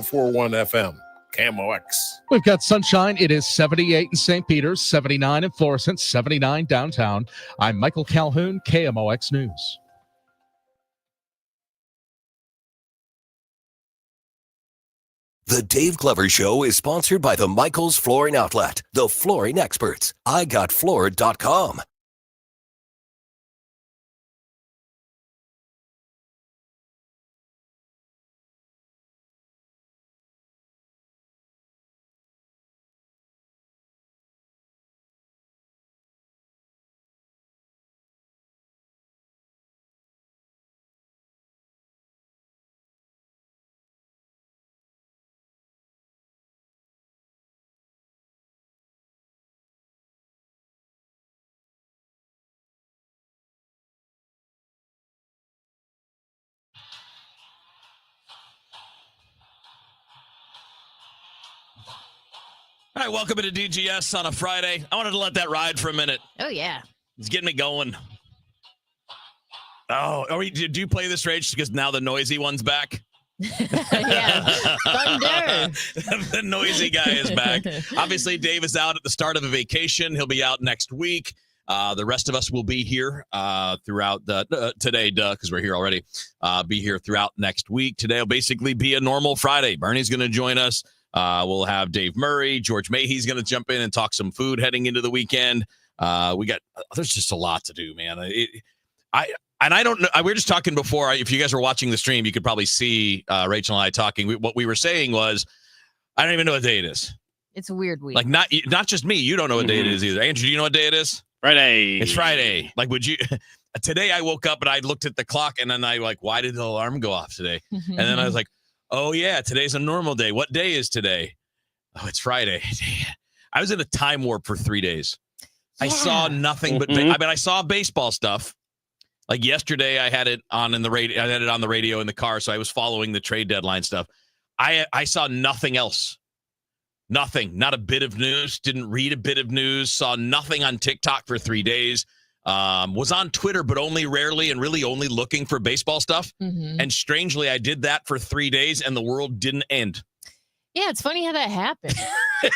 41 FM, KMOX. We've got sunshine. It is 78 in St. Peters, 79 in Florissant, 79 downtown. I'm Michael Calhoun, KMOX News. The Dave Glover Show is sponsored by the Michaels Flooring Outlet, the flooring experts. IGotFloored.com. All right, welcome to DGS on a Friday. I wanted to let that ride for a minute. Oh, yeah. It's getting me going. Oh, do you play this rage because now the noisy one's back? Yeah. Thunder. The noisy guy is back. Obviously, Dave is out at the start of a vacation. He'll be out next week. The rest of us will be here throughout today, because we're here already. Be here throughout next week. Today will basically be a normal Friday. Bernie's going to join us. We'll have Dave Murray. George Mayhey's going to jump in and talk some food heading into the weekend. There's just a lot to do, man. I don't know. We were just talking before. If you guys were watching the stream, you could probably see Rachel and I talking. What we were saying was, I don't even know what day it is. It's a weird week. Like not just me. You don't know what day it is either. Andrew, do you know what day it is? Friday. It's Friday. Like, would you? Today I woke up and I looked at the clock and then I why did the alarm go off today? And then I was like, oh yeah, today's a normal day. What day is today? Oh, it's Friday. I was in a time warp for 3 days. Yeah. I saw nothing but I saw baseball stuff. Like yesterday, I had it on in the radio. I had it on the radio in the car, so I was following the trade deadline stuff. I saw nothing else. Nothing. Not a bit of news. Didn't read a bit of news. Saw nothing on TikTok for 3 days. Was on Twitter, but only rarely and really only looking for baseball stuff. Mm-hmm. And strangely, I did that for 3 days, and the world didn't end. Yeah, it's funny how that happened.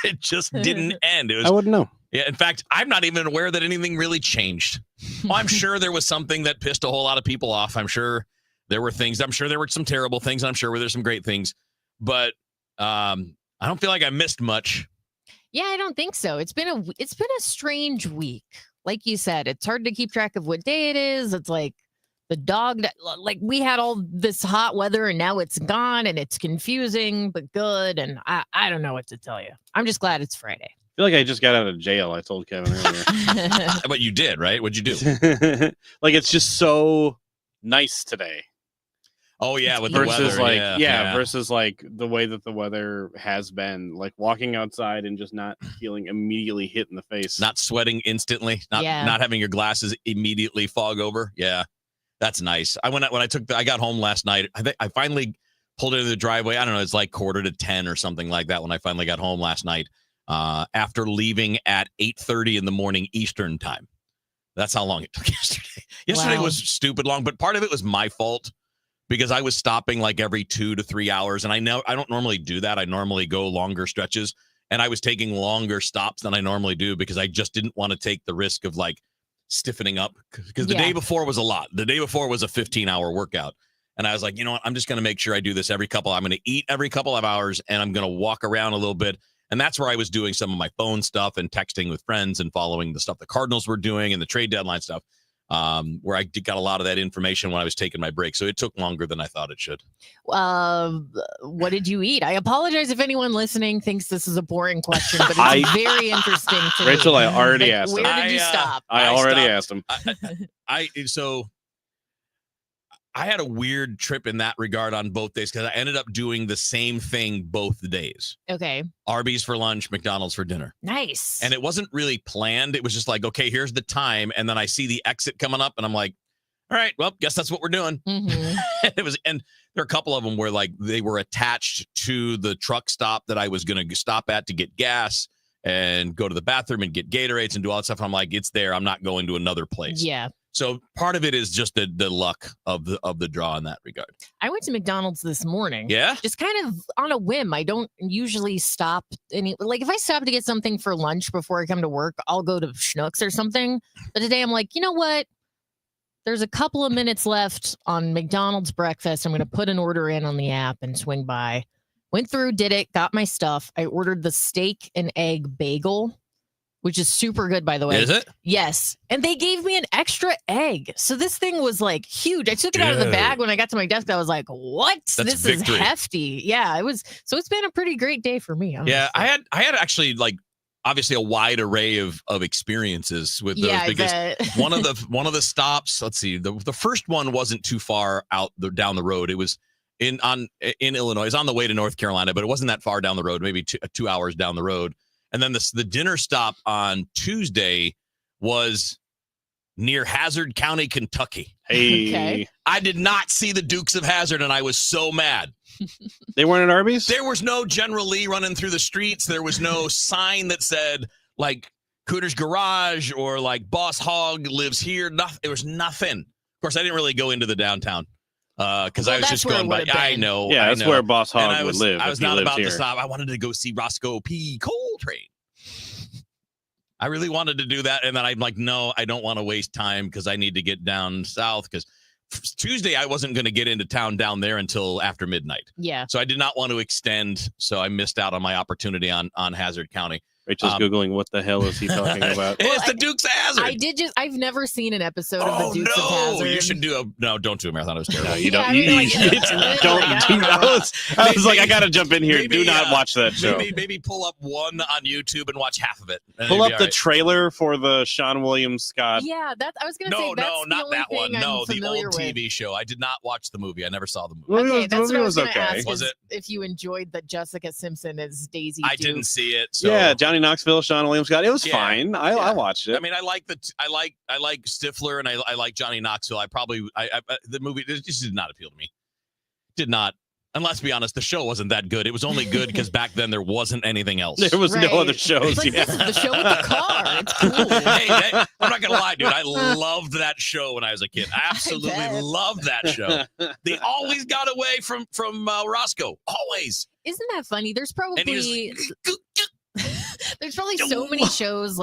It just didn't end. I wouldn't know. Yeah, in fact, I'm not even aware that anything really changed. Well, I'm sure there was something that pissed a whole lot of people off. I'm sure there were things. I'm sure there were some terrible things. I'm sure there's some great things. But I don't feel like I missed much. Yeah, I don't think so. It's been a strange week. Like you said, it's hard to keep track of what day it is. It's like the dog, we had all this hot weather and now it's gone and it's confusing, but good. And I don't know what to tell you. I'm just glad it's Friday. I feel like I just got out of jail. I told Kevin earlier. But you did, right? What'd you do? It's just so nice today. Oh yeah, with versus the weather. Versus the way that the weather has been, like walking outside and just not feeling immediately hit in the face, not sweating instantly, not having your glasses immediately fog over. Yeah, that's nice. I got home last night. I finally pulled into the driveway. I don't know, it's like 9:45 or something like that when I finally got home last night. After leaving at 8:30 in the morning Eastern time. That's how long it took yesterday. Yesterday was stupid long, but part of it was my fault because I was stopping like every 2 to 3 hours. And I don't normally do that. I normally go longer stretches, and I was taking longer stops than I normally do because I just didn't want to take the risk of stiffening up because the day before was a lot. The day before was a 15-hour workout. And I was like, you know what? I'm just going to make sure I do this I'm going to eat every couple of hours and I'm going to walk around a little bit. And that's where I was doing some of my phone stuff and texting with friends and following the stuff the Cardinals were doing and the trade deadline stuff, where I got a lot of that information when I was taking my break. So it took longer than I thought it should. What did you eat? I apologize if anyone listening thinks this is a boring question, but it's very interesting to Rachel, me. I already asked him. Where did you stop? I already asked him. I had a weird trip in that regard on both days because I ended up doing the same thing both days. Okay. Arby's for lunch, McDonald's for dinner. Nice. And it wasn't really planned. It was just like, okay, here's the time. And then I see the exit coming up and I'm like, all right, well, guess that's what we're doing. Mm-hmm. And there are a couple of them where they were attached to the truck stop that I was going to stop at to get gas and go to the bathroom and get Gatorades and do all that stuff. I'm like, it's there. I'm not going to another place. Yeah. So part of it is just the luck of the draw in that regard. I went to McDonald's this morning. Yeah. Just kind of on a whim. I don't usually stop if I stop to get something for lunch before I come to work, I'll go to Schnucks or something. But today I'm like, you know what? There's a couple of minutes left on McDonald's breakfast. I'm going to put an order in on the app and swing by. Went through, did it, got my stuff. I ordered the steak and egg bagel, which is super good, by the way. Is it? Yes. And they gave me an extra egg. So this thing was like huge. I took it out of the bag. When I got to my desk, I was like, what? That's this victory. is hefty. Yeah, it was. So it's been a pretty great day for me. Honestly. Yeah, I had actually obviously a wide array of experiences with those because one of the stops, let's see, the first one wasn't too far down the road. It was in Illinois. It's on the way to North Carolina, but it wasn't that far down the road, maybe 2 hours down the road. And then the dinner stop on Tuesday was near Hazard County, Kentucky. Hey, Okay. I did not see the Dukes of Hazzard, and I was so mad. They weren't at Arby's? There was no General Lee running through the streets. There was no sign that said Cooter's Garage or Boss Hog lives here. Nothing. There was nothing. Of course, I didn't really go into the downtown because I was just going by. I know. Yeah, that's where Boss Hog would live. I was not about to stop. I wanted to go see Roscoe P. Coltrane. I really wanted to do that. And then I'm like, no, I don't want to waste time because I need to get down south because Tuesday I wasn't going to get into town down there until after midnight. Yeah. So I did not want to extend. So I missed out on my opportunity on Hazard County. Rachel's Googling what the hell is he talking about. It's the Dukes of Hazzard. I've never seen an episode of the Dukes of no, Hazzard. you should don't do a marathon. It was terrible. No, you don't. Yeah, Don't. I was like, I got to jump in here. Maybe, do not watch that show. Maybe pull up one on YouTube and watch half of it. Pull up the trailer for the Sean William Scott. Yeah, I was going to say that's no, not the only that one. thing No, I'm the familiar old TV with. show. I did not watch the movie. I never saw the movie. Okay, that's what I was going to okay. ask. Was it? If you enjoyed that Jessica Simpson as Daisy I Duke. didn't see it. So. Yeah, Johnny Knoxville, Sean William Scott. It was Yeah. fine. I watched it. I mean, I like Stifler and I like Johnny Knoxville. The movie just did not appeal to me. Did not. And let's be honest, the show wasn't that good. It was only good because back then there wasn't anything else. There was no other shows. But Yeah. this is the show with the car. It's cool. Hey, I'm not gonna lie, dude. I loved that show when I was a kid. I absolutely bet. loved that show. They always got away from Roscoe. Always. Isn't that funny? There's And he probably was there's probably so many shows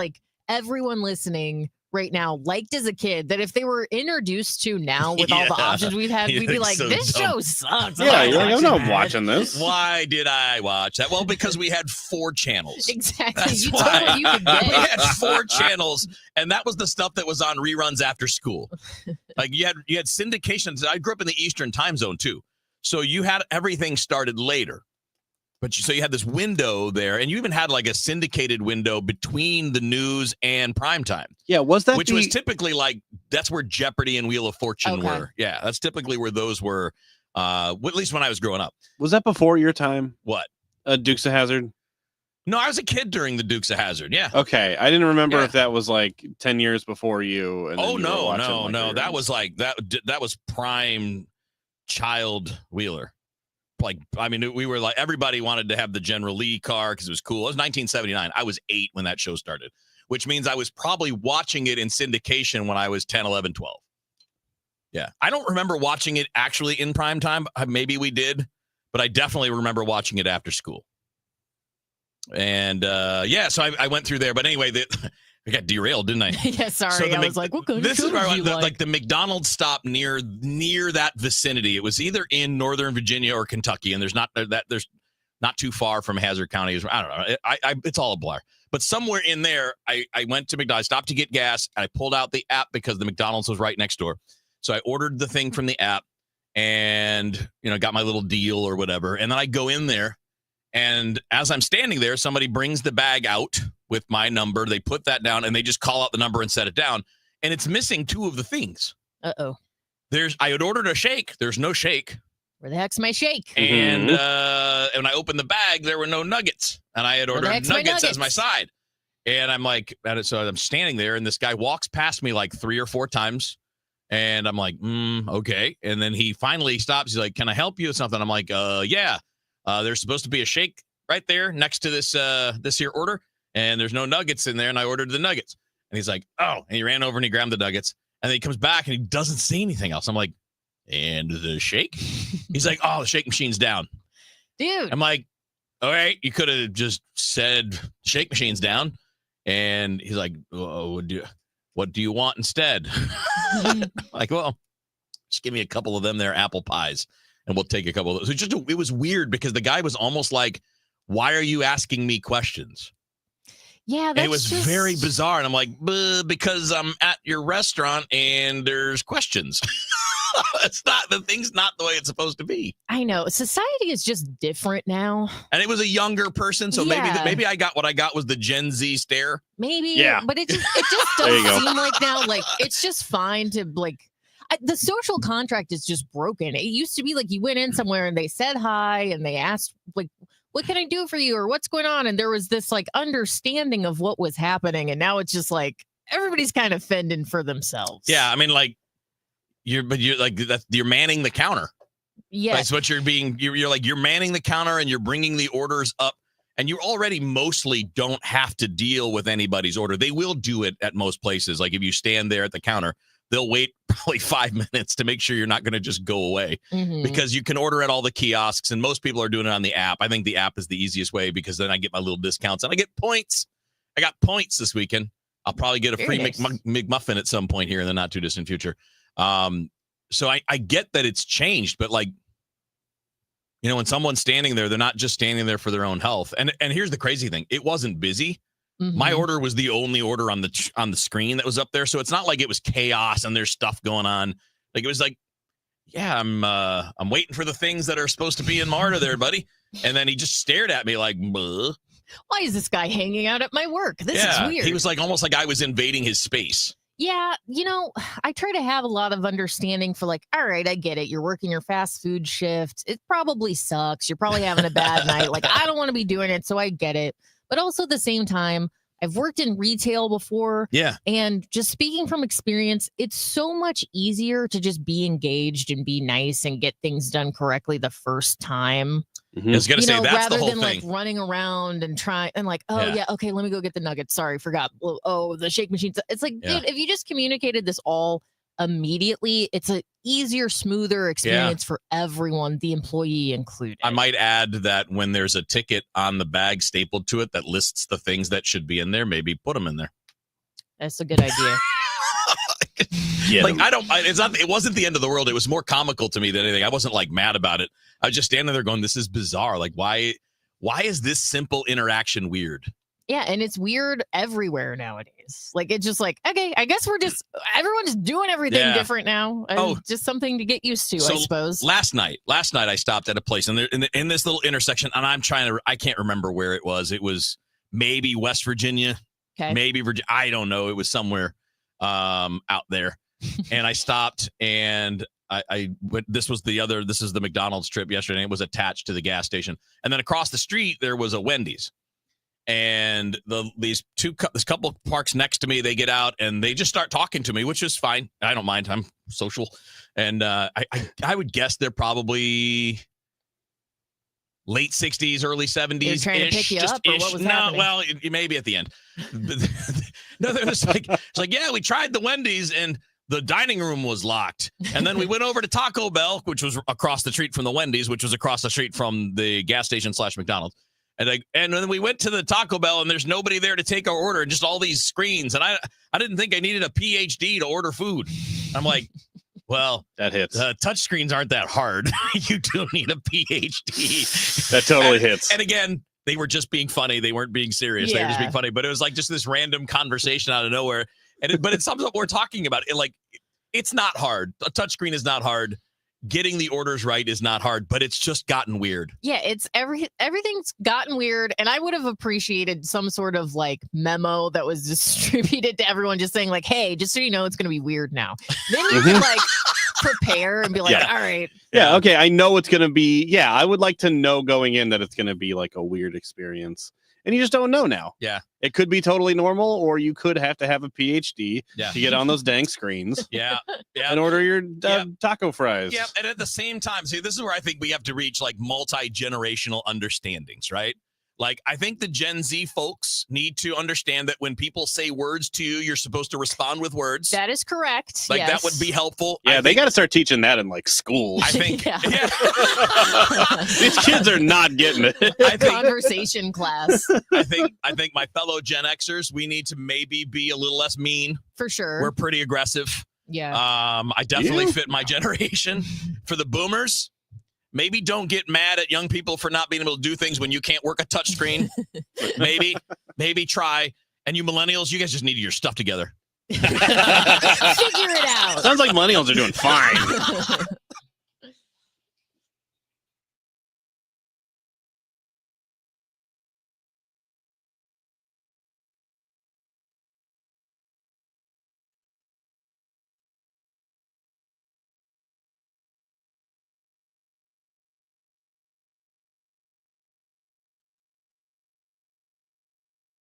everyone listening right now liked as a kid that if they were introduced to now with all the Yeah. options we've had, You we'd be think like, so this dumb. show sucks. Yeah, I'm you're like, I'm not that." watching this. Why did I watch that? Well, because we had 4 channels. Exactly. That's You why. took what you could We get. had 4 channels, and that was the stuff that was on reruns after school. You had syndications. I grew up in the Eastern time zone too, so you had everything started later. But so you had this window there, and you even had a syndicated window between the news and primetime, Yeah, was that which was typically that's where Jeopardy and Wheel of Fortune Okay. were. Yeah, that's typically where those were. At least when I was growing up. was that before your time? What? Dukes of Hazzard. No, I was a kid during the Dukes of Hazzard. Yeah. Okay, I didn't remember Yeah. if that was 10 years before you. And then Oh you were no, watching, no. your- That was that was prime child Wheeler. We were everybody wanted to have the General Lee car because it was cool. It was 1979. I was 8 when that show started, which means I was probably watching it in syndication when I was 10, 11, 12. Yeah. I don't remember watching it actually in prime time. Maybe we did, but I definitely remember watching it after school. And so I went through there. But anyway, I got derailed, didn't I? Yeah, sorry. I was like, what kind of This is shows where I do went. you like? The McDonald's stop near that vicinity. It was either in Northern Virginia or Kentucky, and there's not too far from Hazard County. I don't know. It's all a blur. But somewhere in there, I went to McDonald's, stopped to get gas, and I pulled out the app because the McDonald's was right next door. So I ordered the thing from the app, and got my little deal or whatever. And then I go in there, and as I'm standing there, somebody brings the bag out with my number. They put that down, and they just call out the number and set it down. And it's missing 2 of the things. Uh-oh. I had ordered a shake. There's no shake. Where the heck's my shake? And when I opened the bag, there were no nuggets. And I had Where the ordered heck's my nuggets as my nuggets? side. And I'm like, so I'm standing there, and this guy walks past me 3 or 4 times. And I'm like, okay. And then he finally stops. He's like, can I help you with something? I'm like, yeah. There's supposed to be a shake right there next to this here order. And there's no nuggets in there. And I ordered the nuggets. And he's like, oh. And he ran over and he grabbed the nuggets. And then he comes back and he doesn't say anything else. I'm like, and the shake? He's like, oh, the shake machine's down. Dude. I'm like, all right, you could have just said shake machine's down. And he's like, oh, what do you want instead? Like, well, just give me a couple of them there apple pies and we'll take a couple of those. It was weird because the guy was almost like, why are you asking me questions? Yeah, and it was very bizarre. And I'm like, because I'm at your restaurant and there's questions. The thing's not the way it's supposed to be. I know. Society is just different now. And it was a younger person. So maybe I got what I got was the Gen Z stare. Maybe. Yeah. But it just doesn't seem like now, like, it's just fine to, like, the social contract is just broken. It used to be like you went in somewhere and they said hi and they asked, like, what can I do for you? Or what's going on? And there was this like understanding of what was happening. And now it's just like everybody's kind of fending for themselves. Yeah. I mean, like, you're manning the counter. Yeah. That's what you're manning the counter and you're bringing the orders up. And you already mostly don't have to deal with anybody's order. They will do it at most places. Like if you stand there at the counter, they'll wait probably 5 minutes to make sure you're not going to just go away because you can order at all the kiosks and most people are doing it on the app. I think the app is the easiest way because then I get my little discounts and I get points. I got points this weekend. I'll probably get a free McMuffin at some point here in the not too distant future. So I get that it's changed, but like, you know, when someone's standing there, they're not just standing there for their own health. And here's the crazy thing. It wasn't busy. My order was the only order on the screen that was up there. So it's not like it was chaos and there's stuff going on. Like it was like, yeah, I'm waiting for the things that are supposed to be in MARTA there, buddy. And then he just stared at me like, bleh. Why is this guy hanging out at my work? This is weird. He was like almost like I was invading his space. Yeah, you know, I try to have a lot of understanding for like, all right, I get it. You're working your fast food shift. It probably sucks. You're probably having a bad night. Like, I don't want to be doing it, so I get it. But also at the same time, I've worked in retail before. Yeah. And just speaking from experience, it's so much easier to just be engaged and be nice and get things done correctly the first time. I was going to say, that's rather the whole than thing. Like running around and trying and like, okay, let me go get the nuggets. Sorry, forgot. Oh, the shake machine. It's like, dude, if you just communicated this all immediately, it's an easier, smoother experience for everyone, the employee included. I might add that when there's a ticket on the bag stapled to it that lists the things that should be in there, maybe put them in there. That's a good idea. It wasn't the end of the world. It was more comical to me than anything. I wasn't like mad about it. I was just standing there going, this is bizarre. Like, why is this simple interaction weird? Yeah, and it's weird everywhere nowadays. Like, it's just like, okay, I guess everyone's doing everything different now. Just something to get used to, I suppose. Last night I stopped at a place and in this little intersection, and I can't remember where it was. It was maybe West Virginia, maybe Virginia. I don't know. It was somewhere out there. And I stopped and this is the McDonald's trip yesterday. And it was attached to the gas station. And then across the street, there was a Wendy's. And this couple parks next to me, they get out and they just start talking to me, which is fine. I don't mind. I'm social. And I would guess they're probably late 60s, early 70s. They're trying to pick you up, or what was happening? Well, maybe at the end. No, it's like, yeah, we tried the Wendy's and the dining room was locked. And then we went over to Taco Bell, which was across the street from the Wendy's, which was across the street from the gas station / McDonald's. And then we went to the Taco Bell and there's nobody there to take our order and just all these screens. And I didn't think I needed a PhD to order food. I'm like, well, that hits. Touch screens aren't that hard. You do need a PhD. That totally hits. And again, they were just being funny. They weren't being serious. They were just being funny. But it was like just this random conversation out of nowhere. But it sums up what we're talking about. It's not hard. A touchscreen is not hard. Getting the orders right is not hard, but it's just gotten weird. Yeah, it's everything's gotten weird, and I would have appreciated some sort of like memo that was distributed to everyone, just saying like, "Hey, just so you know, it's going to be weird now." Then you can like prepare and be like, "All right, yeah, okay, I know it's going to be." Yeah, I would like to know going in that it's going to be like a weird experience. And you just don't know now. Yeah. It could be totally normal, or you could have to have a PhD to get on those dang screens. Yeah. And order your taco fries. Yeah. And at the same time, see, this is where I think we have to reach like multi-generational understandings, right? Like, I think the Gen Z folks need to understand that when people say words to you, you're supposed to respond with words. That is correct. Like, yes. that would be helpful. Yeah, they got to start teaching that in like schools. I think. Yeah. These kids are not getting it. Conversation class. I think my fellow Gen Xers, we need to maybe be a little less mean. For sure. We're pretty aggressive. Yeah. I definitely fit my generation. For the boomers, maybe don't get mad at young people for not being able to do things when you can't work a touchscreen. maybe try. And you millennials, you guys just need your stuff together. Figure it out. Sounds like millennials are doing fine.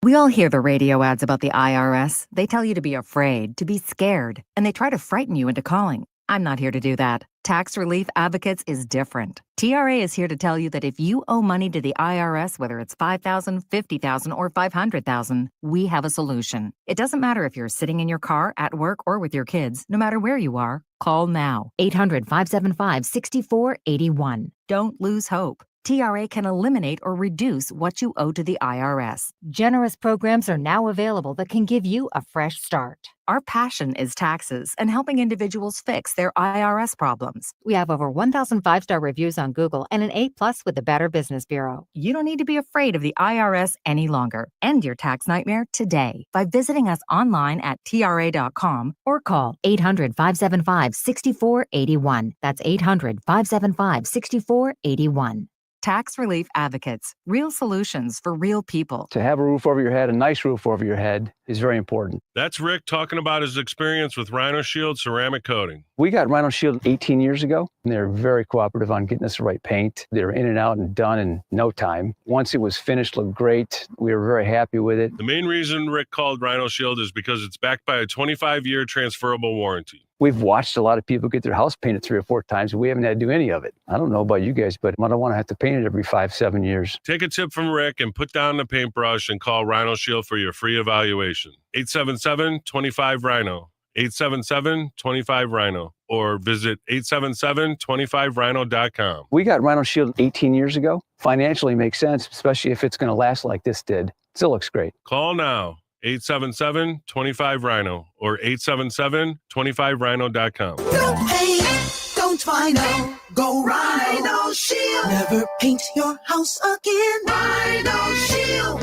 We all hear the radio ads about the IRS. They tell you to be afraid, to be scared, and they try to frighten you into calling. I'm not here to do that. Tax Relief Advocates is different. TRA is here to tell you that if you owe money to the IRS, whether it's $5,000, $50,000, or $500,000, we have a solution. It doesn't matter if you're sitting in your car, at work, or with your kids. No matter where you are, call now. 800-575-6481. Don't lose hope. TRA can eliminate or reduce what you owe to the IRS. Generous programs are now available that can give you a fresh start. Our passion is taxes and helping individuals fix their IRS problems. We have over 1,000 5-star reviews on Google and an A+ with the Better Business Bureau. You don't need to be afraid of the IRS any longer. End your tax nightmare today by visiting us online at TRA.com or call 800-575-6481. That's 800-575-6481. Tax Relief Advocates, real solutions for real people. To have a roof over your head, a nice roof over your head, is very important. That's Rick talking about his experience with Rhino Shield ceramic coating. We got Rhino Shield 18 years ago, and they're very cooperative on getting us the right paint. They're in and out and done in no time. Once it was finished, looked great. We were very happy with it. The main reason Rick called Rhino Shield is because it's backed by a 25-year transferable warranty. We've watched a lot of people get their house painted 3 or 4 times, and we haven't had to do any of it. I don't know about you guys, but I don't want to have to paint it every 5-7 years. Take a tip from Rick and put down the paintbrush and call Rhino Shield for your free evaluation. 877-25-RHINO. 877-25-RHINO. Or visit 877-25rhino.com. We got Rhino Shield 18 years ago. Financially makes sense, especially if it's going to last like this did. Still looks great. Call now. 877-25-RHINO or 877-25rhino.com. Don't paint, don't Rhino, go Rhino Shield. Never paint your house again. Rhino Shield.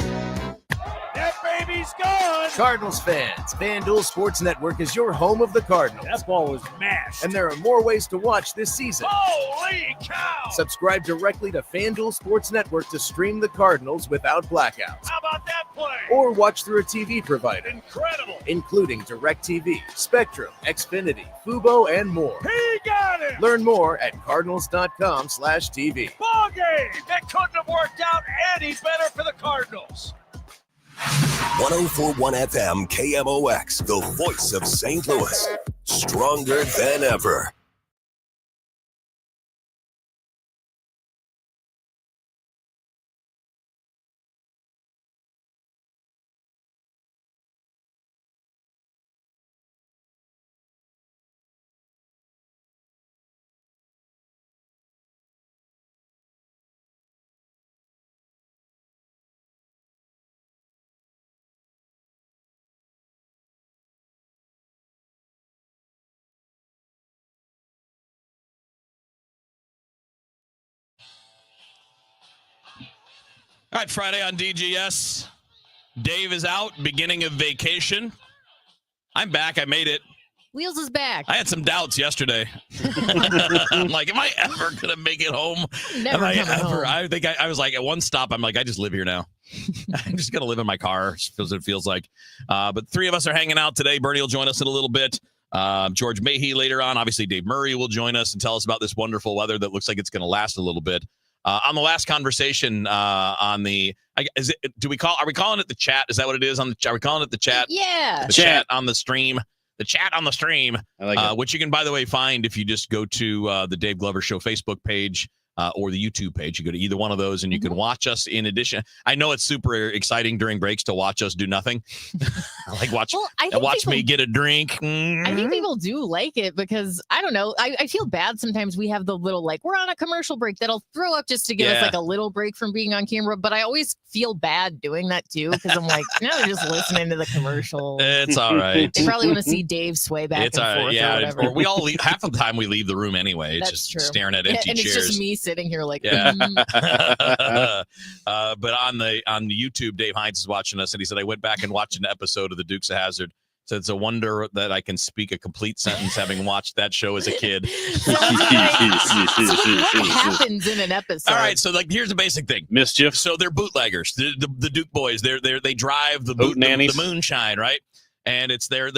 That baby's gone. Cardinals fans, FanDuel Sports Network is your home of the Cardinals. That ball was mashed. And there are more ways to watch this season. Holy cow! Subscribe directly to FanDuel Sports Network to stream the Cardinals without blackouts. How about that play? Or watch through a TV provider. Incredible. Including DirecTV, Spectrum, Xfinity, Fubo, and more. He got it! Learn more at cardinals.com/TV. Ball game! That couldn't have worked out any better for the Cardinals. 104.1 FM KMOX, the voice of St. Louis. Stronger than ever. All right, Friday on DGS. Dave is out, beginning of vacation. I'm back. I made it. Wheels is back. I had some doubts yesterday. I'm like, am I ever going to make it home? Never coming home. I think I was like, at one stop, I'm like, I just live here now. I'm just going to live in my car. It feels like. But 3 of us are hanging out today. Bernie will join us in a little bit. George Mahey later on. Obviously, Dave Murray will join us and tell us about this wonderful weather that looks like it's going to last a little bit. On the last conversation, are we calling it the chat? Is that what it is? Are we calling it the chat? Yeah. The chat on the stream. The chat on the stream, I like it. Which you can, by the way, find if you just go to the Dave Glover Show Facebook page. or the YouTube page. You go to either one of those and you can watch us. In addition, I know it's super exciting during breaks to watch us do nothing. Like watch me get a drink. I think people do like it because I don't know. I feel bad sometimes. We have the little we're on a commercial break that I'll throw up just to give us a little break from being on camera. But I always feel bad doing that too because I'm like, no, they're just listening to the commercial. It's all right. They probably want to see Dave sway back and forth. Yeah, or whatever. or we all leave. Half of the time we leave the room anyway. It's just staring at empty and chairs. It's just me sitting here like. Yeah. But on the YouTube, Dave Hines is watching us, and he said, I went back and watched an episode of the Dukes of Hazzard. So it's a wonder that I can speak a complete sentence having watched that show as a kid. So what happens in an episode? All right, so here's the basic thing. Mischief. So they're bootleggers. The Duke boys. They drive the moonshine, right? And it's their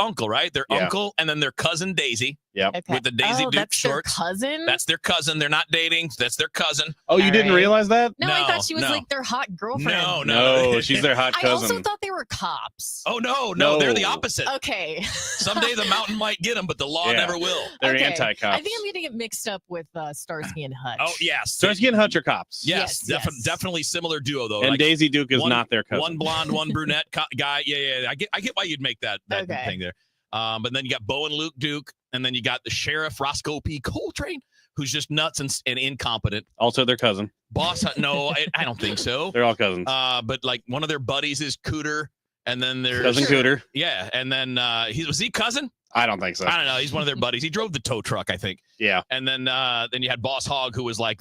uncle, right? Their uncle, and then their cousin Daisy. Yep. Okay. With the Daisy Duke shorts. Their cousin? That's their cousin. They're not dating. That's their cousin. Oh, you didn't realize that? No, I thought she was like their hot girlfriend. No, she's their hot cousin. I also thought they were cops. Oh, no, they're the opposite. Okay. Someday the mountain might get them, but the law never will. They're anti-cops. I think I'm getting it mixed up with Starsky and Hutch. Oh, yes. Starsky and Hutch are cops. Yes, definitely similar duo, though. And Daisy Duke is not their cousin. One blonde, one brunette guy. Yeah. I get why you'd make that thing there. But then you got Bo and Luke Duke, and then you got the sheriff Roscoe P. Coltrane, who's just nuts and incompetent. Also their cousin. Boss, no, I don't think so. They're all cousins. But one of their buddies is Cooter, and then there's cousin Cooter. Yeah, and then was he cousin? I don't think so. I don't know. He's one of their buddies. He drove the tow truck, I think. Yeah. And then you had Boss Hogg, who was like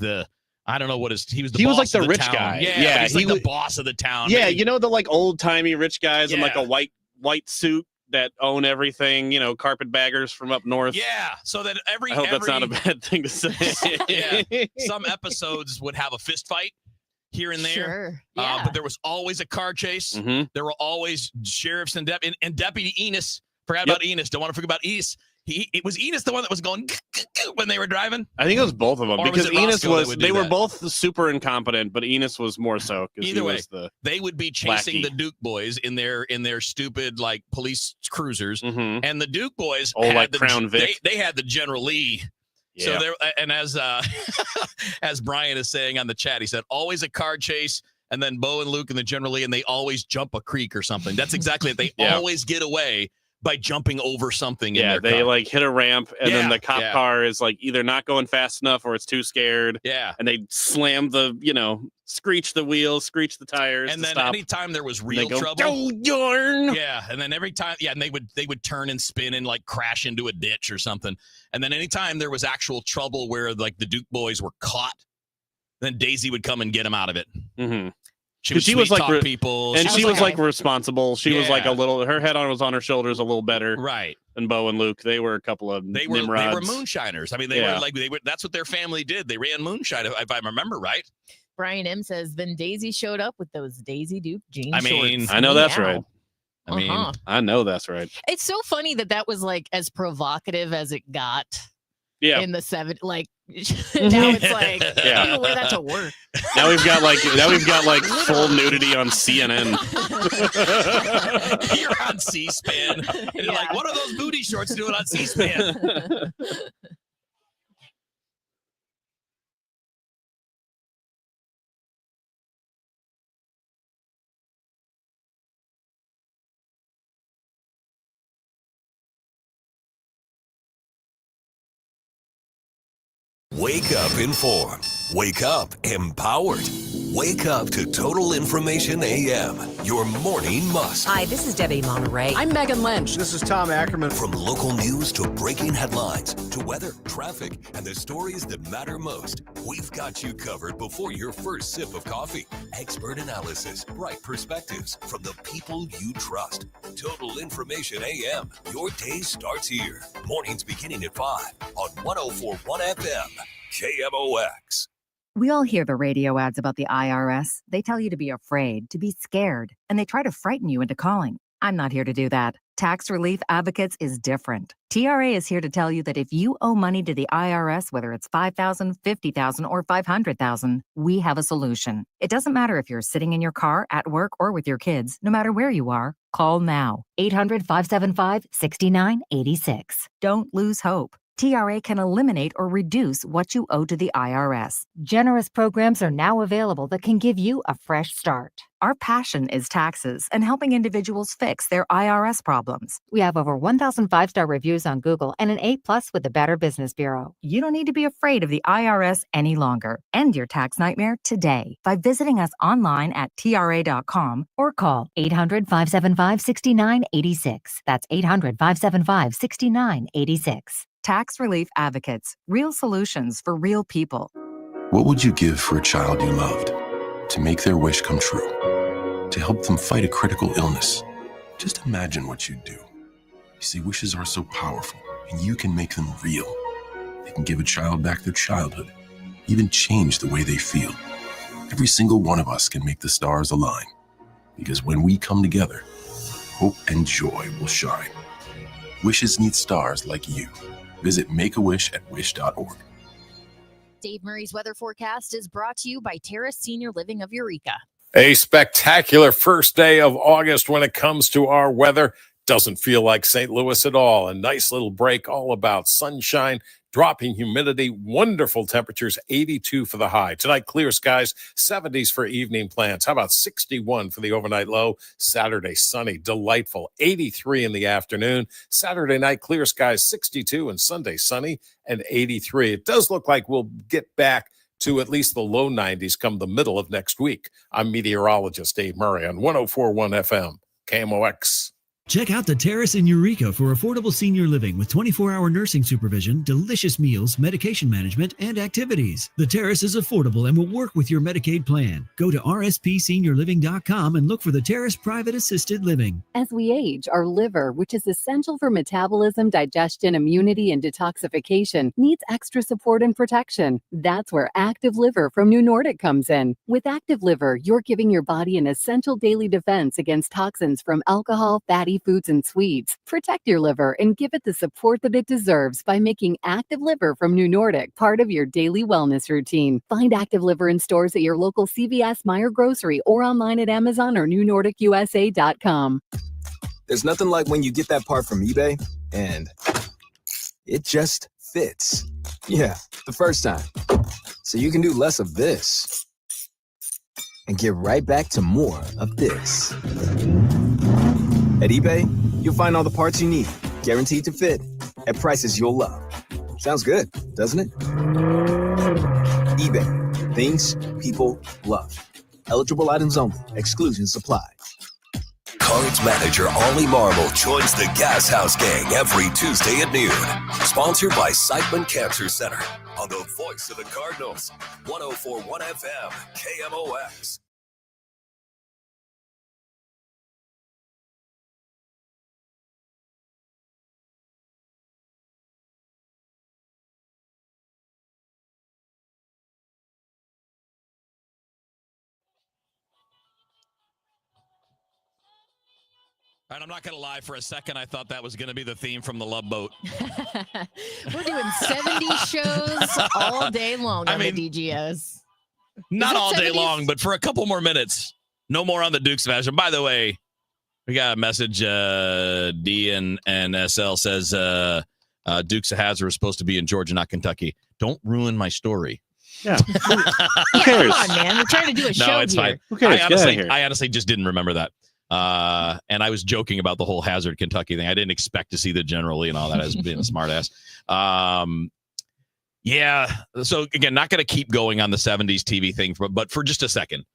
I don't know what he was. He was like the rich guy. Yeah, he's like the boss of the town. Yeah, you know the old timey rich guys in like a white suit that own everything. You know, carpetbaggers from up north. Yeah. So that I hope that's not a bad thing to say. Yeah. Some episodes would have a fist fight here and there. Sure. Yeah. But there was always a car chase. Mm-hmm. There were always sheriffs and Deputy Enos. Forgot about Enos. Don't want to forget about Enos. It was Enos the one that was going when they were driving. I think it was both of them because Enos they were that? Both super incompetent, but Enos was more so. Either way, they would be chasing the Duke boys in their stupid police cruisers, and the Duke boys had Crown Vic. They had the General Lee. Yeah. So and as Brian is saying on the chat, he said always a car chase. And then Bo and Luke and the General Lee, and they always jump a creek or something. That's exactly it. They always get away by jumping over something. Yeah, in their car. Hit a ramp, and then the cop car is either not going fast enough or it's too scared. Yeah, and they slam screech the wheels, screech the tires, and then stop. Anytime there was real trouble, oh, yarn. Yeah, and then every time, and they would turn and spin and crash into a ditch or something. And then anytime there was actual trouble where the Duke boys were caught, then Daisy would come and get them out of it. Mm-hmm. She was people, and she was responsible. She was her head was on her shoulders a little better, right? Than Bo and Luke. They were a couple of Nimrods. They were moonshiners. I mean, they were that's what their family did. They ran moonshine, if I remember right. Brian M says, then Daisy showed up with those Daisy Duke jean shorts. I know that's right. I know that's right. It's so funny that was as provocative as it got. Yeah. In the 70s, now it's you can wear that to work. Now we've got full nudity on CNN. You're on C-SPAN. And you're what are those booty shorts doing on C-SPAN? Wake up informed. Wake up empowered. Wake up to Total Information AM, your morning must. Hi, this is Debbie Monterey. I'm Megan Lynch. This is Tom Ackerman. From local news to breaking headlines to weather, traffic, and the stories that matter most, we've got you covered before your first sip of coffee. Expert analysis, bright perspectives from the people you trust. Total Information AM, your day starts here. Mornings beginning at 5 on 104.1 FM, KMOX. We all hear the radio ads about the IRS. They tell you to be afraid, to be scared, and they try to frighten you into calling. I'm not here to do that. Tax Relief Advocates is different. TRA is here to tell you that if you owe money to the IRS, whether it's $5,000, $50,000, or $500,000, we have a solution. It doesn't matter if you're sitting in your car, at work, or with your kids. No matter where you are, call now. 800-575-6986. Don't lose hope. TRA can eliminate or reduce what you owe to the IRS. Generous programs are now available that can give you a fresh start. Our passion is taxes and helping individuals fix their IRS problems. We have over 1,000 5-star reviews on Google and an A+ with the Better Business Bureau. You don't need to be afraid of the IRS any longer. End your tax nightmare today by visiting us online at TRA.com or call 800-575-6986. That's 800-575-6986. Tax Relief Advocates. Real solutions for real people. What would you give for a child you loved? To make their wish come true? To help them fight a critical illness? Just imagine what you'd do. You see, wishes are so powerful, and you can make them real. They can give a child back their childhood, even change the way they feel. Every single one of us can make the stars align. Because when we come together, hope and joy will shine. Wishes need stars like you. Visit Make-A-Wish at wish.org. Dave Murray's weather forecast is brought to you by Terrace Senior Living of Eureka. A spectacular first day of August when it comes to our weather. Doesn't feel like St. Louis at all. A nice little break, all about sunshine, dropping humidity, wonderful temperatures, 82 for the high. Tonight, clear skies, 70s for evening plans. How about 61 for the overnight low? Saturday, sunny, delightful, 83 in the afternoon. Saturday night, clear skies, 62, and Sunday, sunny and 83. It does look like we'll get back to at least the low 90s come the middle of next week. I'm meteorologist Dave Murray on 104.1 FM, KMOX. Check out the Terrace in Eureka for affordable senior living with 24-hour nursing supervision, delicious meals, medication management, and activities. The Terrace is affordable and will work with your Medicaid plan. Go to rspseniorliving.com and look for the Terrace Private Assisted Living. As we age, our liver, which is essential for metabolism, digestion, immunity, and detoxification, needs extra support and protection. That's where Active Liver from New Nordic comes in. With Active Liver, you're giving your body an essential daily defense against toxins from alcohol, fatty foods, and sweets. Protect your liver and give it the support that it deserves by making Active Liver from New Nordic part of your daily wellness routine. Find Active Liver in stores at your local CVS, Meijer Grocery, or online at Amazon or newnordicusa.com. There's nothing like when you get that part from eBay and it just fits. Yeah, the first time. So you can do less of this and get right back to more of this. At eBay, you'll find all the parts you need, guaranteed to fit, at prices you'll love. Sounds good, doesn't it? eBay, things people love. Eligible items only. Exclusions apply. Cards manager Ollie Marmol joins the Gas House Gang every Tuesday at noon. Sponsored by Siteman Cancer Center on the voice of the Cardinals, 104.1 FM, KMOX. All right, I'm not going to lie. For a second, I thought that was going to be the theme from The Love Boat. We're doing 70 shows all day long on the DGOs. Not all day long, but for a couple more minutes. No more on the Dukes of Hazzard. By the way, we got a message. D and SL says Dukes of Hazzard was supposed to be in Georgia, not Kentucky. Don't ruin my story. Yeah. Who cares? Come on, man. We're trying to do a show it's here. Fine. Who cares? I honestly just didn't remember that. And I was joking about the whole Hazard Kentucky thing. I didn't expect to see the General Lee and all that as being a smartass. Yeah. So again, not going to keep going on the 70s TV thing, but for just a second,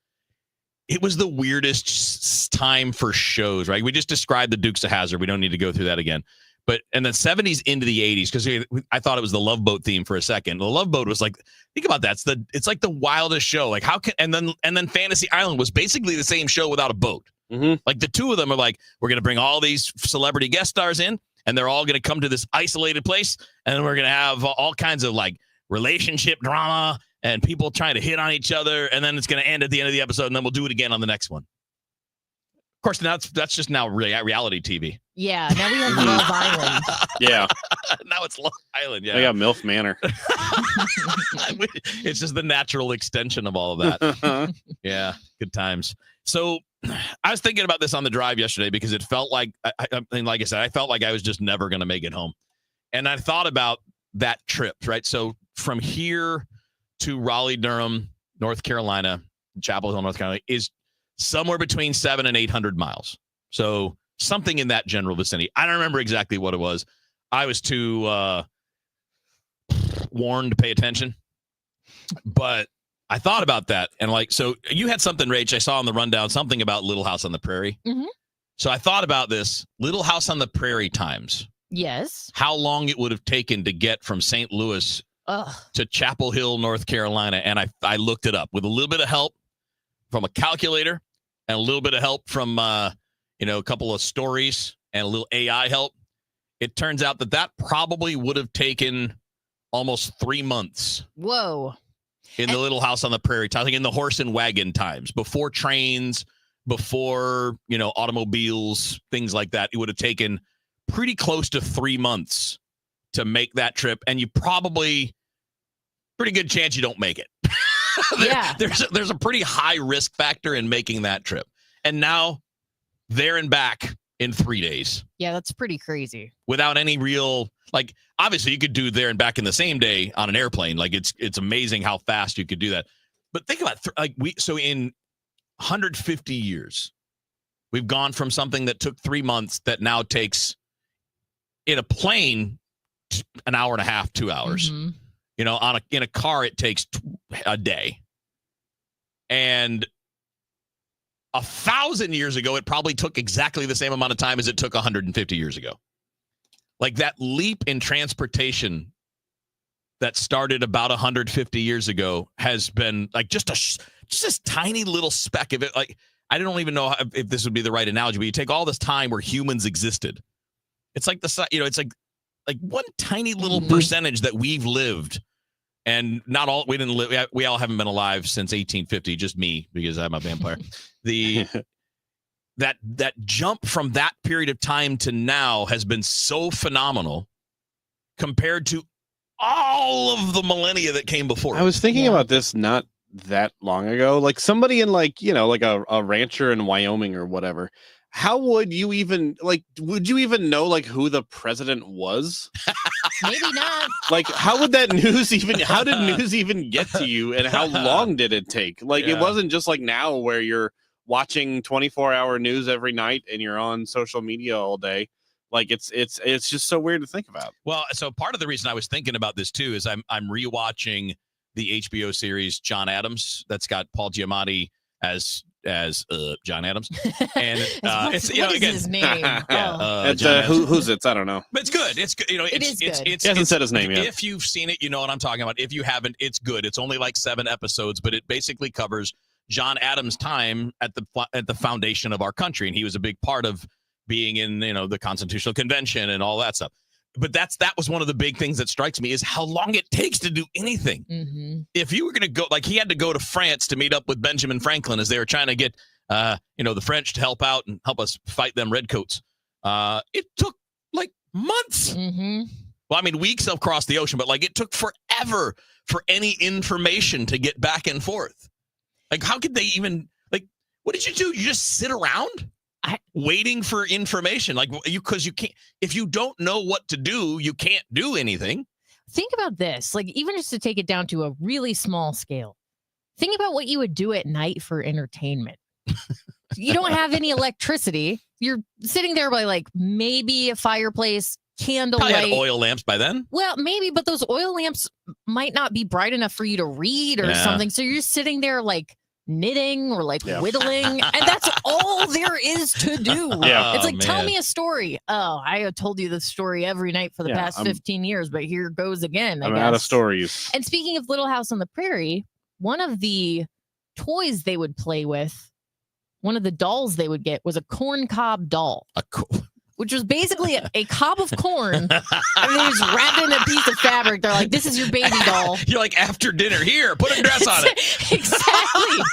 it was the weirdest time for shows, right? We just described the Dukes of Hazzard. We don't need to go through that again. But and the 70s into the 80s, because I thought it was the Love Boat theme for a second. The Love Boat was like, think about that. It's like the wildest show. Like how can and then Fantasy Island was basically the same show without a boat. Mm-hmm. Like the two of them are like, we're going to bring all these celebrity guest stars in, and they're all going to come to this isolated place, and we're going to have all kinds of like relationship drama and people trying to hit on each other, and then it's going to end at the end of the episode, and then we'll do it again on the next one. Of course, now that's just now reality TV. Yeah, now we have Love Island. Yeah. Now it's Love Island. Yeah, I got MILF Manor. It's just the natural extension of all of that. Yeah, good times. So I was thinking about this on the drive yesterday because it felt like, I mean, like I said, I felt like I was just never going to make it home. And I thought about that trip, right? So from here to Raleigh-Durham, North Carolina, Chapel Hill, North Carolina, is somewhere between 700 and 800 miles. So something in that general vicinity. I don't remember exactly what it was. I was too warned to pay attention. But I thought about that. And so you had something, Rach, I saw on the rundown, something about Little House on the Prairie. Mm-hmm. So I thought about this. Little House on the Prairie times. Yes. How long it would have taken to get from St. Louis to Chapel Hill, North Carolina. And I looked it up with a little bit of help from a calculator and a little bit of help from, a couple of stories and a little AI help. It turns out that probably would have taken almost 3 months. Whoa. In the Little House on the Prairie, I think in the horse and wagon times, before trains, before, automobiles, things like that. It would have taken pretty close to 3 months to make that trip. And you probably, pretty good chance you don't make it. There's a pretty high risk factor in making that trip. And now there and back in 3 days. Yeah, that's pretty crazy. Without any real, obviously you could do there and back in the same day on an airplane. It's amazing how fast you could do that. But think about so in 150 years, we've gone from something that took 3 months that now takes in a plane an hour and a half, 2 hours. Mm-hmm. In a car it takes a day. And 1,000 years ago, it probably took exactly the same amount of time as it took 150 years ago. That leap in transportation that started about 150 years ago has been just this tiny little speck of it. I don't even know if this would be the right analogy, but you take all this time where humans existed. It's like it's like one tiny little percentage that we've lived. And not all, we didn't live, we all haven't been alive since 1850, just me, because I'm a vampire. That jump from that period of time to now has been so phenomenal compared to all of the millennia that came before. I was thinking about this not that long ago. Somebody in a rancher in Wyoming or whatever. How would you even would you even know who the president was? Maybe not. How would that news how did news even get to you, and how long did it take? It wasn't just now where you're watching 24-hour news every night and you're on social media all day. It's just so weird to think about. Well, so part of the reason I was thinking about this too is I'm rewatching the HBO series John Adams that's got Paul Giamatti as John Adams, and it's what is his name? Who's it? I don't know. But it's good. It's good. He hasn't said his name yet. If you've seen it, you know what I'm talking about. If you haven't, it's good. It's only 7 episodes, but it basically covers John Adams' time at the foundation of our country, and he was a big part of being in the Constitutional Convention and all that stuff. But that was one of the big things that strikes me is how long it takes to do anything. Mm-hmm. If you were going to go, he had to go to France to meet up with Benjamin Franklin as they were trying to get, the French to help out and help us fight them redcoats. It took months. Mm-hmm. Well, I mean, weeks across the ocean, but it took forever for any information to get back and forth. How could they even, what did you do? You just sit around? Waiting for information, because you can't, if you don't know what to do, you can't do anything. Think about this, even just to take it down to a really small scale. Think about what you would do at night for entertainment. You don't have any electricity. You're sitting there by maybe a fireplace, candlelight. Probably had oil lamps by then. Well, maybe, but those oil lamps might not be bright enough for you to read or something. So you're just sitting there knitting or whittling, and that's all there is to do. It's tell me a story. Oh, I have told you the story every night for the past 15 years, but here goes again. I'm out of stories. And speaking of Little House on the Prairie, one of the toys they would play with, one of the dolls they would get was a corn cob doll. Which was basically a cob of corn. And they just wrapped in a piece of fabric. They're like, this is your baby doll. You're after dinner, here, put a dress on it. Exactly.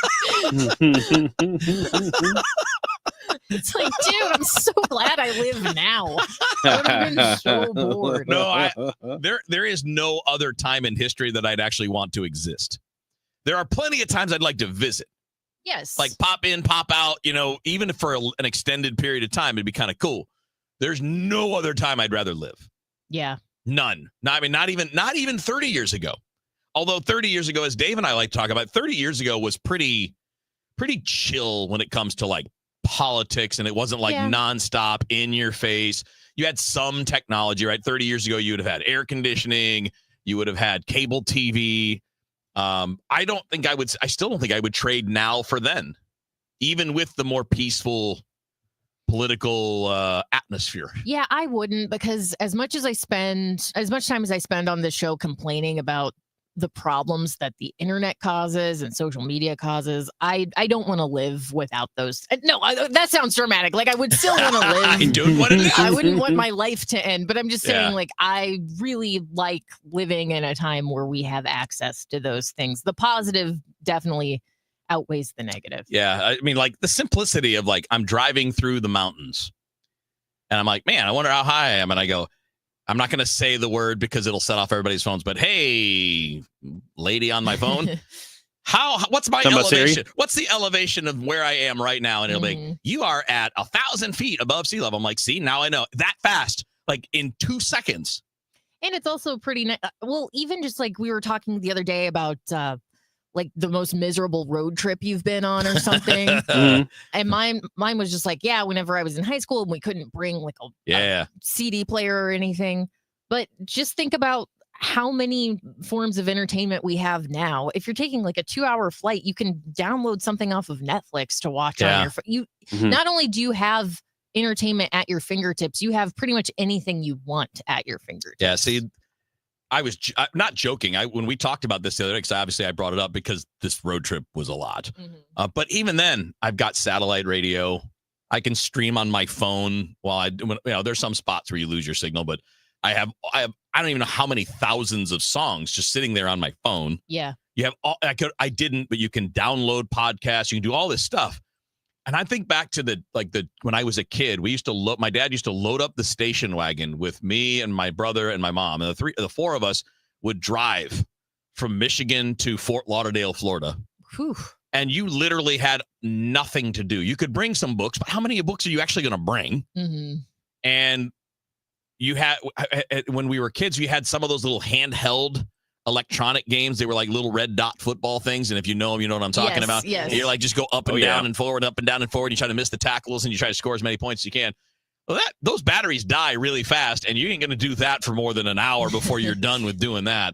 It's dude, I'm so glad I live now. I would have been so bored. No, there is no other time in history that I'd actually want to exist. There are plenty of times I'd like to visit. Yes. Pop in, pop out, even for an extended period of time, it'd be kind of cool. There's no other time I'd rather live. Yeah. None. Not even 30 years ago. Although 30 years ago, as Dave and I like to talk about, 30 years ago was pretty chill when it comes to like politics, and it wasn't like nonstop in your face. You had some technology, right? 30 years ago, you would have had air conditioning. You would have had cable TV. I still don't think I would trade now for then, even with the more peaceful political atmosphere. Yeah, I wouldn't, because as much time as I spend on this show complaining about the problems that the internet causes and social media causes, I don't want to live without those. No, that sounds dramatic. Like, I would still want to live. I don't want to live. I wouldn't want my life to end, but I'm just saying, like, I really like living in a time where we have access to those things. The positive definitely outweighs the negative. Yeah, I mean, like the simplicity of like, I'm driving through the mountains and I'm like, man, I wonder how high I am. And I go, I'm not going to say the word because it'll set off everybody's phones, but hey, lady on my phone, what's my elevation? What's the elevation of where I am right now? And it'll be, you are at 1,000 feet above sea level. I'm like, see, now I know that fast, like in 2 seconds. And it's also pretty nice. Well, even just like we were talking the other day about, like the most miserable road trip you've been on or something. And mine was just like, whenever I was in high school and we couldn't bring like a CD player or anything. But just think about how many forms of entertainment we have now. If you're taking like a 2-hour flight, you can download something off of Netflix to watch on your phone. Not only do you have entertainment at your fingertips, you have pretty much anything you want at your fingertips. Yeah, see, I was not joking. When we talked about this the other day, because obviously I brought it up because this road trip was a lot. But even then, I've got satellite radio. I can stream on my phone while there's some spots where you lose your signal, but I don't even know how many thousands of songs just sitting there on my phone. Yeah. You have I didn't, but you can download podcasts. You can do all this stuff. And I think back to when I was a kid, my dad used to load up the station wagon with me and my brother and my mom. And the four of us would drive from Michigan to Fort Lauderdale, Florida. Whew. And you literally had nothing to do. You could bring some books, but how many books are you actually going to bring? And you had, when we were kids, you had some of those little handheld electronic games. They were like little red dot football things, and if you know them, you know what I'm talking about. Yes. You're like, just go up and down and forward, up and down and forward. You try to miss the tackles and you try to score as many points as you can. Well, those batteries die really fast, and you ain't going to do that for more than an hour before you're done with doing that.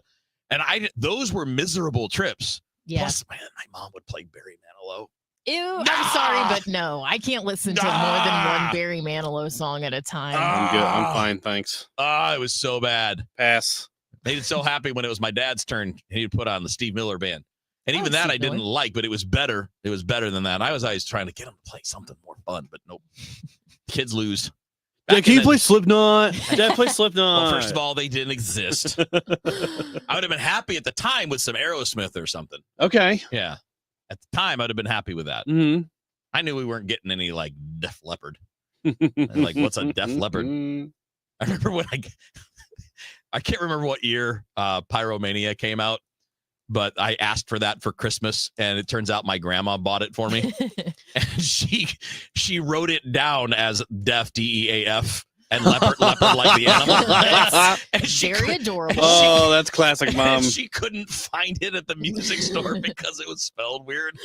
And those were miserable trips. Yes. Plus, man, my mom would play Barry Manilow. Ew, I'm sorry, but no, I can't listen to more than one Barry Manilow song at a time. I'm good. I'm fine, thanks. It was so bad. Pass. Made it so happy when it was my dad's turn. He'd put on the Steve Miller Band. And even that I didn't like, but it was better. It was better than that. I was always trying to get him to play something more fun, but nope. Kids lose. Can you play Slipknot? Dad, play Slipknot. Well, first of all, they didn't exist. I would have been happy at the time with some Aerosmith or something. Okay. Yeah. At the time, I would have been happy with that. I knew we weren't getting any like Def Leppard. Like, what's a Def Leppard? I remember when I can't remember what year Pyromania came out, but I asked for that for Christmas, and it turns out my grandma bought it for me. And she wrote it down as Def, DEAF, and leopard like the animal. And very adorable. That's classic, Mom. She couldn't find it at the music store because it was spelled weird.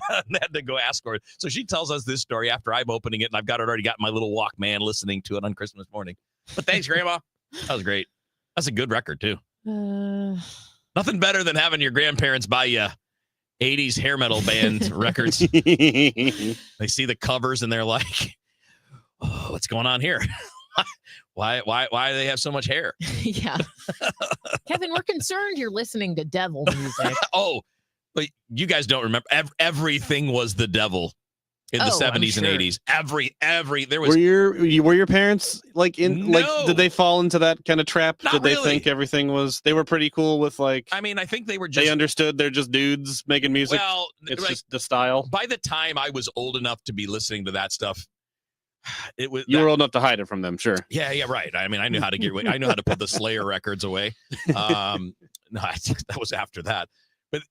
And had to go ask for it. So she tells us this story after I'm opening it, and I've already got my little Walkman listening to it on Christmas morning. But thanks, Grandma. That was great. That's a good record, too. Nothing better than having your grandparents buy you 80s hair metal band records. They see the covers and they're like, oh, what's going on here? Why do they have so much hair? Yeah. Kevin, we're concerned you're listening to devil music. Oh, but you guys don't remember. Everything was the devil in the 70s and 80s. Every there was. Were your parents like in No. like? Did they fall into that kind of trap? Not Did they really. think everything was? They were pretty cool with like. I mean, I think they were just. They understood they're just dudes making music. Well, it's like, just the style. by the time I was old enough to be listening to that stuff, it was. You were old enough to hide it from them, sure. Yeah, right. I mean, I knew how to get. I knew how to put the Slayer records away. No, that was after that. But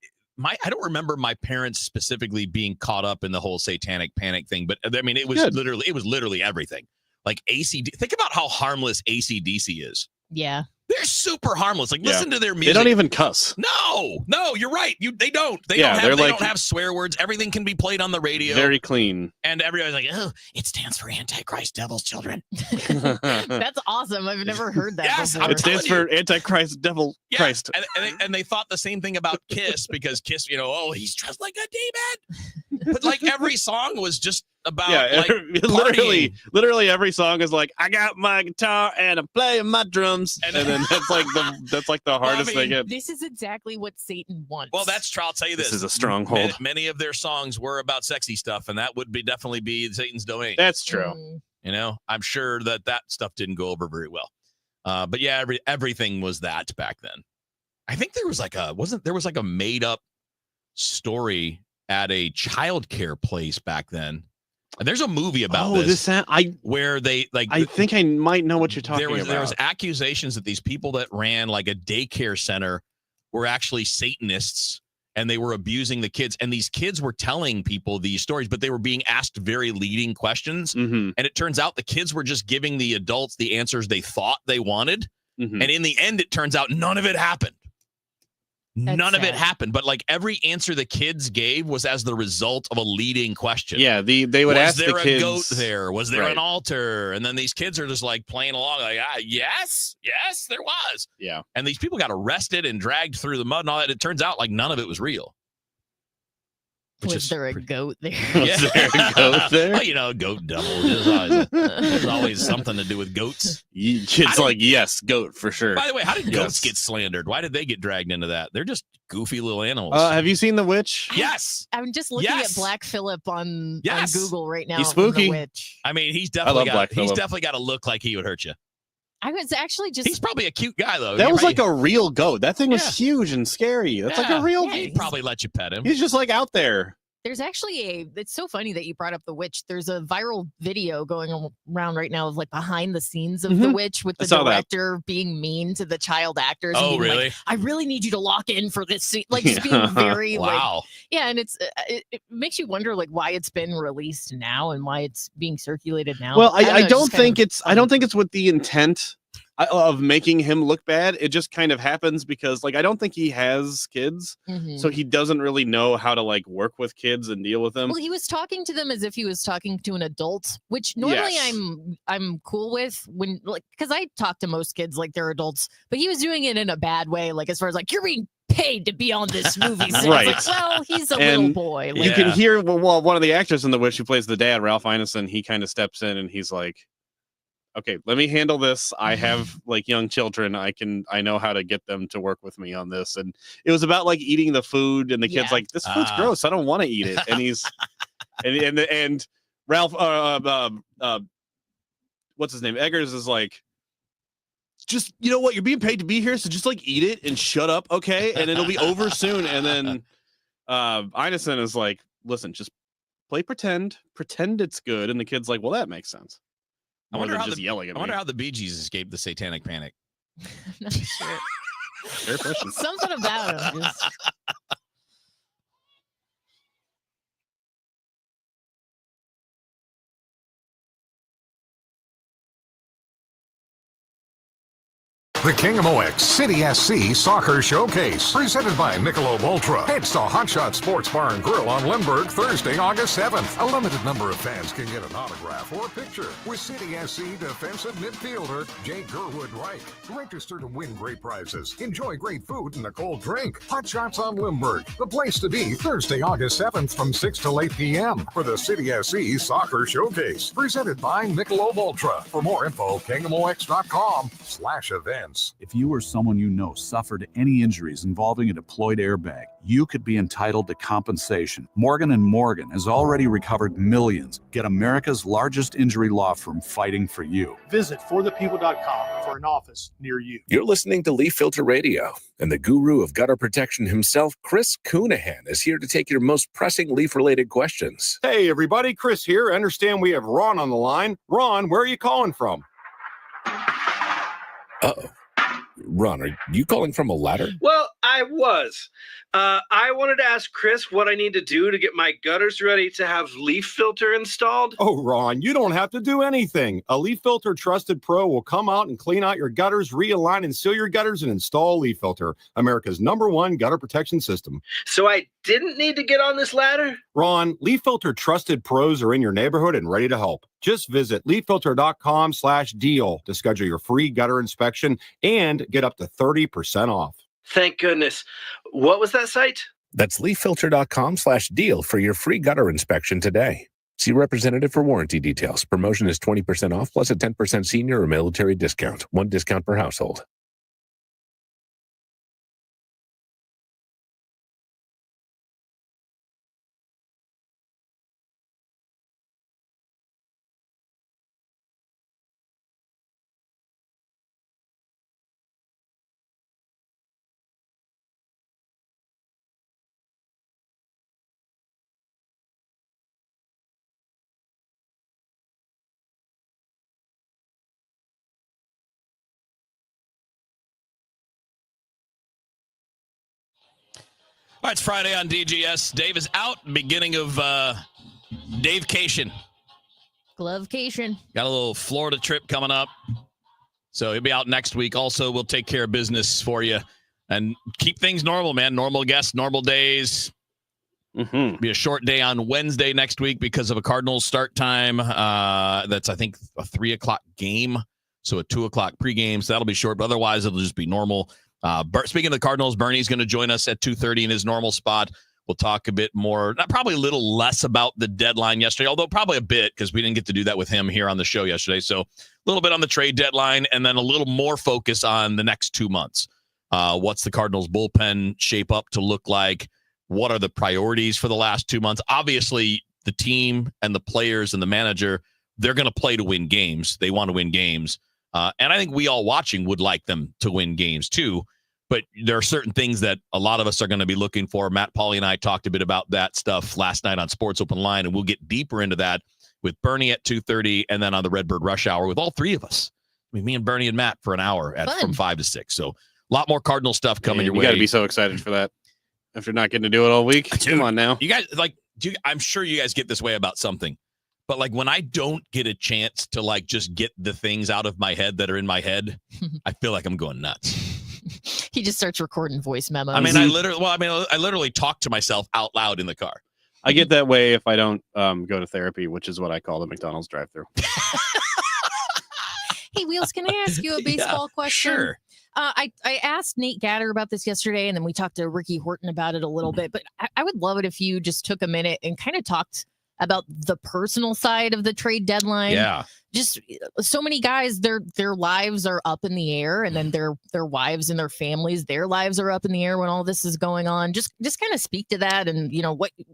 I don't remember my parents specifically being caught up in the whole satanic panic thing. But I mean, it was literally everything. Like think about how harmless AC/DC is. Yeah. They're super harmless. Like, listen to their music. They don't even cuss. No, you're right. They don't. They Yeah, don't they're have swear words. Everything can be played on the radio. Very clean. And everybody's like, oh, it stands for Antichrist, Devil's Children. That's awesome. I've never heard that Yes, before. It stands for Antichrist, Devil Christ. And they thought the same thing about Kiss because Kiss, he's dressed like a demon. But like every song was just about like literally every song is like, I got my guitar and I'm playing my drums, and then that's like the hardest thing. This is exactly what Satan wants. Well, that's true. I'll tell you this. This is a stronghold. Many of their songs were about sexy stuff, and that would definitely be Satan's domain. That's true. I'm sure that stuff didn't go over very well. But yeah, everything was that back then. I think there was like a made up story at a childcare place back then. There's a movie about where they like. I think I might know what you're talking about. There was accusations that these people that ran like a daycare center were actually Satanists and they were abusing the kids. And these kids were telling people these stories, but they were being asked very leading questions. Mm-hmm. And it turns out the kids were just giving the adults the answers they thought they wanted. Mm-hmm. And in the end, it turns out none of it happened. None of it happened, but like every answer the kids gave was as the result of a leading question. Yeah, they would ask the kids. Was there a goat there? Was there an altar? And then these kids are just like playing along, like, yes, there was. Yeah. And these people got arrested and dragged through the mud and all that. It turns out like none of it was real. Was there a goat there? Was there a goat there? Well, goat devil. There's always something to do with goats. Kids like, yes, goat for sure. By the way, how did goats get slandered? Why did they get dragged into that? They're just goofy little animals. Have you seen The Witch? Yes. I'm just looking at Black Phillip on Google right now. He's spooky. The Witch. I mean, he's definitely got to look like he would hurt you. I was actually just. He's probably a cute guy though. That was like a real goat. That thing was huge and scary. That's like a real. Yeah, he'd probably let you pet him. He's just like out there. There's actually it's so funny that you brought up The Witch. There's a viral video going around right now of like behind the scenes of The Witch with the director being mean to the child actors. Oh, and being really? Like, I really need you to lock in for this scene. Like just being very wow. And it's it makes you wonder like why it's been released now and why it's being circulated now. Well, I don't think it's with the intent of making him look bad. It just kind of happens because like I don't think he has kids, so he doesn't really know how to like work with kids and deal with them. Well, he was talking to them as if he was talking to an adult, which normally I'm cool with when like because I talk to most kids like they're adults, but he was doing it in a bad way, like as far as like you're being paid to be on this movie set. Right. Like, well, he's a little boy. You can hear one of the actors in The Witch who plays the dad, Ralph Ineson, he kind of steps in and he's like, okay, let me handle this. I have like young children. I know how to get them to work with me on this. And it was about like eating the food and the kid's like, this food's gross. I don't want to eat it. And he's, and Ralph, what's his name? Eggers is like, just, you know what? You're being paid to be here. So just like eat it and shut up. Okay. And it'll be over soon. And then Ineson is like, listen, just pretend it's good. And the kid's like, well, that makes sense. I wonder how the Bee Gees escaped the satanic panic. I'm not sure. Fair question. Something about him. Just... The KMOX City SC Soccer Showcase, presented by Michelob Ultra. Heads to Hot Shot Sports Bar and Grill on Limburg Thursday, August 7th. A limited number of fans can get an autograph or a picture with City SC defensive midfielder Jake Gerwood-Reich. Register to win great prizes. Enjoy great food and a cold drink. Hot Shots on Limburg, the place to be Thursday, August 7th from 6 till 8 p.m. for the City SC Soccer Showcase, presented by Michelob Ultra. For more info, KMOX.com/events. If you or someone you know suffered any injuries involving a deployed airbag, you could be entitled to compensation. Morgan & Morgan has already recovered millions. Get America's largest injury law firm fighting for you. Visit forthepeople.com for an office near you. You're listening to Leaf Filter Radio, and the guru of gutter protection himself, Chris Coonahan, is here to take your most pressing leaf-related questions. Hey, everybody. Chris here. I understand we have Ron on the line. Ron, where are you calling from? Uh-oh. Ron, are you calling from a ladder? Well, I was, I wanted to ask Chris what I need to do to get my gutters ready to have leaf filter installed. Oh, Ron, you don't have to do anything. A Leaf Filter Trusted Pro will come out and clean out your gutters, realign and seal your gutters, and install Leaf Filter, America's #1 gutter protection system. So I didn't need to get on this ladder? Ron, Leaf Filter Trusted Pros are in your neighborhood and ready to help. Just visit leaffilter.com/deal to schedule your free gutter inspection and get up to 30% off. Thank goodness. What was that site? That's leaffilter.com/deal for your free gutter inspection today. See representative for warranty details. Promotion is 20% off plus a 10% senior or military discount. One discount per household. All right, it's Friday on DGS. Dave is out. Beginning of Dave-cation. Glove-cation. Got a little Florida trip coming up. So he'll be out next week. Also, we'll take care of business for you and keep things normal, man. Normal guests, normal days. Be a short day on Wednesday next week because of a Cardinals start time. That's, I think, a 3 o'clock game. So a 2 o'clock pregame. So that'll be short. But otherwise, it'll just be normal. Speaking of the Cardinals, Bernie's going to join us at 2:30 in his normal spot. We'll talk a bit more, probably a little less about the deadline yesterday, although probably a bit because we didn't get to do that with him here on the show yesterday. So a little bit on the trade deadline and then a little more focus on the next 2 months. What's the Cardinals bullpen shape up to look like? What are the priorities for the last 2 months? Obviously, the team and the players and the manager, they're going to play to win games. They want to win games. And I think we all watching would like them to win games too. But there are certain things that a lot of us are going to be looking for. Matt Pauley and I talked a bit about that stuff last night on Sports Open Line, and we'll get deeper into that with Bernie at 2:30 and then on the Redbird Rush Hour with all three of us. I mean, me and Bernie and Matt for an hour from 5 to 6. So a lot more Cardinal stuff coming your way. You got to be so excited for that after not getting to do it all week. Dude, come on now. You guys, I'm sure you guys get this way about something. But like when I don't get a chance to like just get the things out of my head that are in my head, I feel like I'm going nuts. He just starts recording voice memos. I mean, I literally talk to myself out loud in the car. I get that way if I don't go to therapy, which is what I call the McDonald's drive-thru. Hey, Wheels, can I ask you a baseball question? Sure. I asked Nate Gatter about this yesterday, and then we talked to Ricky Horton about it a little bit. But I would love it if you just took a minute and kind of talked about the personal side of the trade deadline. Yeah. Just so many guys, their lives are up in the air, and then their wives and their families, their lives are up in the air when all this is going on. Just kind of speak to that, and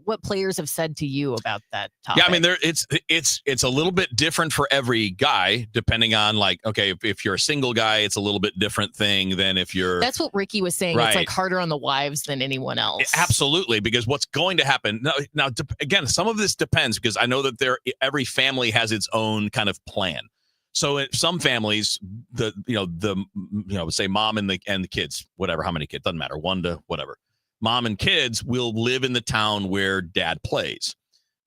what players have said to you about that topic. Yeah, I mean, it's a little bit different for every guy, depending on like, okay, if you're a single guy, it's a little bit different thing than if you're. That's what Ricky was saying. Right. It's like harder on the wives than anyone else. Absolutely, because what's going to happen now again, some of this depends because I know that every family has its own kind of plan. So in some families, say mom and the kids, whatever, how many kids, doesn't matter, 1 to whatever. Mom and kids will live in the town where dad plays.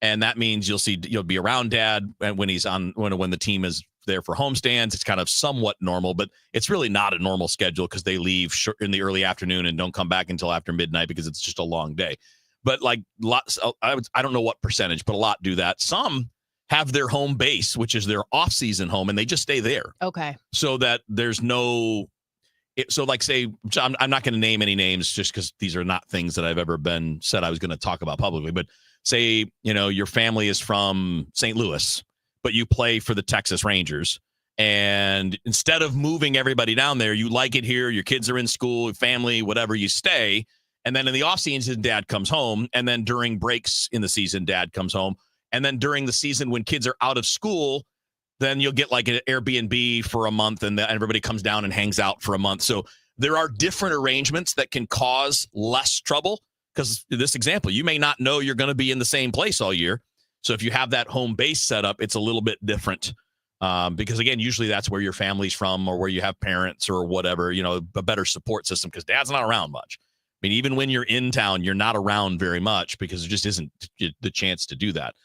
And that means you'll be around dad when he's when the team is there for homestands. It's kind of somewhat normal, but it's really not a normal schedule because they leave in the early afternoon and don't come back until after midnight because it's just a long day. But like lots, I don't know what percentage, but a lot do that. Some have their home base, which is their off-season home, and they just stay there. Okay. So that there's no so like say, I'm not going to name any names just because these are not things that I've ever said I was going to talk about publicly, but say, your family is from St. Louis, but you play for the Texas Rangers. And instead of moving everybody down there, you like it here, your kids are in school, family, whatever, you stay. And then in the off season, dad comes home. And then during breaks in the season, dad comes home. And then during the season, when kids are out of school, then you'll get like an Airbnb for a month and everybody comes down and hangs out for a month. So there are different arrangements that can cause less trouble because this example, you may not know you're going to be in the same place all year. So if you have that home base set up, it's a little bit different because, again, usually that's where your family's from or where you have parents or whatever, a better support system because dad's not around much. mean, even when you're in town, you're not around very much because there just isn't the chance to do that.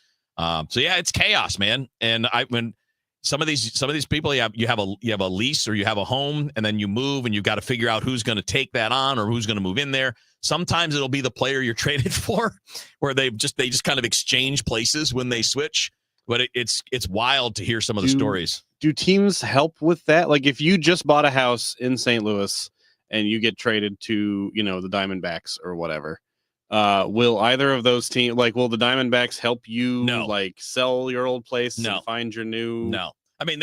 So yeah, it's chaos, man. And when some of these people, you have a lease or you have a home, and then you move, and you've got to figure out who's going to take that on or who's going to move in there. Sometimes it'll be the player you're traded for, where they just kind of exchange places when they switch. But it's wild to hear some of the stories. Do teams help with that? Like if you just bought a house in St. Louis and you get traded to, the Diamondbacks or whatever, will either of those teams, will the Diamondbacks help you sell your old place and find your new? No. I mean,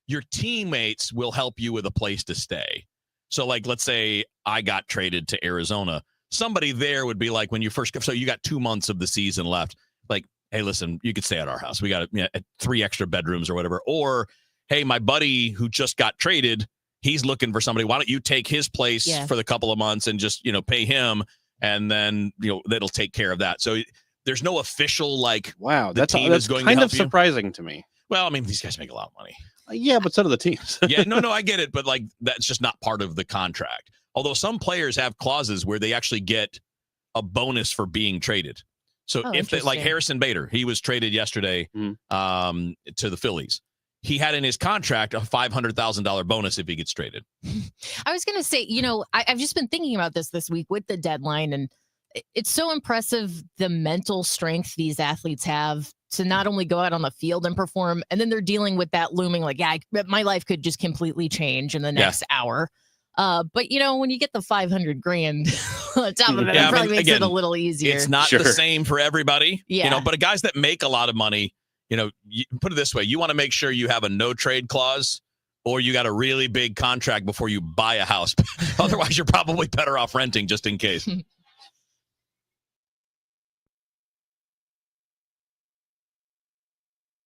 your teammates will help you with a place to stay. So let's say I got traded to Arizona. Somebody there would be like, when you first, so you got 2 months of the season left. Like, hey, listen, you could stay at our house. We got 3 extra bedrooms or whatever. Or, hey, my buddy who just got traded, he's looking for somebody. Why don't you take his place for the couple of months and just, pay him, and then, that'll take care of that. So there's no official wow, that's kind of surprising to me. Well, I mean, these guys make a lot of money. Yeah, but so do the teams. Yeah, no, I get it, but that's just not part of the contract. Although some players have clauses where they actually get a bonus for being traded. So if they, like Harrison Bader, he was traded yesterday to the Phillies. He had in his contract a $500,000 bonus if he gets traded. I was going to say, I've just been thinking about this week with the deadline, and it's so impressive the mental strength these athletes have to not only go out on the field and perform, and then they're dealing with that looming, my life could just completely change in the next hour. But when you get the $500,000 on top of it, it probably makes it a little easier. It's not the same for everybody, but guys that make a lot of money, you put it this way, you want to make sure you have a no trade clause, or you got a really big contract before you buy a house. Otherwise, you're probably better off renting just in case.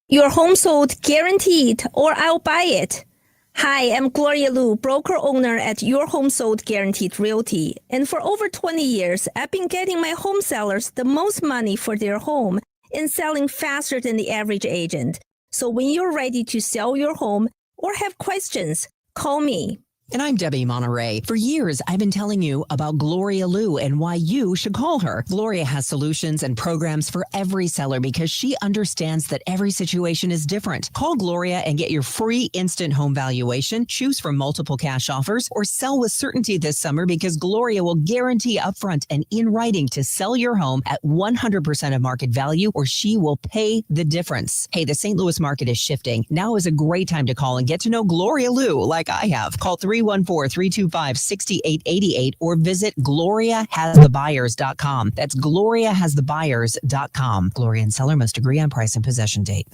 Your home sold guaranteed, or I'll buy it. Hi, I'm Gloria Liu, broker owner at Your Home Sold Guaranteed Realty. And for over 20 years, I've been getting my home sellers the most money for their home and selling faster than the average agent. So when you're ready to sell your home or have questions, call me. And I'm Debbie Monterey. For years, I've been telling you about Gloria Liu and why you should call her. Gloria has solutions and programs for every seller because she understands that every situation is different. Call Gloria and get your free instant home valuation, choose from multiple cash offers, or sell with certainty this summer because Gloria will guarantee upfront and in writing to sell your home at 100% of market value, or she will pay the difference. Hey, the St. Louis market is shifting. Now is a great time to call and get to know Gloria Liu like I have. Call 314-325-6888 or visit GloriaHasTheBuyers.com. That's GloriaHasTheBuyers.com. Gloria and seller must agree on price and possession date.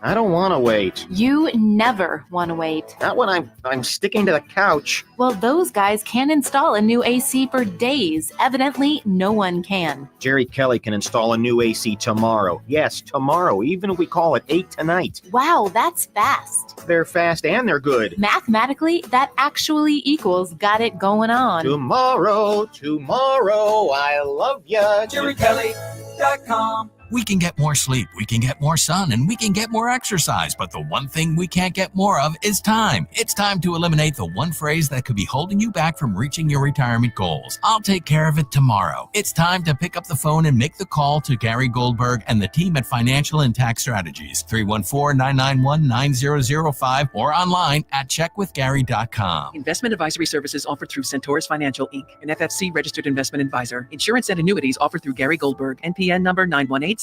I don't want to wait. You never want to wait. Not when I'm sticking to the couch. Well, those guys can install a new AC for days. Evidently, no one can. Jerry Kelly can install a new AC tomorrow. Yes, tomorrow, even if we call it 8 tonight. Wow, that's fast. They're fast and they're good. Mathematically, that actually equals got it going on. Tomorrow, I love ya. JerryKelly.com. We can get more sleep, we can get more sun, and we can get more exercise, but the one thing we can't get more of is time. It's time to eliminate the one phrase that could be holding you back from reaching your retirement goals. I'll take care of it tomorrow. It's time to pick up the phone and make the call to Gary Goldberg and the team at Financial and Tax Strategies, 314-991-9005, or online at checkwithgary.com. Investment advisory services offered through Centaurus Financial, Inc., an FFC registered investment advisor. Insurance and annuities offered through Gary Goldberg, NPN number 918-615.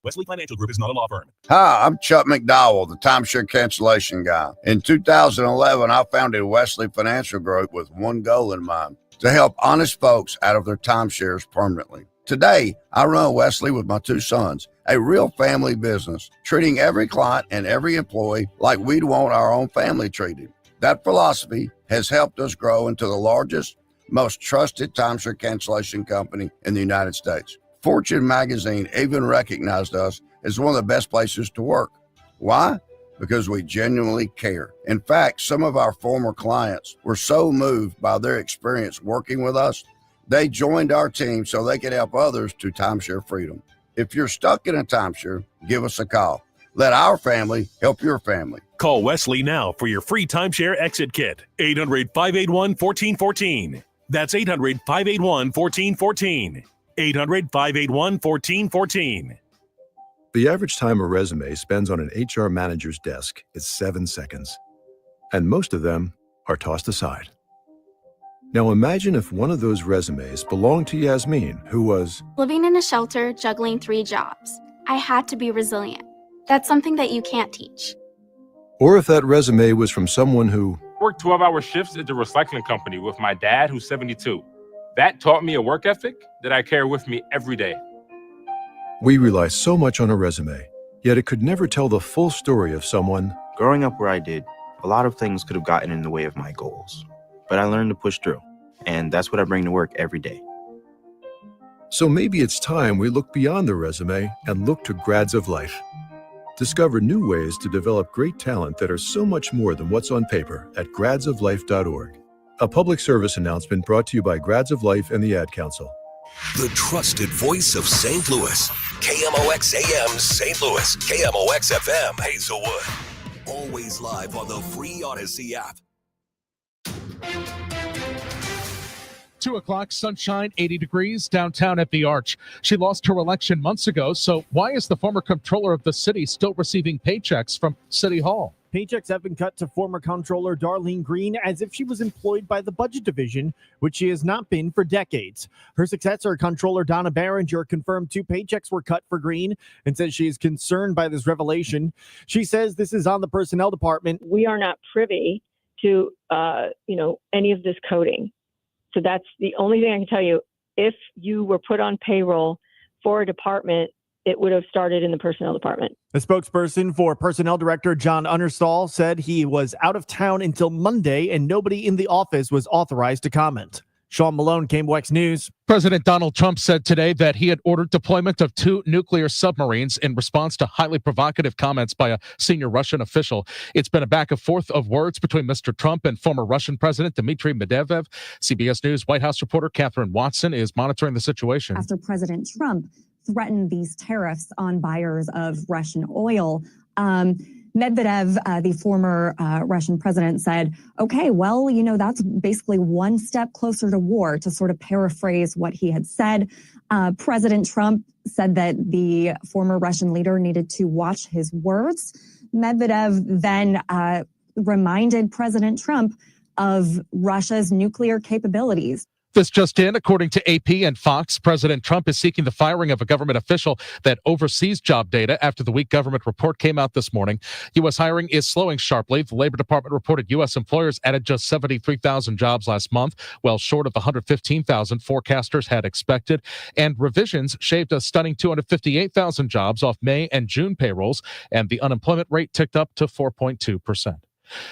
Wesley Financial Group is not a law firm. Hi, I'm Chuck McDowell, the timeshare cancellation guy. In 2011, I founded Wesley Financial Group with one goal in mind: to help honest folks out of their timeshares permanently. Today, I run Wesley with my 2 sons, a real family business, treating every client and every employee like we'd want our own family treated. That philosophy has helped us grow into the largest, most trusted timeshare cancellation company in the United States. Fortune magazine even recognized us as one of the best places to work. Why? Because we genuinely care. In fact, some of our former clients were so moved by their experience working with us, they joined our team so they could help others to timeshare freedom. If you're stuck in a timeshare, give us a call. Let our family help your family. Call Wesley now for your free timeshare exit kit. 800-581-1414. That's 800-581-1414. 800-581-1414. The average time a resume spends on an HR manager's desk is 7 seconds. And most of them are tossed aside. Now imagine if one of those resumes belonged to Yasmin, who was living in a shelter, juggling 3 jobs. I had to be resilient. That's something that you can't teach. or if that resume was from someone who worked 12-hour shifts at the recycling company with my dad, who's 72. That taught me a work ethic that I carry with me every day. we rely so much on a resume, yet it could never tell the full story of someone. Growing up where I did, a lot of things could have gotten in the way of my goals, but I learned to push through, and that's what I bring to work every day. So maybe it's time we look beyond the resume and look to Grads of Life. Discover new ways to develop great talent that are so much more than what's on paper at gradsoflife.org. A public service announcement brought to you by Grads of Life and the Ad Council. The trusted voice of St. Louis. KMOX AM St. Louis. KMOX FM Hazelwood. Always live on the free Odyssey app. 2 o'clock, sunshine, 80 degrees, downtown at the Arch. She lost her election months ago, so why is the former comptroller of the city still receiving paychecks from City Hall? Paychecks have been cut to former comptroller Darlene Green as if she was employed by the budget division, which she has not been for decades. Her successor, Comptroller Donna Barringer, confirmed 2 paychecks were cut for Green and says she is concerned by this revelation. She says this is on the personnel department. We are not privy to, any of this coding. So that's the only thing I can tell you. If you were put on payroll for a department, it would have started in the personnel department. The spokesperson for Personnel Director John Understall said he was out of town until Monday and nobody in the office was authorized to comment. Sean Malone, KMOX News. President Donald Trump said today that he had ordered deployment of 2 nuclear submarines in response to highly provocative comments by a senior Russian official. It's been a back and forth of words between Mr. Trump and former Russian President Dmitry Medvedev. CBS News White House reporter Catherine Watson is monitoring the situation. After President Trump threatened these tariffs on buyers of Russian oil, Medvedev, the former Russian president, said, okay, well, that's basically one step closer to war, to sort of paraphrase what he had said. President Trump said that the former Russian leader needed to watch his words. Medvedev then reminded President Trump of Russia's nuclear capabilities. This just in, according to AP and Fox, President Trump is seeking the firing of a government official that oversees job data after the weak government report came out this morning. U.S. hiring is slowing sharply. The Labor Department reported U.S. employers added just 73,000 jobs last month, well short of the 115,000 forecasters had expected. And revisions shaved a stunning 258,000 jobs off May and June payrolls, and the unemployment rate ticked up to 4.2%.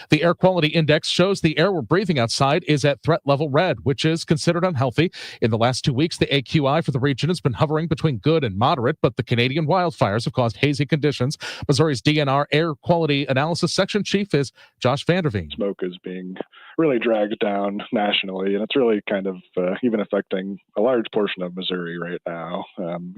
The air quality index shows the air we're breathing outside is at threat level red, which is considered unhealthy. In the last 2 weeks, the AQI for the region has been hovering between good and moderate, but the Canadian wildfires have caused hazy conditions. Missouri's DNR Air Quality Analysis Section Chief is Josh Vanderveen. Smoke is being really dragged down nationally, and it's really kind of even affecting a large portion of Missouri right now,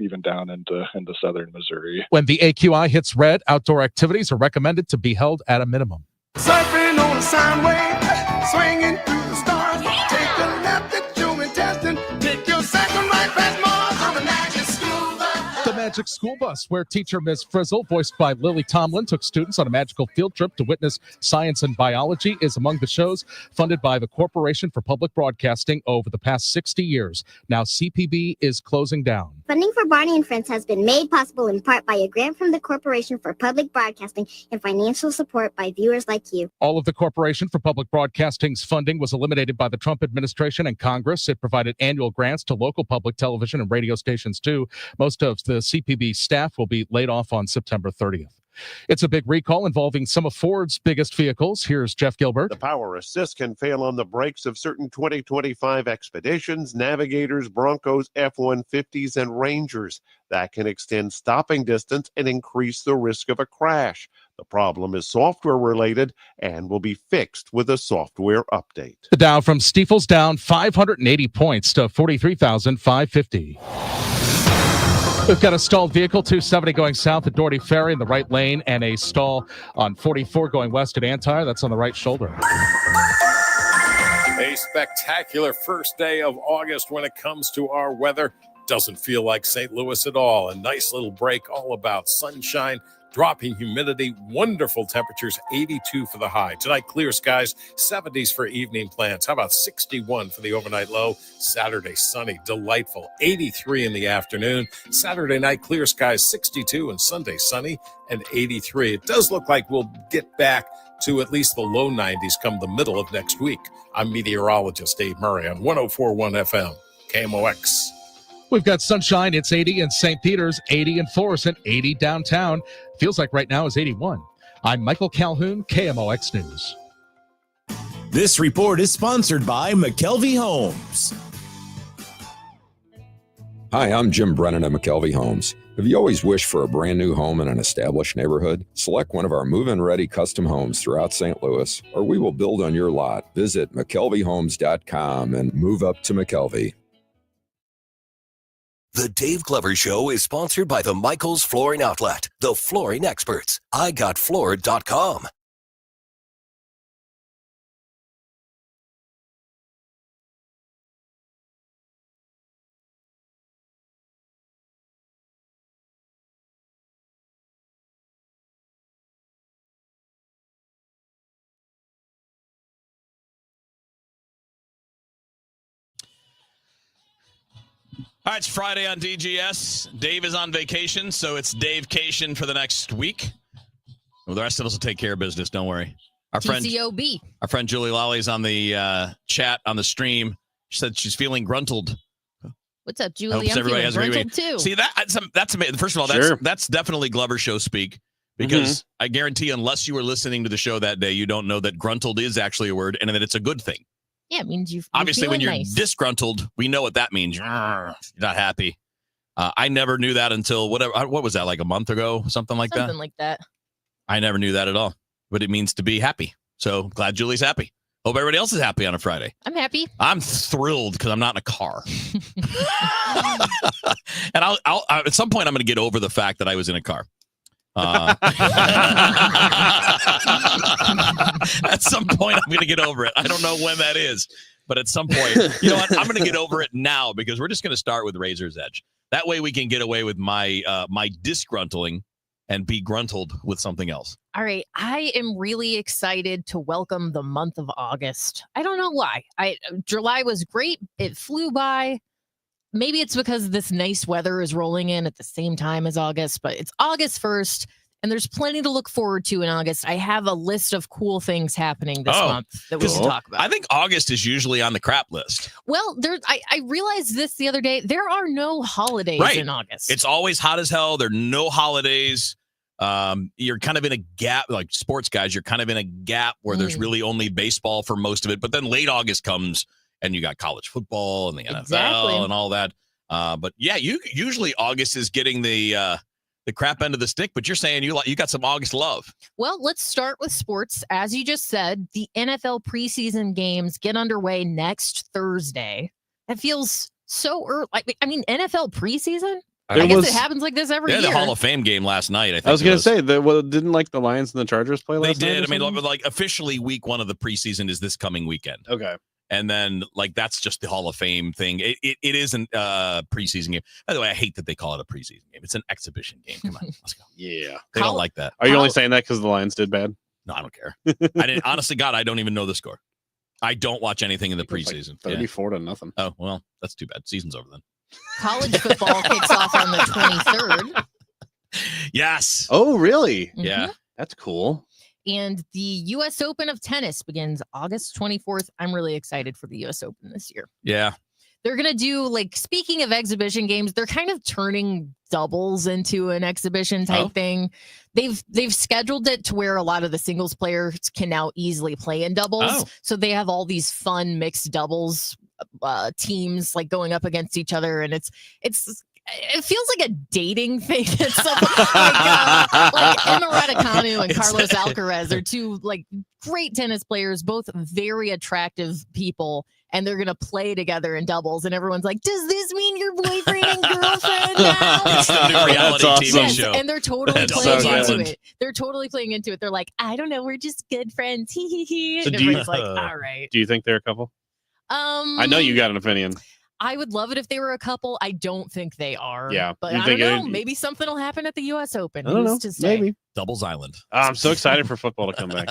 even down into southern Missouri. When the AQI hits red, outdoor activities are recommended to be held at a minimum. Surfing on a sound wave, swinging through the stars. Take a left at your intestine. Take your second right past Mars on the Magic School Bus. The Magic School Bus, where teacher Ms. Frizzle, voiced by Lily Tomlin, took students on a magical field trip to witness science and biology, is among the shows funded by the Corporation for Public Broadcasting over the past 60 years. Now CPB is closing down. Funding for Barney and Friends has been made possible in part by a grant from the Corporation for Public Broadcasting and financial support by viewers like you. All of the Corporation for Public Broadcasting's funding was eliminated by the Trump administration and Congress. It provided annual grants to local public television and radio stations, too. Most of the CPB staff will be laid off on September 30th. It's a big recall involving some of Ford's biggest vehicles. Here's Jeff Gilbert. The power assist can fail on the brakes of certain 2025 Expeditions, Navigators, Broncos, F-150s, and Rangers. That can extend stopping distance and increase the risk of a crash. The problem is software related and will be fixed with a software update. The Dow from Stifel's down 580 points to 43,550. We've got a stalled vehicle, 270 going south at Doherty Ferry in the right lane, and a stall on 44 going west at Antire. That's on the right shoulder. A spectacular first day of August when it comes to our weather. Doesn't feel like St. Louis at all. A nice little break, all about sunshine, dropping humidity, wonderful temperatures, 82 for the high. Tonight, clear skies, 70s for evening plans. How about 61 for the overnight low? Saturday, sunny, delightful, 83 in the afternoon. Saturday night, clear skies, 62, and Sunday, sunny and 83. It does look like we'll get back to at least the low 90s come the middle of next week. I'm meteorologist Dave Murray on 104.1 FM, KMOX. We've got sunshine. It's 80 in St. Peters, 80 in Forest, and 80 downtown. Feels like right now is 81. I'm Michael Calhoun, KMOX News. This report is sponsored by McKelvey Homes. Hi, I'm Jim Brennan at McKelvey Homes. Have you always wished for a brand new home in an established neighborhood? Select one of our move-in ready custom homes throughout St. Louis, or we will build on your lot. Visit McKelveyhomes.com and move up to McKelvey. The Dave Glover Show is sponsored by the Michaels Flooring Outlet, the flooring experts. IGotFloored.com. All right, it's Friday on DGS. Dave is on vacation, so it's Dave-cation for the next week. Well, the rest of us will take care of business. Don't worry. Our friend Julie Lally is on the chat on the stream. She said she's feeling gruntled. What's up, Julie? I'm feeling gruntled too. See, that's amazing. First of all, that's definitely Glover Show speak, because I guarantee unless you were listening to the show that day, you don't know that gruntled is actually a word and that it's a good thing. Yeah, it means you're obviously when you're nice. disgruntled, we know what that means. You're not happy. I never knew that until what was that, like a month ago, something like that. I never knew that at all. But it means to be happy. So glad Julie's happy. Hope everybody else is happy on a Friday. I'm happy. I'm thrilled because I'm not in a car. And I'll at some point I'm going to get over the fact that I was in a car. At some point, I'm going to get over it. I don't know when that is, but at some point, you know what? I'm going to get over it now because we're just going to start with Razor's Edge. That way we can get away with my disgruntling and be gruntled with something else. All right. I am really excited to welcome the month of August. I don't know why. July was great. It flew by. Maybe it's because this nice weather is rolling in at the same time as August, but it's August 1st, and there's plenty to look forward to in August. I have a list of cool things happening this month that we can talk about. I think August is usually on the crap list. Well, I realized this the other day. There are no holidays in August. It's always hot as hell. There are no holidays. You're kind of in a gap, like sports guys, you're kind of in a gap where there's really only baseball for most of it, but then late August comes and you got college football and the NFL and all that. But yeah, usually August is getting the crap end of the stick, but you're saying you got some August love. Well, let's start with sports. As you just said, the NFL preseason games get underway next Thursday. That feels so early. I mean, NFL preseason? I guess it happens like this every year. They had a Hall of Fame game last night. I think I was going to say, didn't like the Lions and the Chargers play last night? They did. I mean, like officially week one of the preseason is this coming weekend. Okay. And then, like, that's just the Hall of Fame thing. It isn't a preseason game. By the way, I hate that they call it a preseason game. It's an exhibition game. Come on, let's go. Yeah. They don't like that. Are you only saying that because the Lions did bad? No, I don't care. Honestly, God, I don't even know the score. I don't watch anything in the preseason. Like 34-0. Oh, well, that's too bad. Season's over then. College football kicks off on the 23rd. Yes. Oh, really? Yeah. That's cool. And the U.S. Open of tennis begins August 24th. I'm really excited for the U.S. Open this year. Yeah. They're going to do, like, speaking of exhibition games, they're kind of turning doubles into an exhibition type thing. They've scheduled it to where a lot of the singles players can now easily play in doubles. So they have all these fun mixed doubles teams, like, going up against each other. And it's It feels like a dating thing. It's like Emma Raducanu and Carlos Alcaraz are two like great tennis players, both very attractive people, and they're gonna play together in doubles. And everyone's like, "Does this mean you're boyfriend and girlfriend now?" It's the new reality TV show. And they're totally That's playing so into silent. it. They're totally playing into it. They're like, "I don't know, we're just good friends." Hee hee hee. So And do you- everybody's like, "All right." Do you think they're a couple? I know you got an opinion. I would love it if they were a couple. I don't think they are. Yeah. But You I think don't know. it- Maybe something will happen at the U.S. Open. I don't know. Who's to say? Maybe. Doubles Island. I'm so excited for football to come back.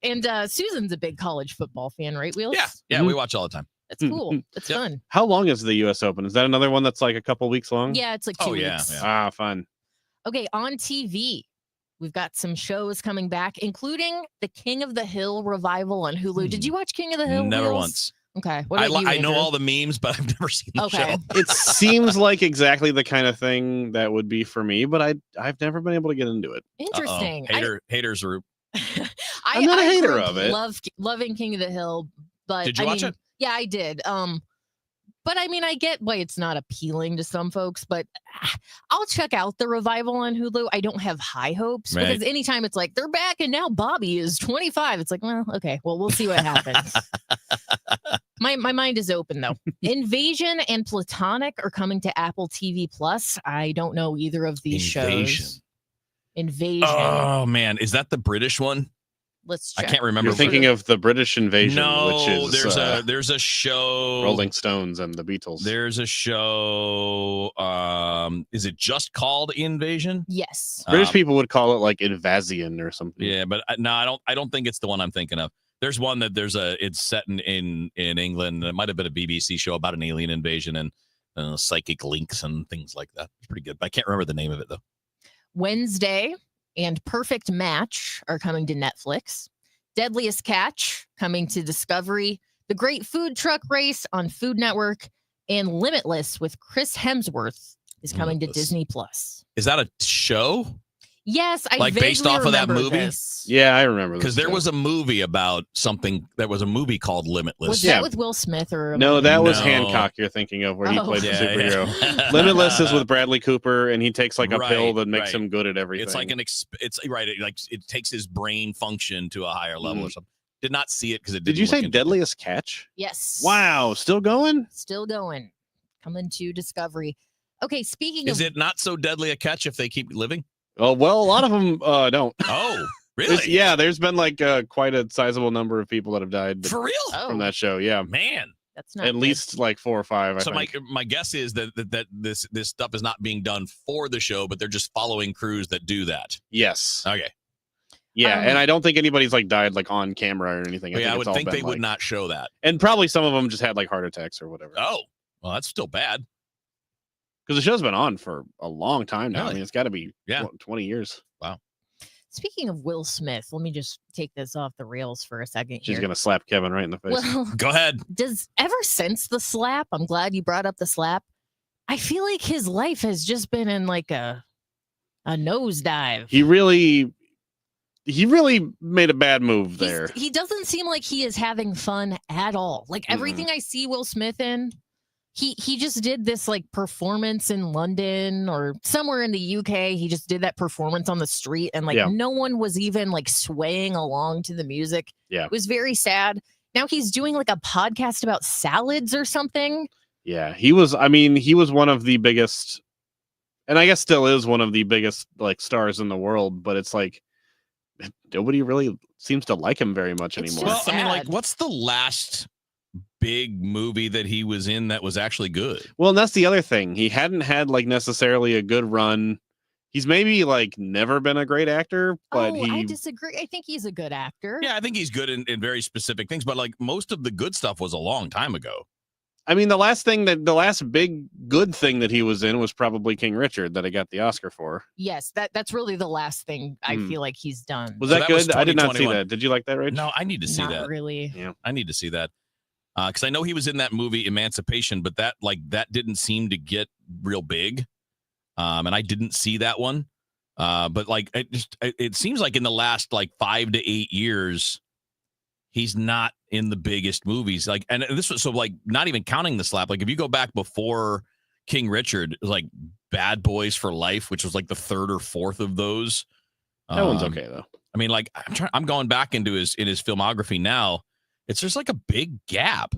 And Susan's a big college football fan, right, Wheels? Yeah, we watch all the time. That's cool. It's fun. How long is the U.S. Open? Is that another one that's like a couple weeks long? Yeah, it's like 2 weeks. Ah, fun. Okay, on TV, we've got some shows coming back, including the King of the Hill revival on Hulu. Did you watch King of the Hill? Never Wheels? once. Okay. What I about you, know Andrew? all the memes, but I've never seen the Okay. show. It seems like exactly the kind of thing that would be for me, but I've never been able to get into it. Interesting. Haters group. I'm not a hater grew up of it. Loving King of the Hill, but Did you watch it? Yeah, I did. But I mean, I get why it's not appealing to some folks, but I'll check out the revival on Hulu. I don't have high hopes Right. because anytime it's like they're back and now Bobby is 25, it's like, well, okay, well, we'll see what happens. My mind is open though. Invasion and Platonic are coming to Apple TV Plus. I don't know either of these shows. Invasion. Oh man, is that the British one? Let's I check. can't remember. You're thinking of the British Invasion, No, which is there's a show. Rolling Stones and the Beatles. There's a show. Is it just called Invasion? Yes. British people would call it like Invasion or something. Yeah, but no, I don't think it's the one I'm thinking of. There's one that it's set in England. It might have been a BBC show about an alien invasion and psychic links and things like that. It's pretty good, but I can't remember the name of it though. Wednesday and Perfect Match are coming to Netflix. Deadliest Catch coming to Discovery. The Great Food Truck Race on Food Network, and Limitless with Chris Hemsworth is coming to Disney Plus. Is that a show? Yes, I Like based vaguely off of that remember movie? this. Yeah, I remember Because there was a movie about something. There was a movie called Limitless. Was that with Will Smith or No, that was No. Hancock you're thinking of, where he Oh. played the Yeah, superhero. yeah. Limitless is with Bradley Cooper, and he takes like a Right, pill that makes right. him good at everything. It's like it's right. It takes his brain function to a higher level or something. Did not see it because it Did didn't you say look into- Deadliest Catch? Yes. Wow, still going? Still going. Coming to Discovery. Okay, speaking Is of it not so deadly a catch if they keep living? Oh well, a lot of them don't. Oh, really? Yeah, there's been like quite a sizable number of people that have died For real? from that show. Yeah, Man. That's not at good. least like 4 or 5. I So think. my guess is that this stuff is not being done for the show, but they're just following crews that do that. Yes. Okay. Yeah, and I don't think anybody's like died like on camera or anything. I it's would all think been, they would like- not show that. And probably some of them just had like heart attacks or whatever. Oh, well, that's still bad. Because the show's been on for a long time now. I Really? mean, it's got to be 20 years. Wow. Speaking of Will Smith, let me just take this off the rails for a second She's here. gonna slap Kevin right in the face. Well, Go ahead. does ever since the slap, I'm glad you brought up the slap. I feel like his life has just been in like a nosedive. He really made a bad move there. He doesn't seem like he is having fun at all. Like everything I see Will Smith in, he just did this like performance in London or somewhere in the UK. He just did that performance on the street and like Yeah. no one was even like swaying along to the music. Yeah. It was very sad. Now he's doing like a podcast about salads or something. Yeah, he was one of the biggest, and I guess still is one of the biggest like stars in the world, but it's like nobody really seems to like him very much anymore. Well, I mean, like, what's the last big movie that he was in that was actually good? Well, and that's the other thing. He hadn't had like necessarily a good run. He's maybe like never been a great actor, but I disagree. I think he's a good actor. Yeah, I think he's good in very specific things, but like most of the good stuff was a long time ago. I mean, the last big good thing that he was in was probably King Richard that I got the Oscar for. Yes, that's really the last thing I Hmm. feel like he's done. Was So that that was good? I did not see 2021. that. Did you like that, Rich? No, I need to see Not that. really. Yeah. I need to see that. Because I know he was in that movie Emancipation, but that didn't seem to get real big. And I didn't see that one. But like it seems like in the last like 5 to 8 years, he's not in the biggest movies. Like, and this was so like not even counting the slap. Like if you go back before King Richard, like Bad Boys for Life, which was like the third or fourth of those. That one's okay though. I mean, like I'm going back into his filmography now. It's just like a big gap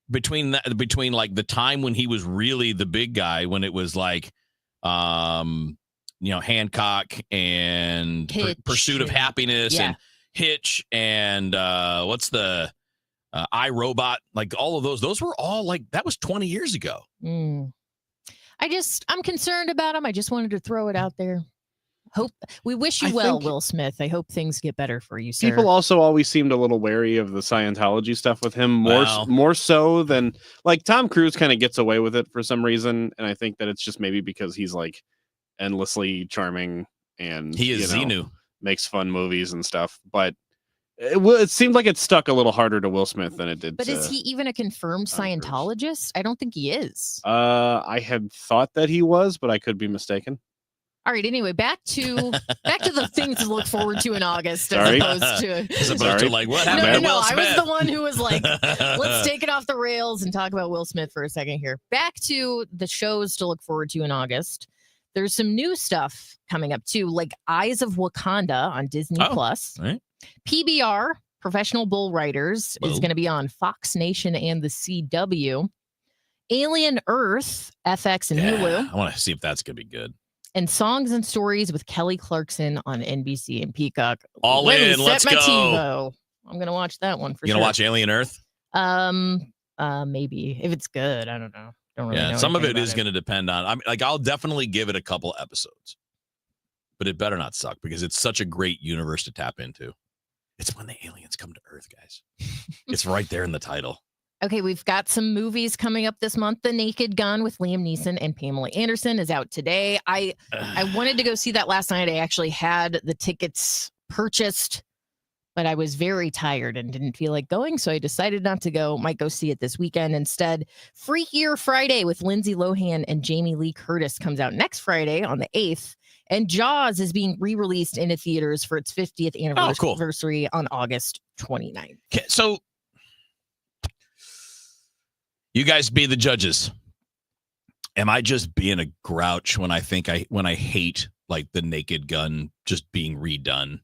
between like the time when he was really the big guy, when it was like, Hancock and Pursuit of Happiness and Hitch and what's the iRobot, like all of those were all like, that was 20 years ago. I'm concerned about him. I just wanted to throw it out there. We wish you well, Will Smith. I hope things get better for you, sir. People also always seemed a little wary of the Scientology stuff with him, more so than like Tom Cruise kind of gets away with it for some reason, and I think that it's just maybe because he's like endlessly charming and he is Xenu, makes fun movies and stuff. But it seemed like it stuck a little harder to Will Smith than it did. But is he even a confirmed Scientologist? I don't think he is. I had thought that he was, but I could be mistaken. All right. Anyway, back to the things to look forward to in August, Sorry. As opposed to like what happened to Will I Smith? was the one who was like, let's take it off the rails and talk about Will Smith for a second here. Back to the shows to look forward to in August. There's some new stuff coming up too, like Eyes of Wakanda on Disney Plus. Right. PBR, Professional Bull Riders, is going to be on Fox Nation and the CW. Alien Earth, FX and Hulu. I want to see if that's going to be good. And Songs and Stories with Kelly Clarkson on NBC and Peacock. All in, let's go. TiVo. I'm gonna watch that one for sure. You gonna watch Alien Earth? Maybe if it's good. I don't know. Don't really know some of it anything is about going to depend on. I'll definitely give it a couple episodes, but it better not suck because it's such a great universe to tap into. It's when the aliens come to Earth, guys. It's right there in the title. Okay, we've got some movies coming up this month. The Naked Gun with Liam Neeson and Pamela Anderson is out today. I wanted to go see that last night. I actually had the tickets purchased, but I was very tired and didn't feel like going, so I decided not to go. Might go see it this weekend instead. Freakier Friday with Lindsay Lohan and Jamie Lee Curtis comes out next Friday on the 8th. And Jaws is being re-released into theaters for its 50th anniversary on August 29th. Okay, so you guys be the judges. Am I just being a grouch when I hate like the Naked Gun just being redone?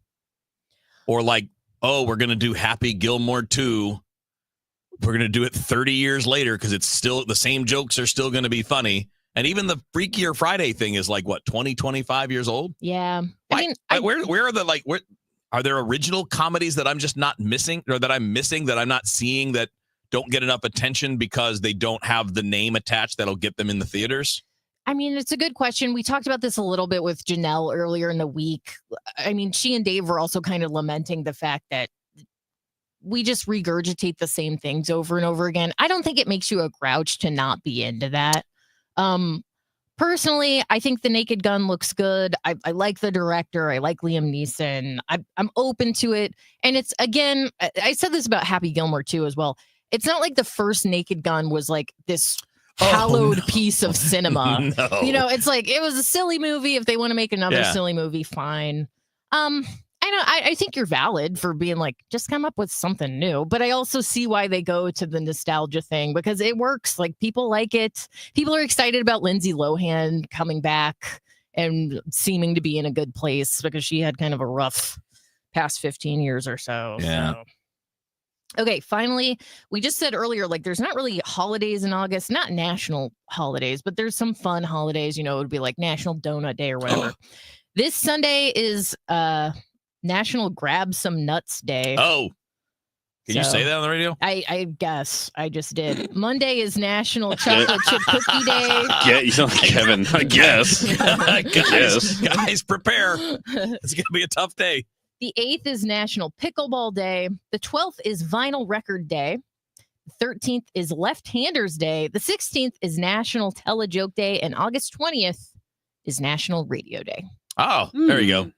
Or like, oh, we're going to do Happy Gilmore 2. We're going to do it 30 years later because it's still the same jokes are still going to be funny. And even the Freakier Friday thing is like, what, 20, 25 years old? Yeah. Where are the, where are there original comedies that I'm just not missing or that I'm missing that I'm not seeing that don't get enough attention because they don't have the name attached that'll get them in the theaters? I mean, it's a good question. We talked about this a little bit with Janelle earlier in the week. I mean, she and Dave were also kind of lamenting the fact that we just regurgitate the same things over and over again. I don't think it makes you a grouch to not be into that. Personally, I think The Naked Gun looks good. I like the director. I like Liam Neeson. I'm open to it. And it's, again, I said this about Happy Gilmore too as well. It's not like the first Naked Gun was like this hallowed piece of cinema. No. It's like it was a silly movie. If they want to make another silly movie, fine. I think you're valid for being like, just come up with something new. But I also see why they go to the nostalgia thing because it works. Like people like it. People are excited about Lindsay Lohan coming back and seeming to be in a good place because she had kind of a rough past 15 years or so. Yeah. So. Okay, finally, we just said earlier, like there's not really holidays in August, not national holidays, but there's some fun holidays, it would be like National Donut Day or whatever. This Sunday is National Grab Some Nuts Day. Oh, can you say that on the radio? I guess I just did. Monday is National Chocolate Chip Cookie Day. Yeah, you sound like Kevin. I guess. Guys, prepare. It's going to be a tough day. The 8th is National Pickleball Day. The 12th is Vinyl Record Day. The 13th is Left-Handers Day. The 16th is National Tell-A-Joke Day. And August 20th is National Radio Day. Oh, there you go.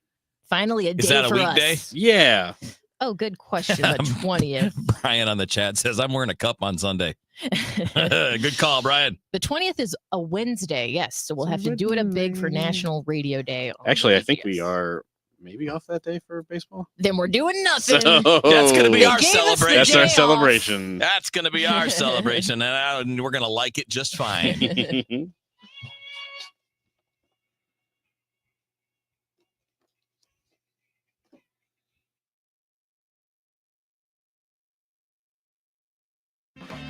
Finally, a day for us. Is that a weekday? Yeah. Oh, good question. The 20th. Brian on the chat says, I'm wearing a cup on Sunday. Good call, Brian. The 20th is a Wednesday. Yes. So we'll have to do it up big for National Radio Day. Actually, I think we are maybe off that day for baseball. Then we're doing nothing. So, That's going to be They our gave us the celebration. That's day our off. celebration. That's going to be our celebration, and we're going to like it just fine.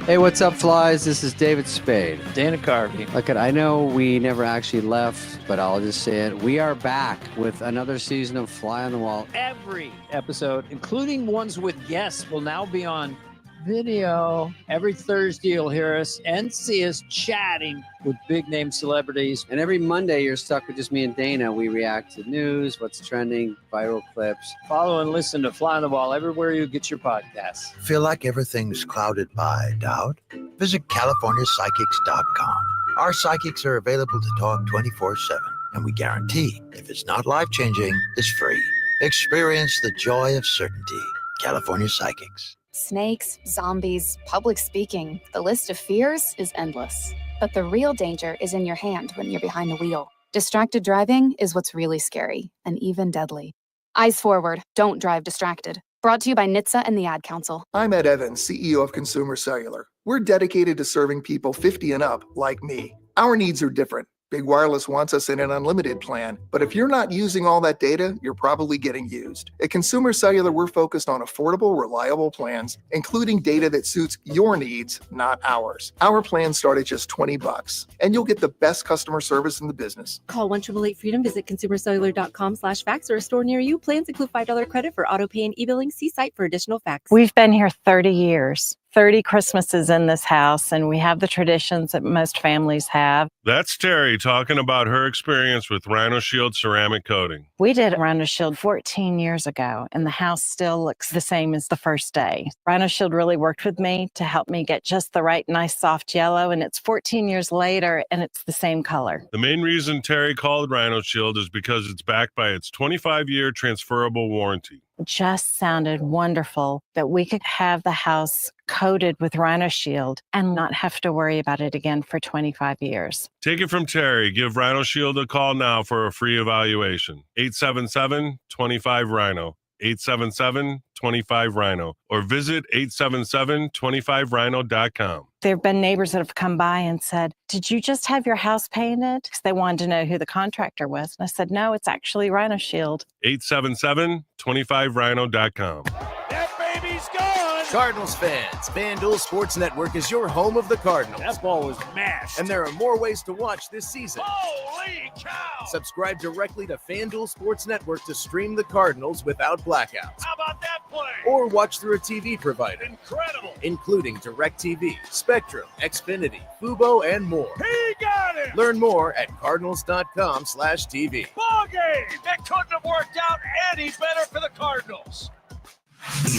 Hey, what's up, flies? This is David Spade. Dana Carvey. Look, I know we never actually left, but I'll just say it. We are back with another season of Fly on the Wall. Every episode, including ones with guests, will now be on video. Every Thursday, you'll hear us and see us chatting with big name celebrities. And every Monday, you're stuck with just me and Dana. We react to news, what's trending, viral clips. Follow and listen to Fly on the Wall everywhere you get your podcasts. Feel like everything's clouded by doubt? Visit CaliforniaPsychics.com. Our psychics are available to talk 24/7, and we guarantee if it's not life-changing, it's free. Experience the joy of certainty. California Psychics. Snakes, zombies, public speaking. The list of fears is endless. But the real danger is in your hand when you're behind the wheel. Distracted driving is what's really scary and even deadly. Eyes forward. Don't drive distracted. Brought to you by NHTSA and the Ad Council. I'm Ed Evans, CEO of Consumer Cellular. We're dedicated to serving people 50 and up like me. Our needs are different. Big Wireless wants us in an unlimited plan, but if you're not using all that data, you're probably getting used. At Consumer Cellular, we're focused on affordable, reliable plans, including data that suits your needs, not ours. Our plans start at just $20, and you'll get the best customer service in the business. Call 1-888-FREEDOM, visit consumercellular.com/facts or a store near you. Plans include $5 credit for auto pay and e-billing. See site for additional facts. We've been here 30 years. 30 Christmases in this house, and we have the traditions that most families have. That's Terry talking about her experience with Rhino Shield ceramic coating. We did Rhino Shield 14 years ago, and the house still looks the same as the first day. Rhino Shield really worked with me to help me get just the right nice soft yellow, and it's 14 years later, and it's the same color. The main reason Terry called Rhino Shield is because it's backed by its 25-year transferable warranty. It just sounded wonderful that we could have the house coated with Rhino Shield and not have to worry about it again for 25 years. Take it from Terry. Give Rhino Shield a call now for a free evaluation. 877-25-RHINO. 877-25-RHINO. Or visit 877-25rhino.com. There have been neighbors that have come by and said, "Did you just have your house painted?" Because they wanted to know who the contractor was. And I said, "No, it's actually Rhino Shield." 877-25rhino.com. That baby's gone! Cardinals fans, FanDuel Sports Network is your home of the Cardinals. That ball was mashed. And there are more ways to watch this season. Holy cow! Subscribe directly to FanDuel Sports Network to stream the Cardinals without blackouts. How about that play? Or watch through a TV provider. Incredible! Including DirecTV, Spectrum, Xfinity, Fubo, and more. He got it! Learn more at cardinals.com/TV. Ball game! That couldn't have worked out any better for the Cardinals.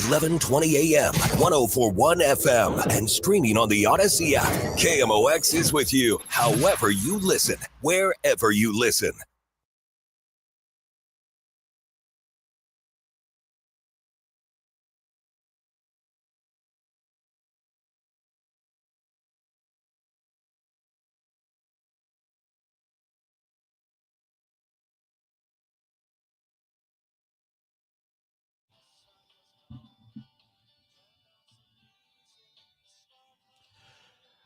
11:20 a.m., 104.1 FM, and streaming on the Odyssey app. KMOX is with you, however you listen, wherever you listen.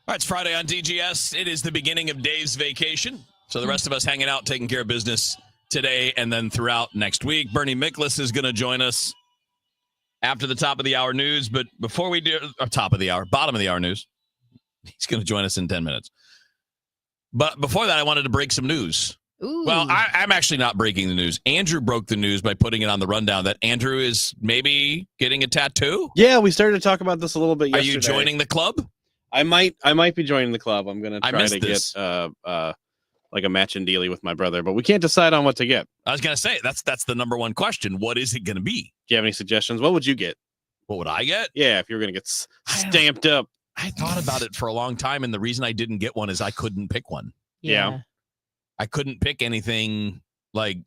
All right, it's Friday on DGS. It is the beginning of Dave's vacation. So the rest of us hanging out, taking care of business today and then throughout next week. Bernie Miklasz is going to join us after the top of the hour news. But before we do, or top of the hour, bottom of the hour news, he's going to join us in 10 minutes. But before that, I wanted to break some news. Ooh. Well, I'm actually not breaking the news. Andrew broke the news by putting it on the rundown that Andrew is maybe getting a tattoo. Yeah, we started to talk about this a little bit yesterday. Are you joining the club? I might be joining the club. I'm going to try to get like a matching dealie with my brother, but we can't decide on what to get. I was going to say, that's the number one question. What is it going to be? Do you have any suggestions? What would you get? What would I get? Yeah, if you were going to get stamped up. I thought about it for a long time, and the reason I didn't get one is I couldn't pick one. Yeah. I couldn't pick anything like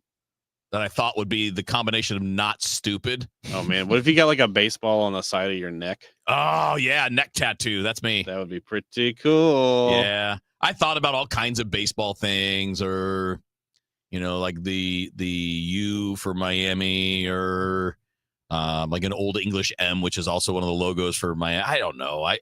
that I thought would be the combination of not stupid. Oh, man. What if you got like a baseball on the side of your neck? Oh, yeah. Neck tattoo. That's me. That would be pretty cool. Yeah. I thought about all kinds of baseball things or like the U for Miami, or like an old English M, which is also one of the logos for Miami. I don't know. I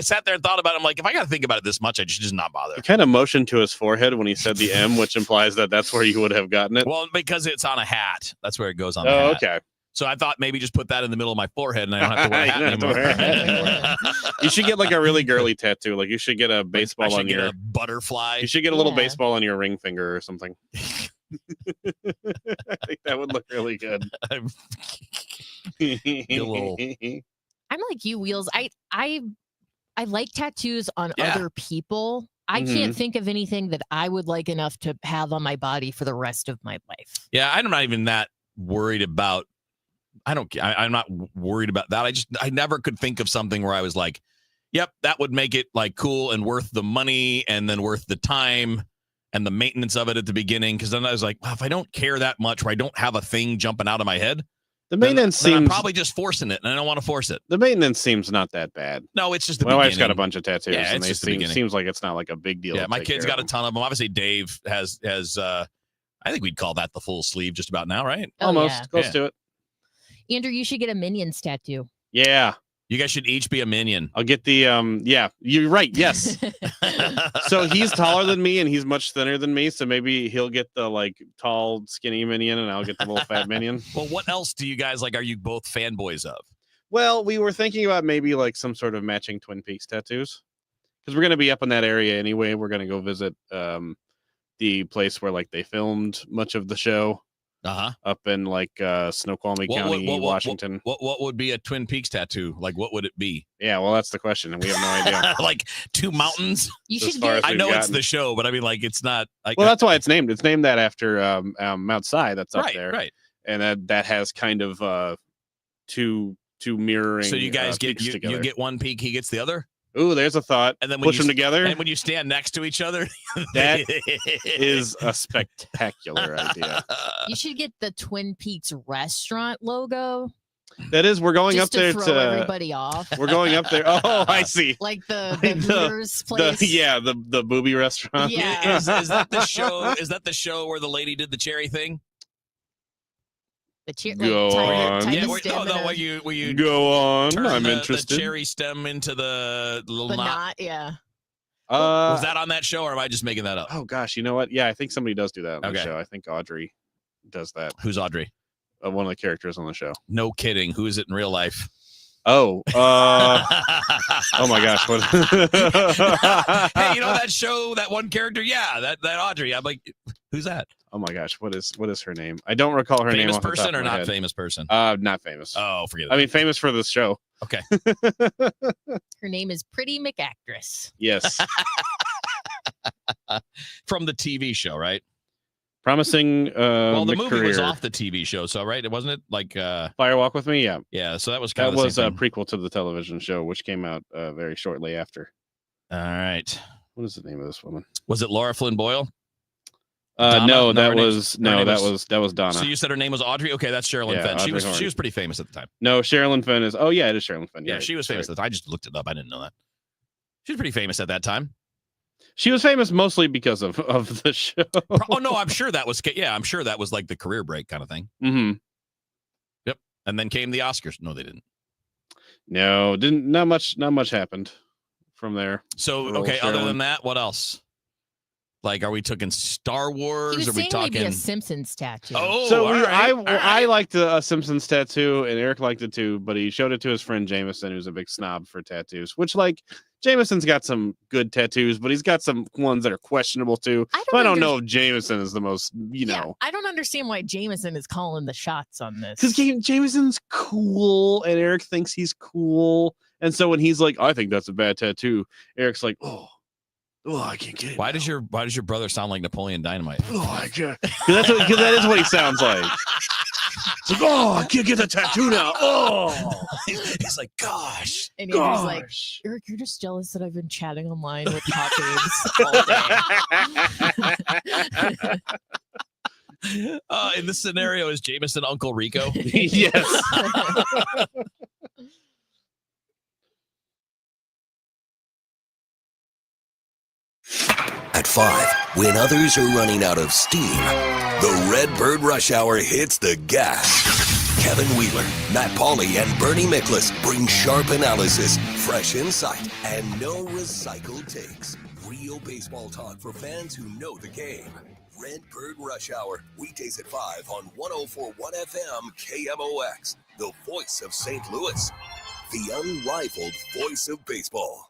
sat there and thought about it. I'm like, if I got to think about it this much, I should just not bother. He kind of motioned to his forehead when he said the M, which implies that that's where you would have gotten it. Well, because it's on a hat. That's where it goes on the hat. Okay. So I thought maybe just put that in the middle of my forehead and I don't have to wear a hat anymore. You should get like a really girly tattoo. Like you should get a baseball on your a butterfly. You should get a little baseball on your ring finger or something. I think that would look really good. I'm like you, Wheels. I like tattoos on other people. I can't think of anything that I would like enough to have on my body for the rest of my life. Yeah, I'm not even that worried about. I'm not worried about that. I never could think of something where I was like, yep, that would make it like cool and worth the money and then worth the time and the maintenance of it at the beginning. Because then I was like, well, if I don't care that much, where I don't have a thing jumping out of my head, the maintenance then seems I'm probably just forcing it, and I don't want to force it. The maintenance seems not that bad. No, it's just the my beginning. wife's got a bunch of tattoos, Yeah, and it's just the beginning. seems like it's not like a big deal. Yeah, to my take kid's care got a of ton of them. Obviously, Dave has. I think we'd call that the full sleeve just about now, right? Almost close to it. Andrew, you should get a Minions tattoo. Yeah. You guys should each be a minion. I'll get the yeah, you're right. Yes. So he's taller than me and he's much thinner than me. So maybe he'll get the like tall, skinny minion and I'll get the little fat minion. Well, what else do you guys like? Are you both fanboys of? Well, we were thinking about maybe like some sort of matching Twin Peaks tattoos. Because we're gonna be up in that area anyway. We're gonna go visit the place where like they filmed much of the show. Up in like Snoqualmie County, Washington. What would be a Twin Peaks tattoo? Like, what would it be? Yeah, well, that's the question, and we have no idea. Like two mountains. You should get. I know it's the show, but I mean, like, it's not. Like, well, that's why it's named. It's named that after Mount Si. That's up right, there, right? And that has kind of two mirroring. So you guys get together. you get one peak, he gets the other. Ooh, there's a thought. And then push them together. And when you stand next to each other, that is a spectacular idea. You should get the Twin Peaks restaurant logo. That is, we're going just up there to to throw everybody off. We're going up there. Oh, I see. Like the Hooters place. The booby restaurant. Yeah. Is that the show? Is that the show where the lady did the cherry thing? Go on. Where you go on. Turn I'm the interested. cherry stem into the little knot. Yeah. Was that on that show, or am I just making that up? Oh gosh, you know what? Yeah, I think somebody does do that on the Okay. show. I think Audrey does that. Who's Audrey? One of the characters on the show. No kidding. Who is it in real life? Oh, oh my gosh! What? Hey, you know that show, that one character? Yeah, that Audrey. I'm like, who's that? Oh my gosh, what is her name? I don't recall her name. Famous off the top person of or my not head. famous person? Not famous. Oh, forget it. I mean, famous for this show. Okay. Her name is Pretty McActress. Yes. From the TV show, right? Promising. Well, the movie was career. off the TV show, so right? It wasn't it like Fire Walk with Me? Yeah. Yeah. So that was kind That of was a prequel to the television show, which came out very shortly after. All right. What is the name of this woman? Was it Laura Flynn Boyle? No, that her was name's- that was Donna. So you said her name was Audrey? Okay, that's Sherilyn Yeah, Fenn. She Audrey was Horne. pretty famous at the time. No, Sherilyn Fenn is. Oh yeah, it is Sherilyn Fenn. Yeah, she was famous at the time. I just looked it up. I didn't know that. She was pretty famous at that time. She was famous mostly because of the show. Oh no, I'm sure that was. Yeah, I'm sure that was like the career break kind of thing. Mm-hmm. Yep. And then came the Oscars. No, they didn't. No, not much happened from there. So for old okay, other Sherilyn. than that, what else? Like, are we talking Star Wars? He was Are we saying talking maybe a Simpsons tattoo. Oh, So all right, I liked a Simpsons tattoo, and Eric liked it too, but he showed it to his friend Jameson, who's a big snob for tattoos. Which, like, Jameson's got some good tattoos, but he's got some ones that are questionable too. I don't know if Jameson is the most, know, I don't understand why Jameson is calling the shots on this. because Jameson's cool, and Eric thinks he's cool, and so when he's like, "I think that's a bad tattoo," Eric's like, "Oh, I can't get it." Why does your brother sound like Napoleon Dynamite? Oh, I can't. Because that is what he sounds like. It's like, oh, I can't get the tattoo now. Oh, he's like, gosh. And he was like, Eric, you're just jealous that I've been chatting online with hot babes all day. In this scenario, is Jameson Uncle Rico? Yes. At 5, when others are running out of steam, the Redbird Rush Hour hits the gas. Kevin Wheeler, Matt Pauley, and Bernie Miklasz bring sharp analysis, fresh insight, and no recycled takes. Real baseball talk for fans who know the game. Redbird Rush Hour, weekdays at 5 on 104.1 FM KMOX, the voice of St. Louis, the unrivaled voice of baseball.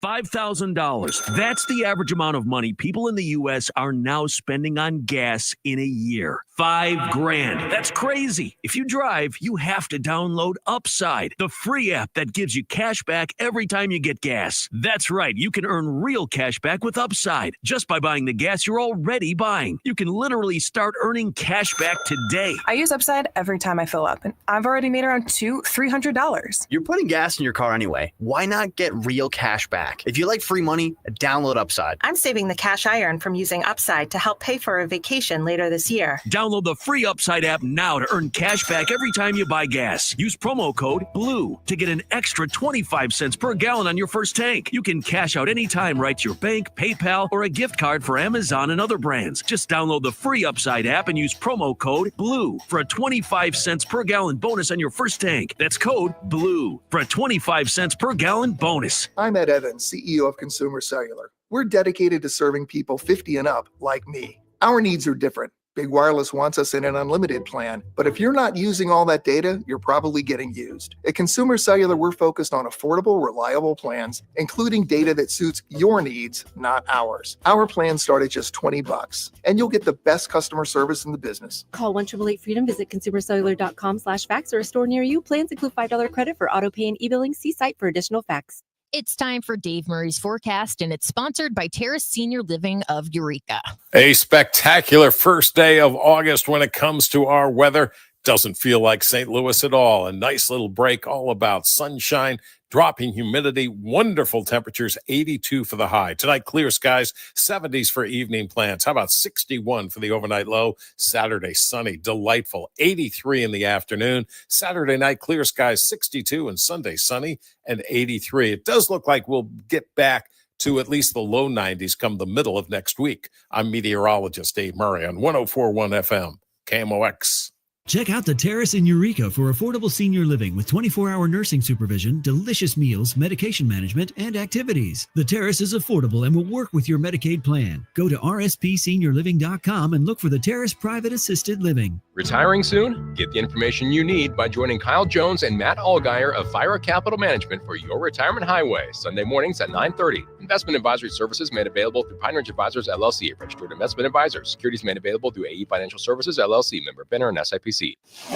$5,000. That's the average amount of money people in the U.S. are now spending on gas in a year. $5,000. That's crazy. If you drive, you have to download Upside, the free app that gives you cash back every time you get gas. That's right. You can earn real cash back with Upside just by buying the gas you're already buying. You can literally start earning cash back today. I use Upside every time I fill up, and I've already made around $200-$300. You're putting gas in your car anyway. Why not get real cash back? If you like free money, download Upside. I'm saving the cash I earn from using Upside to help pay for a vacation later this year. Download the free Upside app now to earn cash back every time you buy gas. Use promo code BLUE to get an extra 25 cents per gallon on your first tank. You can cash out anytime right to your bank, PayPal, or a gift card for Amazon and other brands. Just download the free Upside app and use promo code BLUE for a 25 cents per gallon bonus on your first tank. That's code BLUE for a 25 cents per gallon bonus. I'm Ed Evans, CEO of Consumer Cellular. We're dedicated to serving people 50 and up like me. Our needs are different. Big Wireless wants us in an unlimited plan, but if you're not using all that data, you're probably getting used. At Consumer Cellular, we're focused on affordable, reliable plans, including data that suits your needs, not ours. Our plans start at just $20, and you'll get the best customer service in the business. Call 1-888-FREEDOM, visit consumercellular.com/facts or a store near you. Plans include $5 credit for auto pay and e-billing. See site for additional facts. It's time for Dave Murray's forecast, and it's sponsored by Terrace Senior Living of Eureka. A spectacular first day of August when it comes to our weather. Doesn't feel like St. Louis at all. A nice little break, all about sunshine, dropping humidity, wonderful temperatures, 82 for the high. Tonight, clear skies, 70s for evening plans. How about 61 for the overnight low? Saturday, sunny, delightful, 83 in the afternoon. Saturday night, clear skies, 62, and Sunday, sunny and 83. It does look like we'll get back to at least the low 90s come the middle of next week. I'm meteorologist Dave Murray on 104.1 FM, KMOX. Check out the Terrace in Eureka for affordable senior living with 24-hour nursing supervision, delicious meals, medication management, and activities. The Terrace is affordable and will work with your Medicaid plan. Go to rspseniorliving.com and look for the Terrace Private Assisted Living. Retiring soon? Get the information you need by joining Kyle Jones and Matt Allgeier of Fire Capital Management for your retirement highway, Sunday mornings at 9:30. Investment advisory services made available through Pine Ridge Advisors, LLC, registered investment advisors. Securities made available through AE Financial Services, LLC, member FINRA and SIPC.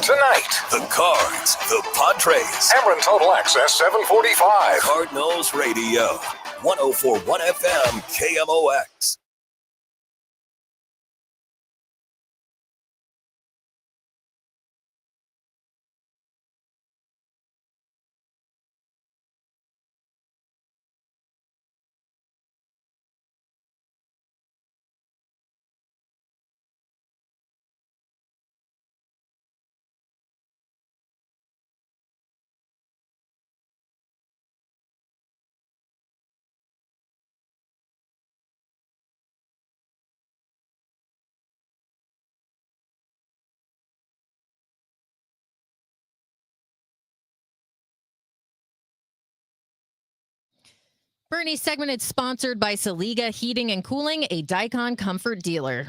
Tonight, the Cards, the Padres. Ameren Total Access 745. Cardinals Radio, 104.1 FM, KMOX. Bernie's segment is sponsored by Saliga Heating and Cooling, a Dicon Comfort dealer.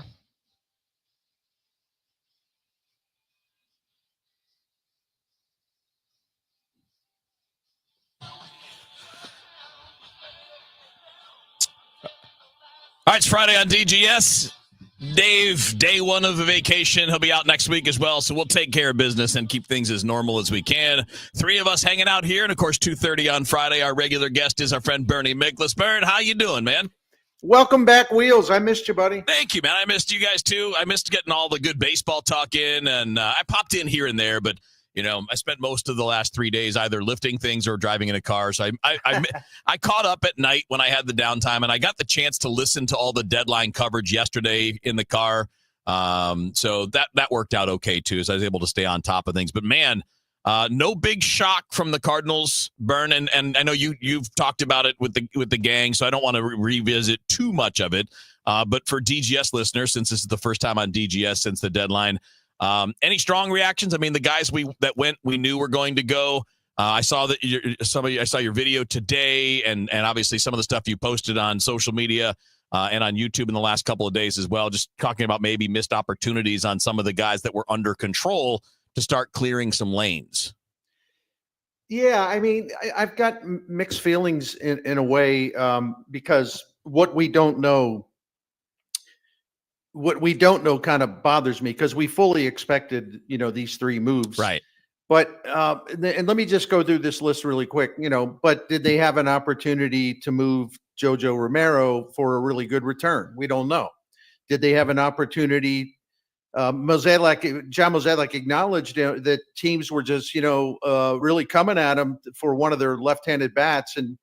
All right, it's Friday on DGS. Dave, day one of the vacation. He'll be out next week as well, so we'll take care of business and keep things as normal as we can. Three of us hanging out here, and, of course, 2:30 on Friday. Our regular guest is our friend Bernie Miklasz. Bernie, how you doing, man? Welcome back, Wheels. I missed you, buddy. Thank you, man. I missed you guys, too. I missed getting all the good baseball talk in, and I popped in here and there, but you know, I spent most of the last 3 days either lifting things or driving in a car. So I caught up at night when I had the downtime, and I got the chance to listen to all the deadline coverage yesterday in the car. So that worked out okay too, as I was able to stay on top of things. But man, No big shock from the Cardinals, Bern, and I know you've talked about it with the gang, so I don't want to revisit too much of it. But for DGS listeners, since this is the first time on DGS since the deadline, any strong reactions? I mean, the guys we knew were going to go. I saw that I saw your video today, and obviously some of the stuff you posted on social media and on YouTube in the last couple of days as well. Just talking about maybe missed opportunities on some of the guys that were under control to start clearing some lanes. Yeah, I mean, I've got mixed feelings in a way because what we don't know kind of bothers me, because we fully expected, these three moves. Right. But and let me just go through this list really quick. But did they have an opportunity to move Jojo Romero for a really good return? We don't know. Did they have an opportunity? John Mozeliak acknowledged that teams were just, really coming at him for one of their left-handed bats, and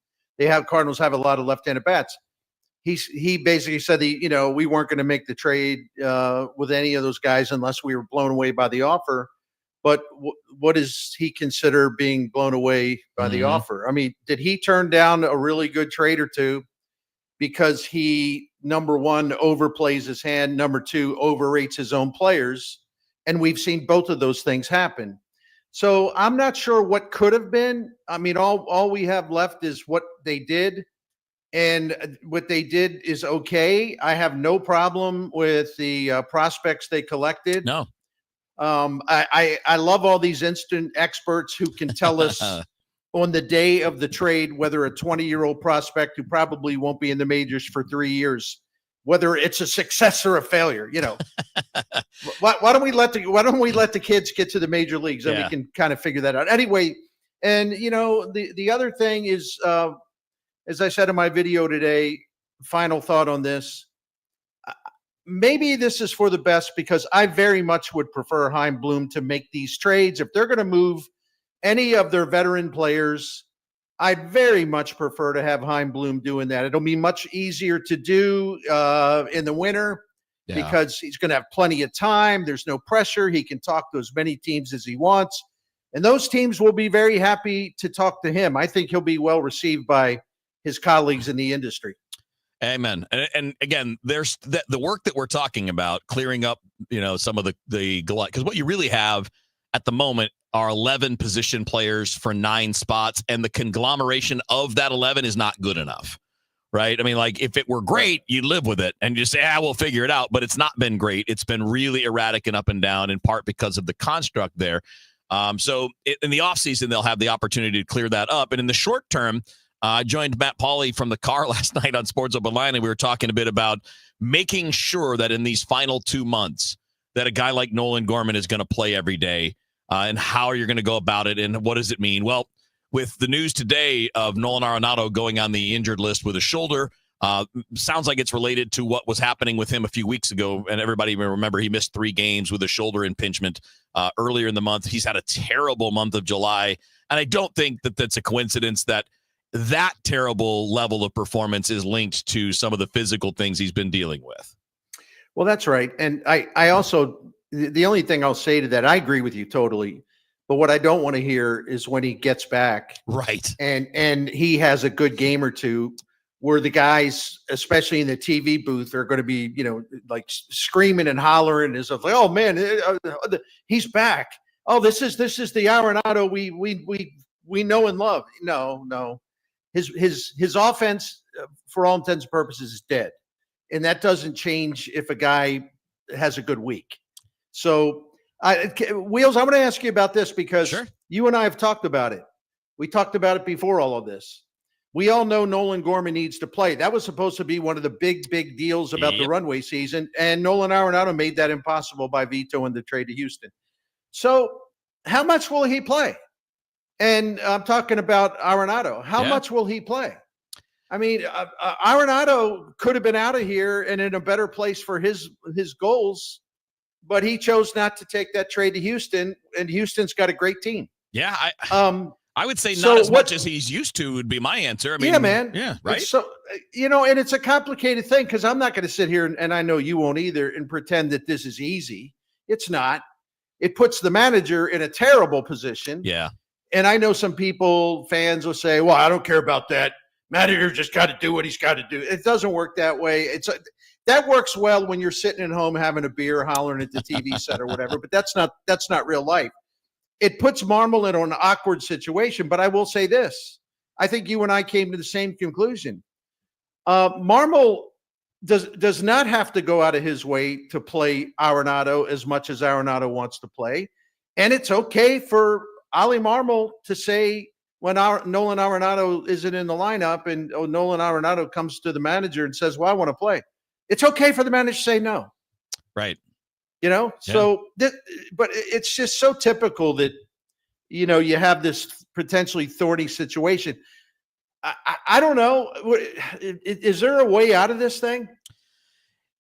Cardinals have a lot of left-handed bats. He basically said we weren't going to make the trade with any of those guys unless we were blown away by the offer. But what does he consider being blown away by the offer? I mean, did he turn down a really good trade or two because he, number one, overplays his hand, number two, overrates his own players? And we've seen both of those things happen. So I'm not sure what could have been. I mean, all we have left is what they did. And what they did is okay. I have no problem with the prospects they collected. No. I love all these instant experts who can tell us on the day of the trade whether a 20-year-old prospect who probably won't be in the majors for 3 years, whether it's a success or a failure. Why don't we let the kids get to the major leagues, and we can kind of figure that out anyway. And the other thing is, as I said in my video today, final thought on this. Maybe this is for the best, because I very much would prefer Chaim Bloom to make these trades. If they're going to move any of their veteran players, I'd very much prefer to have Chaim Bloom doing that. It'll be much easier to do in the winter because he's going to have plenty of time. There's no pressure. He can talk to as many teams as he wants, and those teams will be very happy to talk to him. I think he'll be well received by his colleagues in the industry. Amen. And again, there's the work that we're talking about, clearing up, some of the glut, because what you really have at the moment are 11 position players for 9 spots, and the conglomeration of that 11 is not good enough, right? I mean, like, if it were great, you'd live with it and just say, we'll figure it out. But it's not been great. It's been really erratic and up and down, in part because of the construct there. So in the offseason, they'll have the opportunity to clear that up. And in the short term, I joined Matt Pauley from the car last night on Sports Open Line, and we were talking a bit about making sure that in these final 2 months that a guy like Nolan Gorman is going to play every day, and how you're going to go about it, and what does it mean? Well, with the news today of Nolan Arenado going on the injured list with a shoulder, sounds like it's related to what was happening with him a few weeks ago, and everybody may remember he missed 3 games with a shoulder impingement earlier in the month. He's had a terrible month of July, and I don't think that that's a coincidence that terrible level of performance is linked to some of the physical things he's been dealing with. Well, that's right. And I also, the only thing I'll say to that, I agree with you totally. But what I don't want to hear is when he gets back, right, and he has a good game or two, where the guys, especially in the TV booth, are going to be, like screaming and hollering as if, like, oh man, he's back. Oh, this is the Arenado we know and love. No. His offense, for all intents and purposes, is dead, and that doesn't change if a guy has a good week. So, Wheels, I want to ask you about this, because you and I have talked about it. We talked about it before all of this. We all know Nolan Gorman needs to play. That was supposed to be one of the big deals about the runway season, and Nolan Arenado made that impossible by vetoing the trade to Houston. So, how much will he play? And I'm talking about Arenado. How much will he play? I mean, Arenado could have been out of here and in a better place for his goals, but he chose not to take that trade to Houston, and Houston's got a great team. Yeah, I would say not as much as he's used to would be my answer. I mean, yeah, man. Yeah, right. So, and it's a complicated thing, because I'm not going to sit here, and I know you won't either, and pretend that this is easy. It's not. it puts the manager in a terrible position. Yeah. And I know some fans will say, well, I don't care about that. Manager just got to do what he's got to do. It doesn't work that way. That works well when you're sitting at home having a beer, hollering at the TV set or whatever, but that's not real life. It puts Marmol in an awkward situation, but I will say this. I think you and I came to the same conclusion. Marmol does not have to go out of his way to play Arenado as much as Arenado wants to play. And it's okay for Oli Marmol to say when Nolan Arenado isn't in the lineup and Nolan Arenado comes to the manager and says, well, I want to play. It's okay for the manager to say no. Right. Yeah. So, but it's just so typical that, you have this potentially thorny situation. I don't know. Is there a way out of this thing?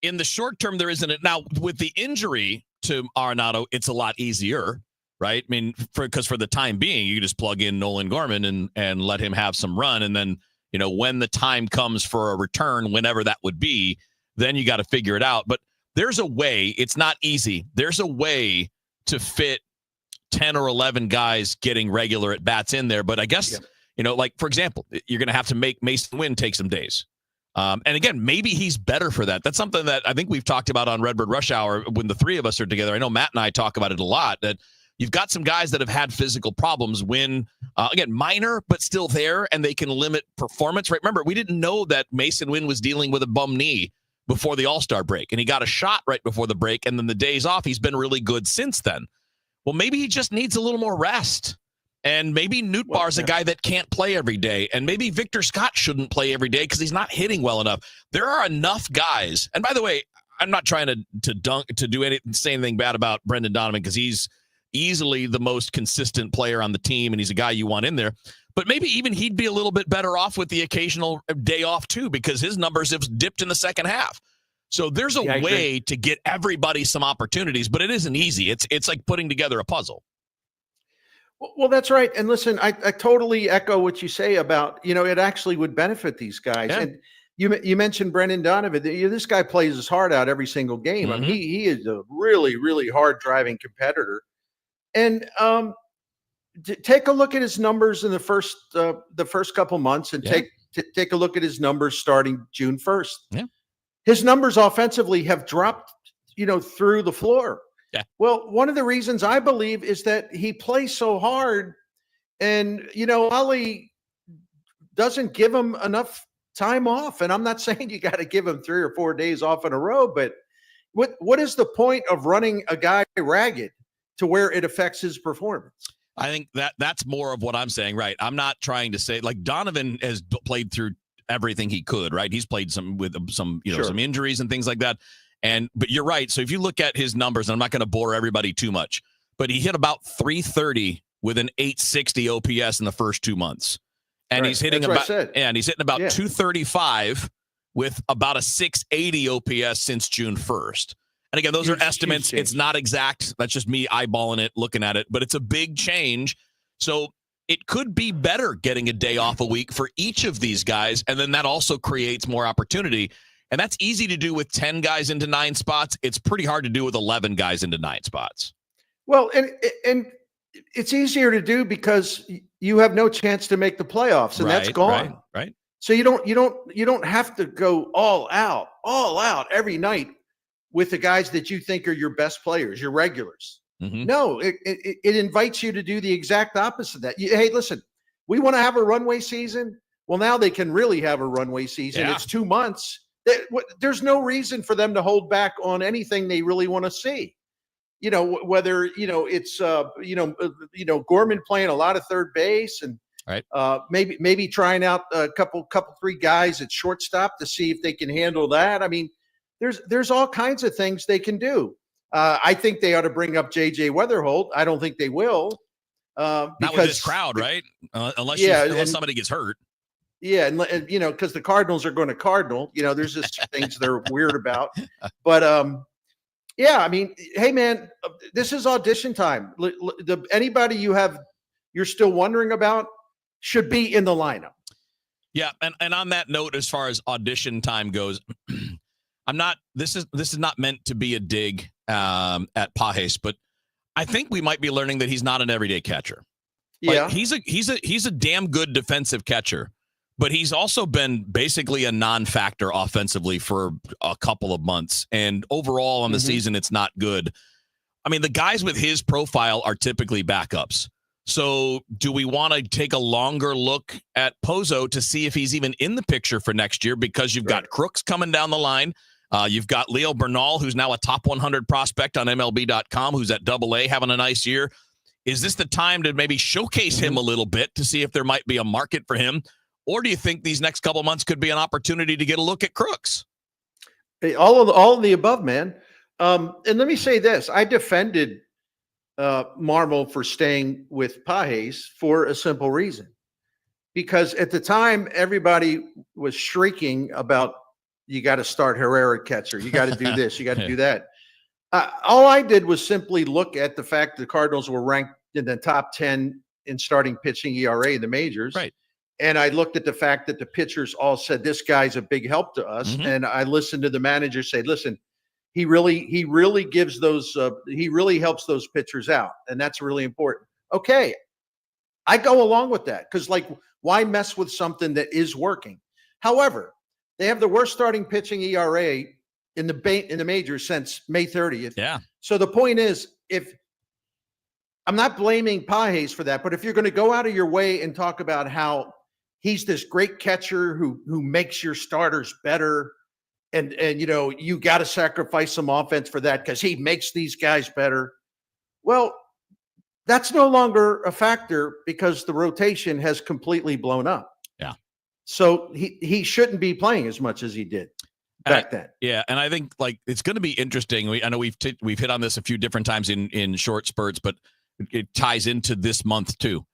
In the short term, there isn't. Now, with the injury to Arenado, it's a lot easier, right? I mean, because for the time being, you just plug in Nolan Gorman and let him have some run. And then, when the time comes for a return, whenever that would be, then you got to figure it out. But there's a way. It's not easy. There's a way to fit 10 or 11 guys getting regular at bats in there. But I guess, like, for example, you're going to have to make Mason Wynn take some days. And again, maybe he's better for that. That's something that I think we've talked about on Redbird Rush Hour when the three of us are together. I know Matt and I talk about it a lot, that you've got some guys that have had physical problems when, again, minor, but still there, and they can limit performance, right? Remember, we didn't know that Mason Wynn was dealing with a bum knee before the All-Star break, and he got a shot right before the break, and then the days off, he's been really good since then. Well, maybe he just needs a little more rest. And maybe Nootbaar's a guy that can't play every day. And maybe Victor Scott shouldn't play every day because he's not hitting well enough. There are enough guys. And by the way, I'm not trying to say anything bad about Brendan Donovan because he's easily the most consistent player on the team and he's a guy you want in there. But maybe even he'd be a little bit better off with the occasional day off too because his numbers have dipped in the second half. So there's a way to get everybody some opportunities, but it isn't easy. It's like putting together a puzzle. Well, that's right. And listen, I totally echo what you say about, it actually would benefit these guys. Yeah. And you mentioned Brendan Donovan. This guy plays his heart out every single game. Mm-hmm. I mean, he is a really, really hard driving competitor. And take a look at his numbers in the first couple months and take a look at his numbers starting June 1st. Yeah. His numbers offensively have dropped, through the floor. Yeah. Well, one of the reasons I believe is that he plays so hard and, Oli doesn't give him enough time off. And I'm not saying you got to give him 3 or 4 days off in a row, but what is the point of running a guy ragged to where it affects his performance? I think that's more of what I'm saying, right? I'm not trying to say like Donovan has played through everything he could, right? He's played some some injuries and things like that. But you're right. So if you look at his numbers, and I'm not going to bore everybody too much, but he hit about 330 with an 860 OPS in the first 2 months. And he's hitting about 235 with about a 680 OPS since June 1st. And again, those are estimates. It's not exact. That's just me eyeballing it, looking at it, but it's a big change. So it could be better getting a day off a week for each of these guys. And then that also creates more opportunity. And that's easy to do with 10 guys into 9 spots. It's pretty hard to do with 11 guys into 9 spots. Well, and it's easier to do because you have no chance to make the playoffs, and that's gone. Right. So you don't have to go all out every night with the guys that you think are your best players, your regulars. Mm-hmm. No, it invites you to do the exact opposite of that. Hey, listen, we want to have a runway season. Well, now they can really have a runway season. Yeah. It's 2 months. There's no reason for them to hold back on anything they really want to see. Whether it's Gorman playing a lot of third base and maybe trying out a couple 3 guys at shortstop to see if they can handle that. I mean, there's all kinds of things they can do. I think they ought to bring up JJ Weatherholt. I don't think they will. Not with this crowd, right? Unless somebody gets hurt. Yeah, and because the Cardinals are going to Cardinal. There's just things they're weird about. But yeah, I mean, hey man, this is audition time. Anybody you're still wondering about should be in the lineup. Yeah, and on that note, as far as audition time goes, this is not meant to be a dig at Pages, but I think we might be learning that he's not an everyday catcher. Like, Yeah. he's a damn good defensive catcher, but he's also been basically a non-factor offensively for a couple of months. And overall on the season, it's not good. I mean, the guys with his profile are typically backups. So do we want to take a longer look at Pozo to see if he's even in the picture for next year? Because you've got Crooks coming down the line. You've got Leo Bernal, who's now a top 100 prospect on MLB.com, who's at AA having a nice year. Is this the time to maybe showcase him a little bit to see if there might be a market for him? Or do you think these next couple of months could be an opportunity to get a look at Crooks? Hey, all of the above, man. And let me say this. I defended Marmol for staying with Pages for a simple reason. Because at the time, everybody was shrieking about, you got to start Herrera catcher. You got to do this. You got to do that. All I did was simply look at the fact the Cardinals were ranked in the top 10 in starting pitching ERA in the majors. Right. And I looked at the fact that the pitchers all said, this guy's a big help to us. And I listened to the manager say, listen, he really gives those, he really helps those pitchers out. And that's really important. Okay. I go along with that because, like, why mess with something that is working? However, they have the worst starting pitching ERA in the majors since May 30th. Yeah. So the point is, if I'm not blaming Pages for that, but if you're going to go out of your way and talk about how he's this great catcher who makes your starters better, and you got to sacrifice some offense for that because he makes these guys better. Well, that's no longer a factor because the rotation has completely blown up. Yeah. So he shouldn't be playing as much as he did back then. Yeah, and I think like it's going to be interesting. I know we've hit on this a few different times in short spurts, but it ties into this month too.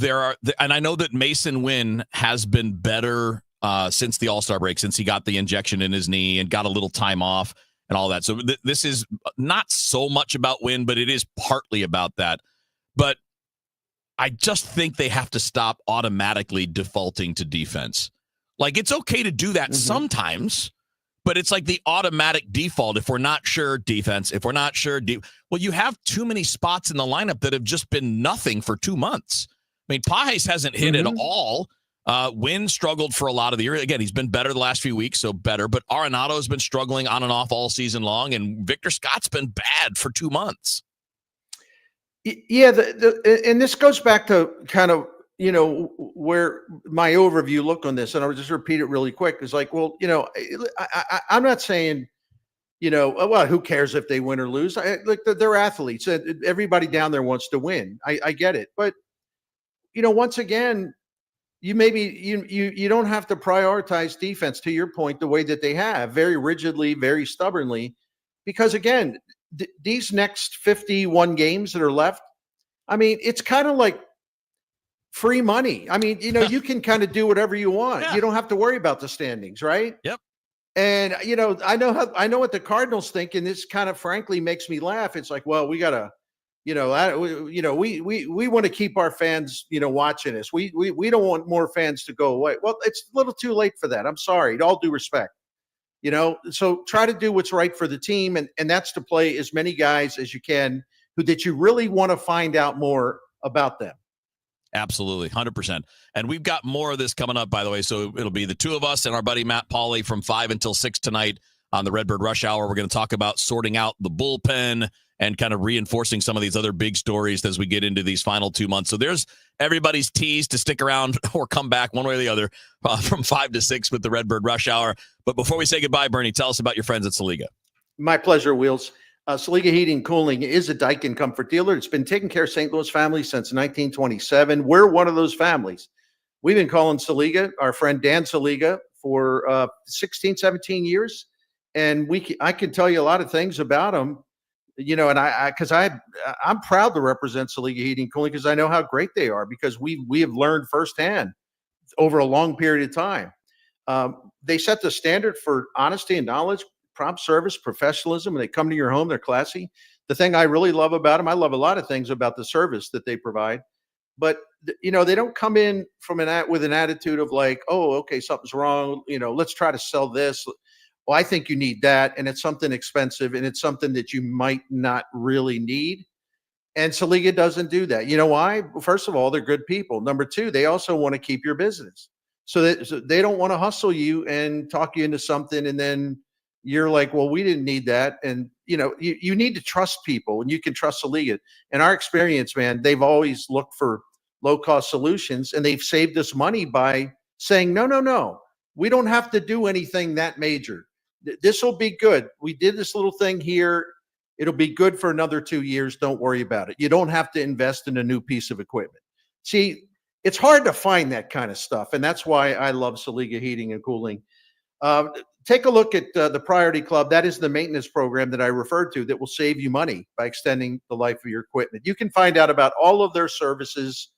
And I know that Mason Wynn has been better since the All-Star break, since he got the injection in his knee and got a little time off and all that. So this is not so much about Wynn, but it is partly about that. But I just think they have to stop automatically defaulting to defense. Like, it's okay to do that sometimes, but it's like the automatic default. If we're not sure defense, if we're not sure, well, you have too many spots in the lineup that have just been nothing for 2 months. I mean, Pages hasn't hit at all. Wynn struggled for a lot of the year. Again, he's been better the last few weeks, so better. But Arenado's been struggling on and off all season long, and Victor Scott's been bad for 2 months. Yeah, and this goes back to kind of, where my overview look on this, and I'll just repeat it really quick. It's like, well, I'm not saying, well, who cares if they win or lose? Like, they're athletes. Everybody down there wants to win. I get it. But, once again, you don't have to prioritize defense, to your point, the way that they have, very rigidly, very stubbornly, because again, these next 51 games that are left, I mean, it's kind of like free money. I mean, you can kind of do whatever you want. Yeah. You don't have to worry about the standings, right? Yep. And I know what the Cardinals think, and this kind of frankly makes me laugh. It's like, well, we gotta, we want to keep our fans, watching us. We don't want more fans to go away. Well, it's a little too late for that. I'm sorry, all due respect. So try to do what's right for the team, and that's to play as many guys as you can that you really want to find out more about them. Absolutely, 100%. And we've got more of this coming up, by the way. So it'll be the two of us and our buddy Matt Pauley from 5 until 6 tonight on the Redbird Rush Hour. We're going to talk about sorting out the bullpen and kind of reinforcing some of these other big stories as we get into these final 2 months. So there's everybody's tease to stick around or come back one way or the other from 5 to 6 with the Redbird Rush Hour. But before we say goodbye, Bernie, tell us about your friends at Saliga. My pleasure, Wheels. Saliga Heating and Cooling is a Daikin Comfort dealer. It's been taking care of St. Louis families since 1927. We're one of those families. We've been calling Saliga, our friend Dan Saliga, for 16, 17 years. And I can tell you a lot of things about him, and I'm proud to represent Saliga Heating and Cooling because I know how great they are, because we have learned firsthand over a long period of time. They set the standard for honesty and knowledge, prompt service, professionalism, and they come to your home. They're classy. The thing I really love about them, I love a lot of things about the service that they provide, but they don't come in with an attitude of like, oh, okay, something's wrong. Let's try to sell this. Well, I think you need that, and it's something expensive, and it's something that you might not really need. And Saliga doesn't do that. You know why? First of all, they're good people. Number two, they also want to keep your business. So they don't want to hustle you and talk you into something. And then you're like, well, we didn't need that. And, you need to trust people, and you can trust Saliga. In our experience, man, they've always looked for low-cost solutions, and they've saved us money by saying, no, we don't have to do anything that major. This will be good. We did this little thing here. It'll be good for another 2 years. Don't worry about it. You don't have to invest in a new piece of equipment. See, it's hard to find that kind of stuff, and that's why I love Saliga Heating and Cooling. Take a look at the Priority Club. That is the maintenance program that I referred to that will save you money by extending the life of your equipment. You can find out about all of their services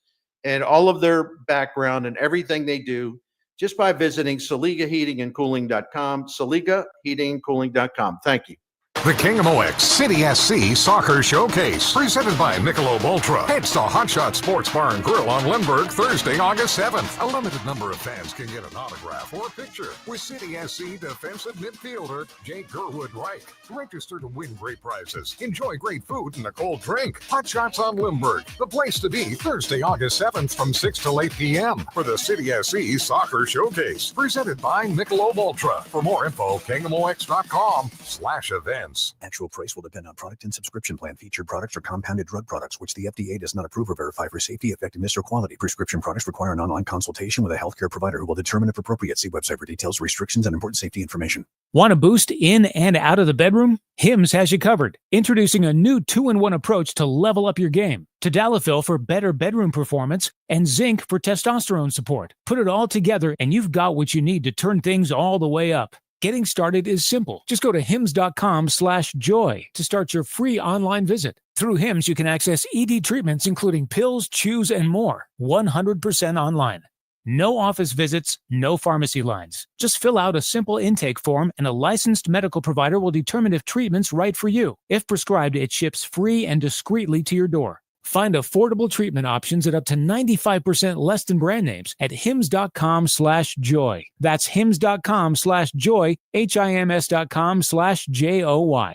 and all of their background and everything they do just by visiting SaligaHeatingandCooling.com, SaligaHeatingandCooling.com. Thank you. The KMOX City SC Soccer Showcase, presented by Michelob Ultra. Heads to Hot Shot Sports Bar and Grill on Lindbergh Thursday, August 7th. A limited number of fans can get an autograph or a picture with City SC defensive midfielder Jake Gerwood-Reich. Register to win great prizes. Enjoy great food and a cold drink. Hot Shots on Lindbergh, the place to be Thursday, August 7th from 6 till 8 p.m. for the City SC Soccer Showcase, presented by Michelob Ultra. For more info, KMOX.com/events. Actual price will depend on product and subscription plan. Featured products are compounded drug products, which the FDA does not approve or verify for safety, effectiveness, or quality. Prescription products require an online consultation with a healthcare provider who will determine if appropriate. See website for details, restrictions, and important safety information. Want to boost in and out of the bedroom? Hims has you covered. Introducing a new 2-in-1 approach to level up your game. Tadalafil for better bedroom performance and zinc for testosterone support. Put it all together and you've got what you need to turn things all the way up. Getting started is simple. Just go to hims.com/joy to start your free online visit. Through Hims, you can access ED treatments, including pills, chews, and more, 100% online. No office visits, no pharmacy lines. Just fill out a simple intake form and a licensed medical provider will determine if treatment's right for you. If prescribed, it ships free and discreetly to your door. Find affordable treatment options at up to 95% less than brand names at hims.com/joy. That's hims.com/joy, HIMS.com/JOY.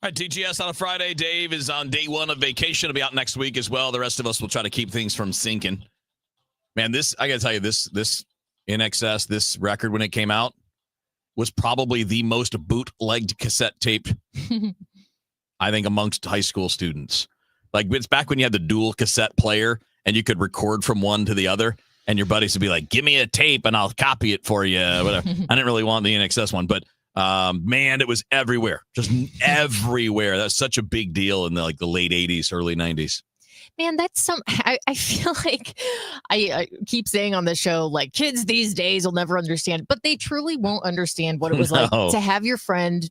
All right, TGS on a Friday. Dave is on day one of vacation. He'll be out next week as well. The rest of us will try to keep things from sinking. Man, I got to tell you, this INXS, this record when it came out, was probably the most bootlegged cassette tape, I think, amongst high school students. Like, it's back when you had the dual cassette player and you could record from one to the other, and your buddies would be like, give me a tape and I'll copy it for you. Whatever. I didn't really want the INXS one, but man, it was everywhere, just everywhere. That's such a big deal in the late 80s, early 90s. Man, that's I feel like I keep saying on the show, like, kids these days will never understand, but they truly won't understand what it was like to have your friend,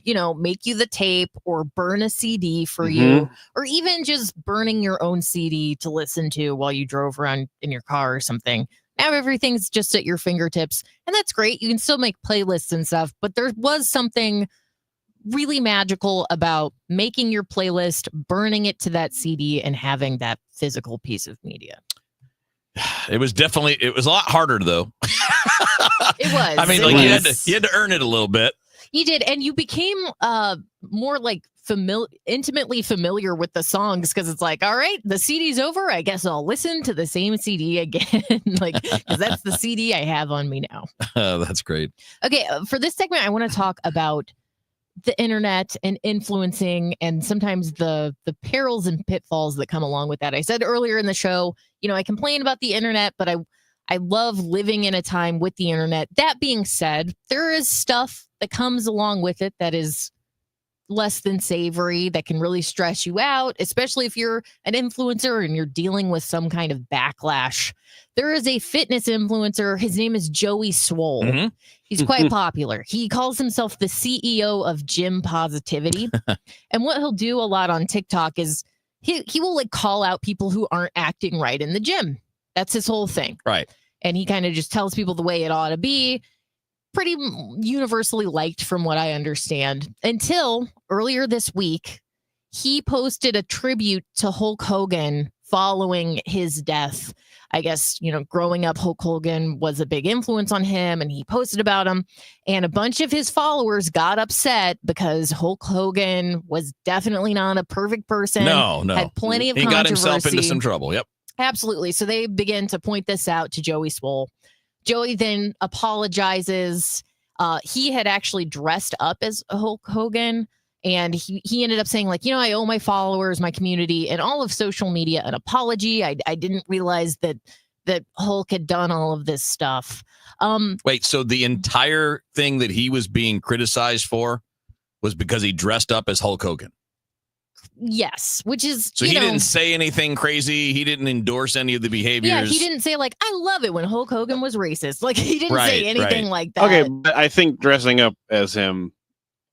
make you the tape or burn a CD for you, or even just burning your own CD to listen to while you drove around in your car or something. Now everything's just at your fingertips, and that's great. You can still make playlists and stuff, but there was something really magical about making your playlist, burning it to that CD, and having that physical piece of media. It was a lot harder though. It was. I mean, you had to earn it a little bit. You did, and you became more like intimately familiar with the songs, because it's like, all right, the CD's over. I guess I'll listen to the same CD again, because that's the CD I have on me now. That's great. Okay, for this segment, I want to talk about the internet and influencing, and sometimes the perils and pitfalls that come along with that. I said earlier in the show, I complain about the internet, but I love living in a time with the internet. That being said, there is stuff that comes along with it that is less than savory, that can really stress you out, especially if you're an influencer and you're dealing with some kind of backlash. There is a fitness influencer. His name is Joey Swole. Mm-hmm. He's quite popular. He calls himself the CEO of Gym Positivity. And what he'll do a lot on TikTok is he will call out people who aren't acting right in the gym. That's his whole thing. Right. And he kind of just tells people the way it ought to be. Pretty universally liked from what I understand. Until earlier this week, he posted a tribute to Hulk Hogan following his death. I guess, growing up, Hulk Hogan was a big influence on him, and he posted about him. And a bunch of his followers got upset because Hulk Hogan was definitely not a perfect person. No. Had plenty of He got himself into controversy. some trouble. Yep. Absolutely. So they begin to point this out to Joey Swoll. Joey then apologizes. He had actually dressed up as Hulk Hogan. And he ended up saying, I owe my followers, my community, and all of social media an apology. I didn't realize that Hulk had done all of this stuff. Wait, so the entire thing that he was being criticized for was because he dressed up as Hulk Hogan? Yes, which is, So he didn't say anything crazy. He didn't endorse any of the behaviors. Yeah, he didn't say, I love it when Hulk Hogan was racist. He didn't Right, say anything right. like that. Okay, but I think dressing up as him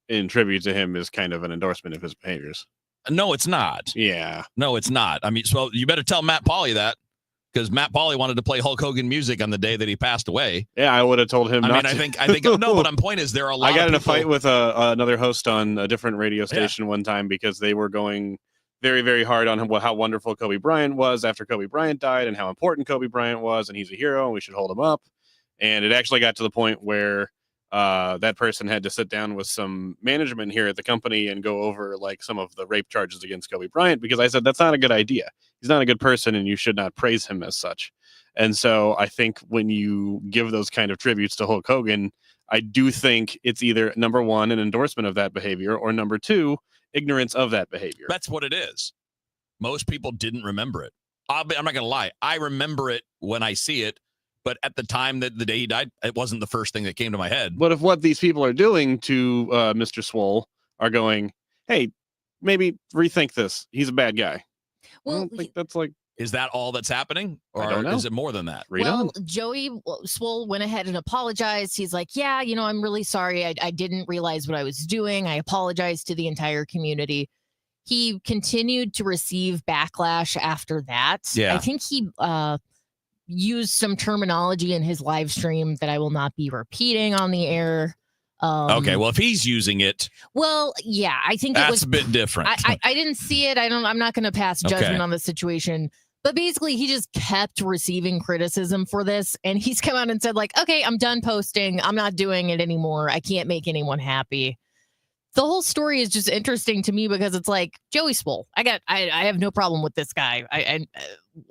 in tribute to him is kind of an endorsement of his behaviors. No, it's not. Yeah. No, it's not. I mean, so you better tell Matt Pauley that, because Matt Pauley wanted to play Hulk Hogan music on the day that he passed away. Yeah, I would have told him not to. I think no, but my point is there are a lot I got of in a people- fight with another host on a different radio station one time because they were going very, very hard on how wonderful Kobe Bryant was after Kobe Bryant died and how important Kobe Bryant was, and he's a hero and we should hold him up. And it actually got to the point where that person had to sit down with some management here at the company and go over some of the rape charges against Kobe Bryant, because I said that's not a good idea. He's not a good person and you should not praise him as such. And so I think when you give those kind of tributes to Hulk Hogan, I do think it's either number one, an endorsement of that behavior, or number two, ignorance of that behavior. That's what it is. Most people didn't remember it. I'm not going to lie. I remember it when I see it. But at the time that the day he died, it wasn't the first thing that came to my head. But if what these people are doing to Mr. Swoll are going, hey, maybe rethink this. He's a bad guy. Well, I don't think that's Is that all that's happening? Or I don't know. is it more than that? Joey Swoll went ahead and apologized. He's like, yeah, I'm really sorry. I didn't realize what I was doing. I apologize to the entire community. He continued to receive backlash after that. Yeah. I think he used some terminology in his live stream that I will not be repeating on the air. Okay, well, if he's using it, Well, yeah, I think it that's was a bit different. I didn't see it. I'm not going to pass judgment Okay. on the situation. But basically, he just kept receiving criticism for this. And he's come out and said, okay, I'm done posting. I'm not doing it anymore. I can't make anyone happy. The whole story is just interesting to me because it's Joey Swoll. I have no problem with this guy.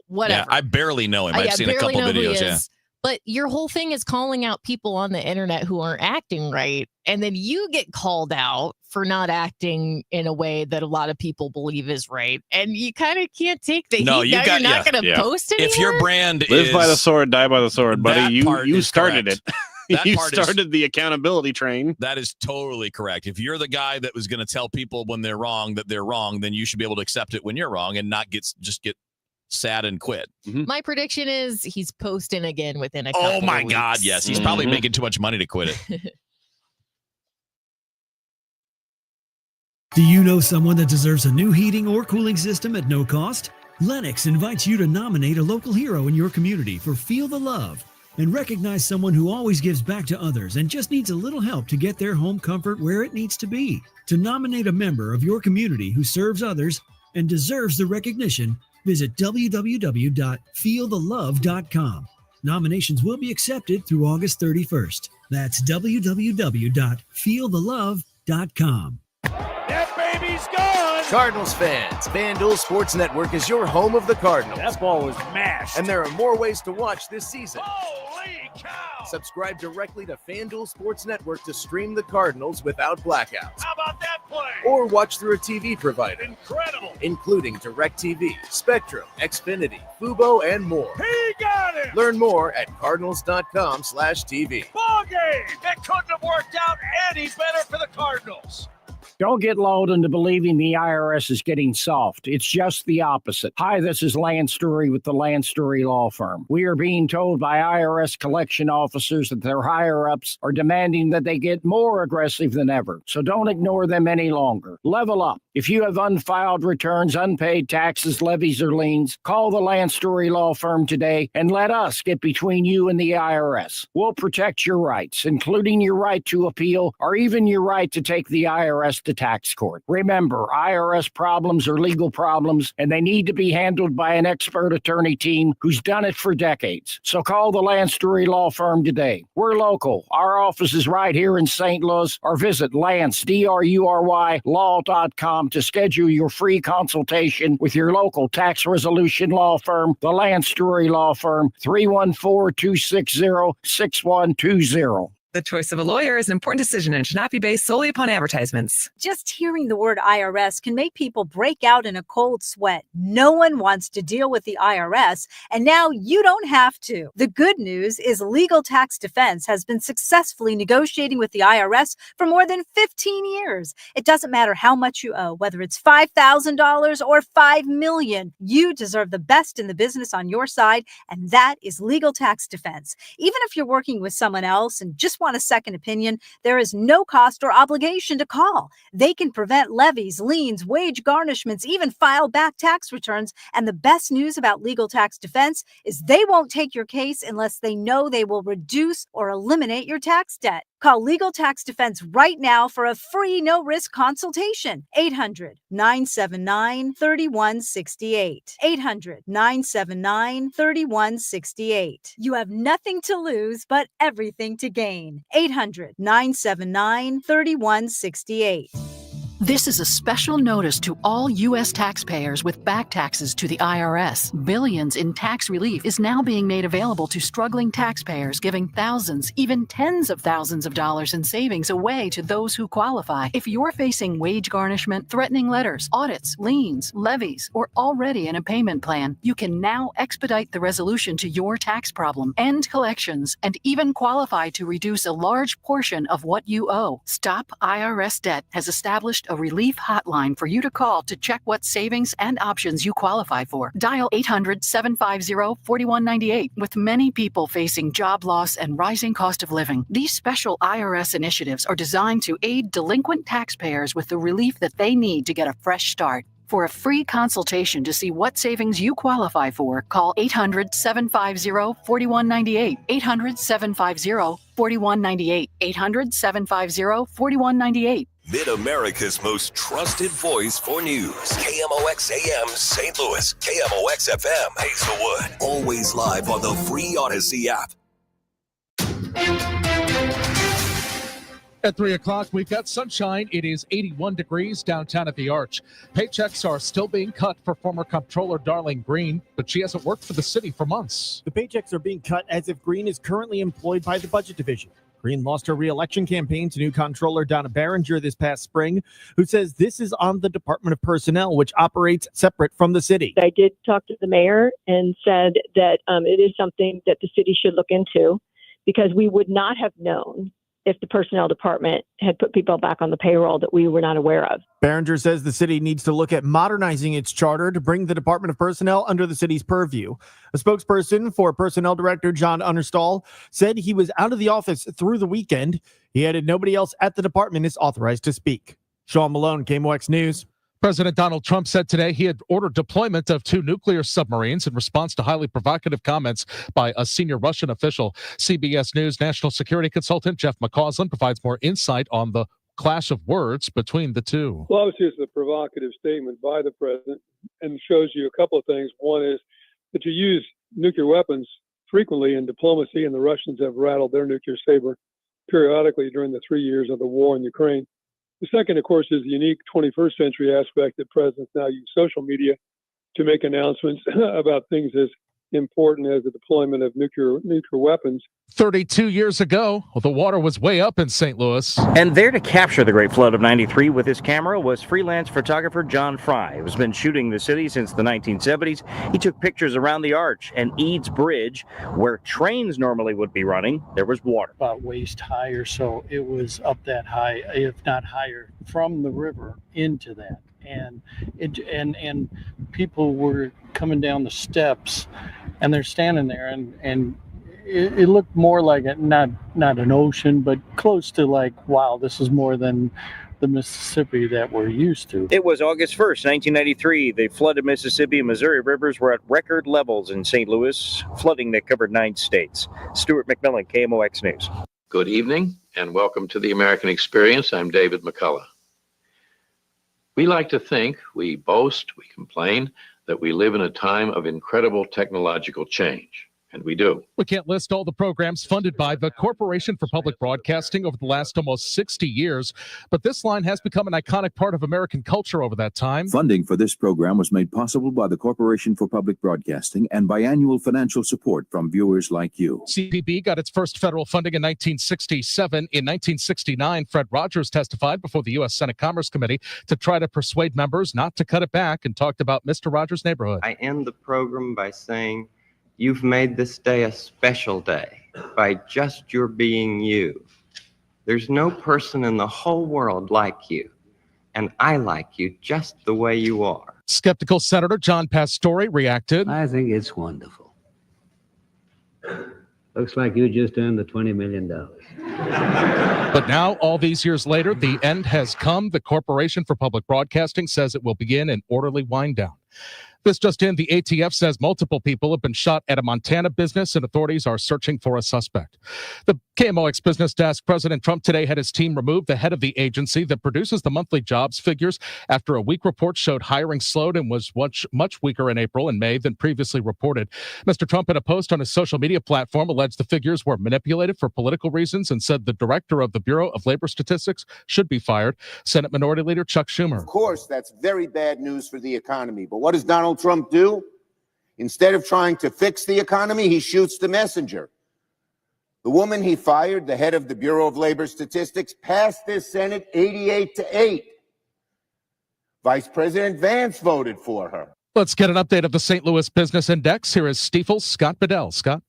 Whatever. Yeah, I barely know him. I I've seen a barely couple know who he videos. Yeah. is. But your whole thing is calling out people on the internet who aren't acting right. And then you get called out for not acting in a way that a lot of people believe is right. And you kind of can't take the heat. Now you're not going to post anymore. If your brand live is by the sword, die by the sword, buddy. That part You is started correct. it. That You part is- started the accountability train. That is totally correct. If you're the guy that was going to tell people when they're wrong that they're wrong, then you should be able to accept it when you're wrong and not get sad and quit. My prediction is he's posting again within a couple Oh my of God, weeks. yes. He's probably making too much money to quit it. Do you know someone that deserves a new heating or cooling system at no cost? Lennox invites you to nominate a local hero in your community for Feel the Love and recognize someone who always gives back to others and just needs a little help to get their home comfort where it needs to be. To nominate a member of your community who serves others and deserves the recognition, visit www.feelthelove.com. Nominations will be accepted through August 31st. That's www.feelthelove.com. That baby's gone! Cardinals fans, FanDuel Sports Network is your home of the Cardinals. That ball was mashed. And there are more ways to watch this season. Holy cow! Subscribe directly to FanDuel Sports Network to stream the Cardinals without blackouts. How about that play? Or watch through a TV provider. Incredible! Including DirecTV, Spectrum, Xfinity, Fubo, and more. He got it! Learn more at cardinals.com/TV. Ball game! It couldn't have worked out any better for the Cardinals. Don't get lulled into believing the IRS is getting soft. It's just the opposite. Hi, this is Lance Story with the Lance Story Law Firm. We are being told by IRS collection officers that their higher-ups are demanding that they get more aggressive than ever. So don't ignore them any longer. Level up. If you have unfiled returns, unpaid taxes, levies, or liens, call the Lance Story Law Firm today and let us get between you and the IRS. We'll protect your rights, including your right to appeal or even your right to take the IRS to tax court. Remember, IRS problems are legal problems, and they need to be handled by an expert attorney team who's done it for decades. So call the Lance Story Law Firm today. We're local. Our office is right here in St. Louis, or visit Lance, DRURY, law.com to schedule your free consultation with your local tax resolution law firm, the Lance Story Law Firm, 314-260-6120. The choice of a lawyer is an important decision and should not be based solely upon advertisements. Just hearing the word IRS can make people break out in a cold sweat. No one wants to deal with the IRS, and now you don't have to. The good news is Legal Tax Defense has been successfully negotiating with the IRS for more than 15 years. It doesn't matter how much you owe, whether it's $5,000 or $5 million. You deserve the best in the business on your side, and that is Legal Tax Defense. Even if you're working with someone else and just want a second opinion, there is no cost or obligation to call. They can prevent levies, liens, wage garnishments, even file back tax returns. And the best news about Legal Tax Defense is they won't take your case unless they know they will reduce or eliminate your tax debt. Call Legal Tax Defense right now for a free no-risk consultation. 800-979-3168. 800-979-3168. You have nothing to lose but everything to gain. 800-979-3168. This is a special notice to all U.S. taxpayers with back taxes to the IRS. Billions in tax relief is now being made available to struggling taxpayers, giving thousands, even tens of thousands of dollars in savings away to those who qualify. If you're facing wage garnishment, threatening letters, audits, liens, levies, or already in a payment plan, you can now expedite the resolution to your tax problem, end collections, and even qualify to reduce a large portion of what you owe. Stop IRS Debt has established a relief hotline for you to call to check what savings and options you qualify for. Dial 800-750-4198. With many people facing job loss and rising cost of living, these special IRS initiatives are designed to aid delinquent taxpayers with the relief that they need to get a fresh start. For a free consultation to see what savings you qualify for, call 800-750-4198. 800-750-4198. 800-750-4198. Mid-America's most trusted voice for news. KMOX AM St. Louis. KMOX FM Hazelwood. Always live on the free Odyssey app. At 3 o'clock, we've got sunshine. It is 81 degrees downtown at the Arch. Paychecks are still being cut for former Comptroller Darlene Green, but she hasn't worked for the city for months. The paychecks are being cut as if Green is currently employed by the Budget Division. Green lost her re-election campaign to new Comptroller Donna Barringer this past spring, who says this is on the Department of Personnel, which operates separate from the city. I did talk to the mayor and said that it is something that the city should look into, because we would not have known if the personnel department had put people back on the payroll that we were not aware of. Barringer says the city needs to look at modernizing its charter to bring the Department of Personnel under the city's purview. A spokesperson for Personnel Director John Understall said he was out of the office through the weekend. He added nobody else at the department is authorized to speak. Sean Malone, KMOX News. President Donald Trump said today he had ordered deployment of 2 nuclear submarines in response to highly provocative comments by a senior Russian official. CBS News national security consultant Jeff McCausland provides more insight on the clash of words between the two. Well, obviously, it's a provocative statement by the president and shows you a couple of things. One is that you use nuclear weapons frequently in diplomacy, and the Russians have rattled their nuclear saber periodically during the 3 years of the war in Ukraine. The second, of course, is the unique 21st century aspect that presidents now use social media to make announcements about things as important as the deployment of nuclear weapons. 32 years ago, the water was way up in St. Louis. And there to capture the Great Flood of '93 with his camera was freelance photographer John Fry, who's been shooting the city since the 1970s. He took pictures around the arch and Eads Bridge, where trains normally would be running. There was water. About waist high or so. It was up that high, if not higher, from the river into that. And people were coming down the steps, and they're standing there, and it looked more like not an ocean, but close to like, wow, this is more than the Mississippi that we're used to. It was August 1st, 1993. The flooded Mississippi and Missouri rivers were at record levels in St. Louis, flooding that covered 9 states. Stuart McMillan, KMOX News. Good evening, and welcome to the American Experience. I'm David McCullough. We like to think, we boast, we complain, that we live in a time of incredible technological change. And we do. We can't list all the programs funded by the Corporation for Public Broadcasting over the last almost 60 years, but this line has become an iconic part of American culture over that time. Funding for this program was made possible by the Corporation for Public Broadcasting and by annual financial support from viewers like you. CPB got its first federal funding in 1967. In 1969, Fred Rogers testified before the U.S. Senate Commerce Committee to try to persuade members not to cut it back and talked about Mr. Rogers' neighborhood. I end the program by saying, you've made this day a special day by just your being you. There's no person in the whole world like you, and I like you just the way you are. Skeptical Senator John Pastore reacted. I think it's wonderful. Looks like you just earned the $20 million. But now, all these years later, the end has come. The Corporation for Public Broadcasting says it will begin an orderly wind down. This just in, the ATF says multiple people have been shot at a Montana business and authorities are searching for a suspect. The KMOX Business Desk, President Trump today had his team remove the head of the agency that produces the monthly jobs figures after a weak report showed hiring slowed and was much weaker in April and May than previously reported. Mr. Trump, in a post on his social media platform, alleged the figures were manipulated for political reasons and said the director of the Bureau of Labor Statistics should be fired. Senate Minority Leader Chuck Schumer. Of course, that's very bad news for the economy. But what does Donald Trump do? Instead of trying to fix the economy, he shoots the messenger. The woman he fired, the head of the Bureau of Labor Statistics, passed this Senate 88-8. Vice President Vance voted for her. Let's get an update of the St. Louis Business Index. Here is Stifel's Scott Bedell. Scott.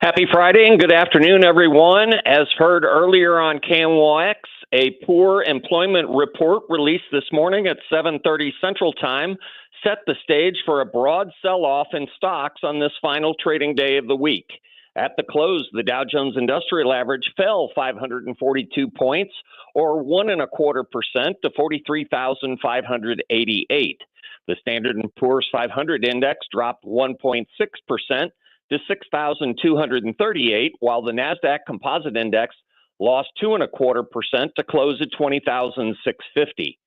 Happy Friday and good afternoon, everyone. As heard earlier on KMOX, a poor employment report released this morning at 7:30 Central Time set the stage for a broad sell-off in stocks on this final trading day of the week. At the close, the Dow Jones Industrial Average fell 542 points, or 1.25% to 43,588. The Standard & Poor's 500 index dropped 1.6% to 6,238, while the NASDAQ Composite Index lost 2.25% to close at 20,650.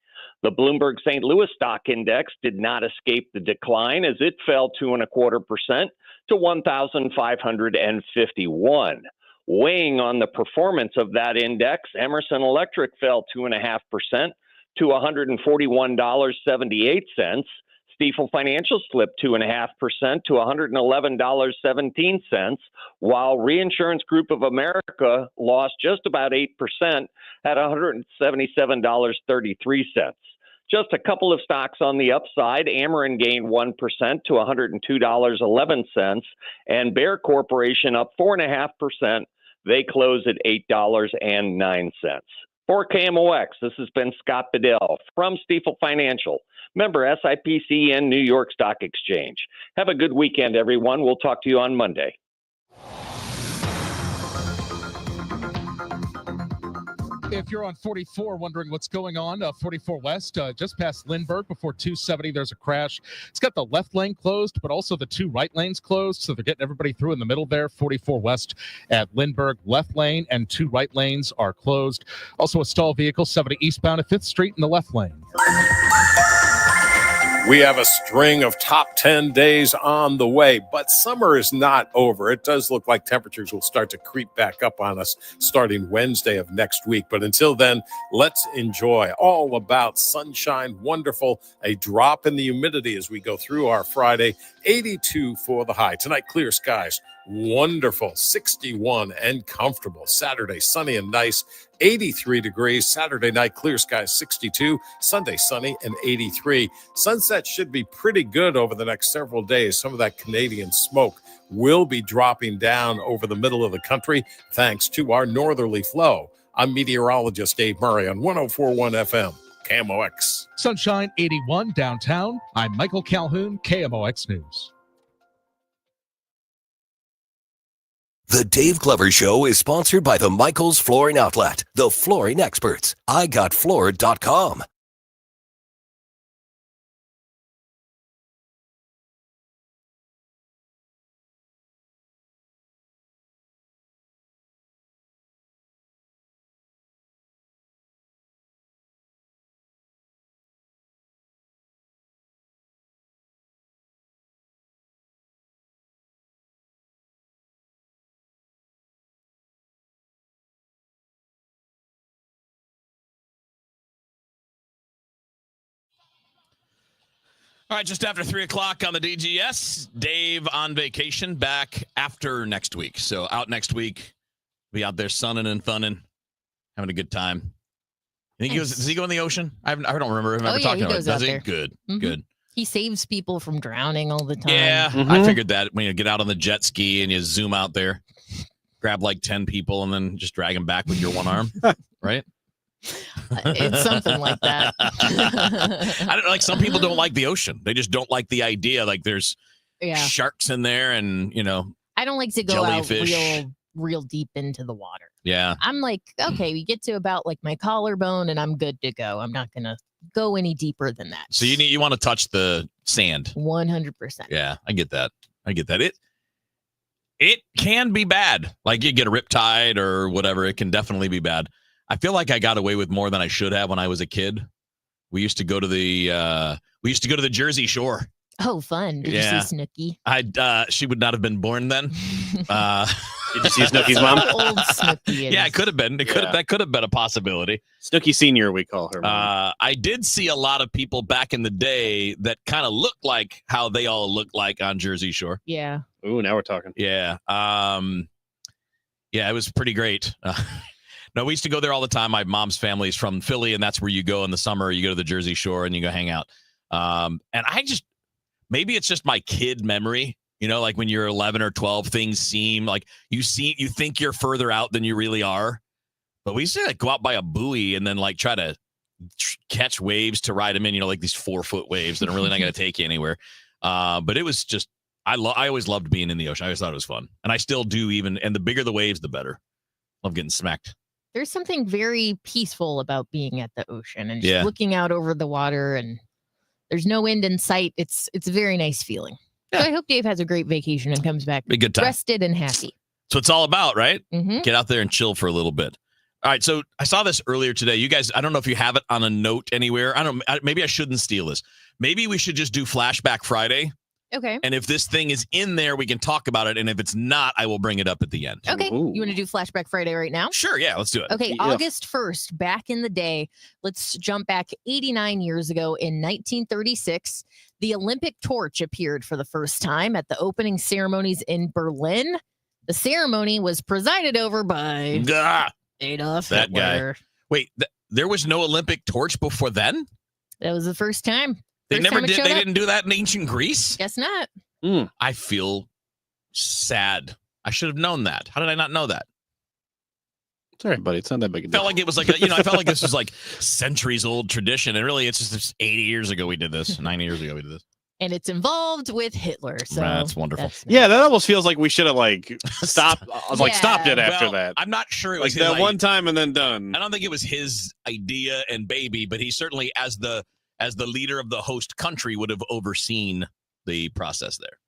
The Bloomberg St. Louis Stock Index did not escape the decline as it fell 2.25% to 1,551. Weighing on the performance of that index, Emerson Electric fell 2.5% to $141.78. Stifel Financial slipped 2.5% to $111.17, while Reinsurance Group of America lost just about 8% at $177.33. Just a couple of stocks on the upside. Ameren gained 1% to $102.11, and Bayer Corporation up 4.5%. They close at $8.09. For KMOX, this has been Scott Bedell from Stifel Financial, member SIPC and New York Stock Exchange. Have a good weekend, everyone. We'll talk to you on Monday. If you're on 44 wondering what's going on, 44 West, just past Lindbergh before 270, there's a crash. It's got the left lane closed, but also the 2 right lanes closed, so they're getting everybody through in the middle there. 44 West at Lindbergh, left lane and 2 right lanes are closed. Also a stalled vehicle, 70 eastbound at 5th Street in the left lane. We have a string of top 10 days on the way, but summer is not over. It does look like temperatures will start to creep back up on us starting Wednesday of next week. But until then, let's enjoy all about sunshine, wonderful, a drop in the humidity as we go through our Friday, 82 for the high. Tonight, clear skies, wonderful, 61 and comfortable. Saturday, sunny and nice, 83 degrees. Saturday night, clear skies, 62. Sunday, sunny and 83. Sunset should be pretty good over the next several days. Some of that Canadian smoke will be dropping down over the middle of the country thanks to our northerly flow. I'm meteorologist Dave Murray on 104.1 FM, KMOX. Sunshine 81 downtown. I'm Michael Calhoun, KMOX News. The Dave Glover Show is sponsored by the Michaels Flooring Outlet, the flooring experts. IGotFloored.com. All right, just after 3 o'clock on the DGS. Dave on vacation, back after next week. So out next week, be out there sunning and funning, having a good time. I think does he go in the ocean? I don't remember him ever talking about it. Does he? Good, good. He saves people from drowning all the time. Yeah, I figured that when you get out on the jet ski and you zoom out there, grab like 10 people and then just drag them back with your one arm, right? It's something like that. I don't like. Some people don't like the ocean. They just don't like the idea. Like there's sharks in there, and I don't like to go out jellyfish. real deep into the water. Yeah, I'm like, okay, we get to about like my collarbone, and I'm good to go. I'm not gonna go any deeper than that. So you want to touch the sand. 100%. Yeah, I get that. It can be bad. Like you get a riptide or whatever. It can definitely be bad. I feel like I got away with more than I should have when I was a kid. We used to go to the Jersey Shore. Oh, fun! Did you see Snooki? She would not have been born then. Did you see Snooki's mom? How old Snooki is. Yeah, it could have been. That could have been a possibility. Snooki Senior, we call her. I did see a lot of people back in the day that kind of looked like how they all looked like on Jersey Shore. Yeah. Ooh, now we're talking. Yeah. Yeah, it was pretty great. No, we used to go there all the time. My mom's family is from Philly, and that's where you go in the summer. You go to the Jersey Shore and you go hang out. And maybe it's just my kid memory. Like when you're 11 or 12, things seem like you think you're further out than you really are. But we used to go out by a buoy and then try to catch waves to ride them in. Like these 4-foot waves that are really not going to take you anywhere. But it was just I always loved being in the ocean. I always thought it was fun, and I still do. And the bigger the waves, the better. Love getting smacked. There's something very peaceful about being at the ocean and just looking out over the water, and there's no end in sight. It's a very nice feeling. Yeah. So I hope Dave has a great vacation and comes back be a good time. Rested and happy. That's what it's all about, right? Mm-hmm. Get out there and chill for a little bit. All right, so I saw this earlier today. You guys, I don't know if you have it on a note anywhere. Maybe I shouldn't steal this. Maybe we should just do Flashback Friday. Okay. And if this thing is in there, we can talk about it. And if it's not, I will bring it up at the end. Okay. Ooh. You want to do Flashback Friday right now? Sure. Yeah, let's do it. Okay. Yeah. August 1st, back in the day, let's jump back 89 years ago in 1936. The Olympic torch appeared for the first time at the opening ceremonies in Berlin. The ceremony was presided over by Adolf that Hitler. Guy. Wait, there was no Olympic torch before then? That was the first time. They never did. They didn't do that in ancient Greece? Guess not. I feel sad. I should have known that. How did I not know that? It's all right, buddy. It's not that big a deal. Felt like it was like I felt like this was like centuries old tradition, and really it's just 80 years ago we did this. 90 years ago we did this. And it's involved with Hitler. So that's wonderful. Yeah, that almost feels like we should have stopped. Stopped it after that. I'm not sure it was his, that one time and then done. I don't think it was his idea and baby, but he certainly, as the leader of the host country, would have overseen the process there.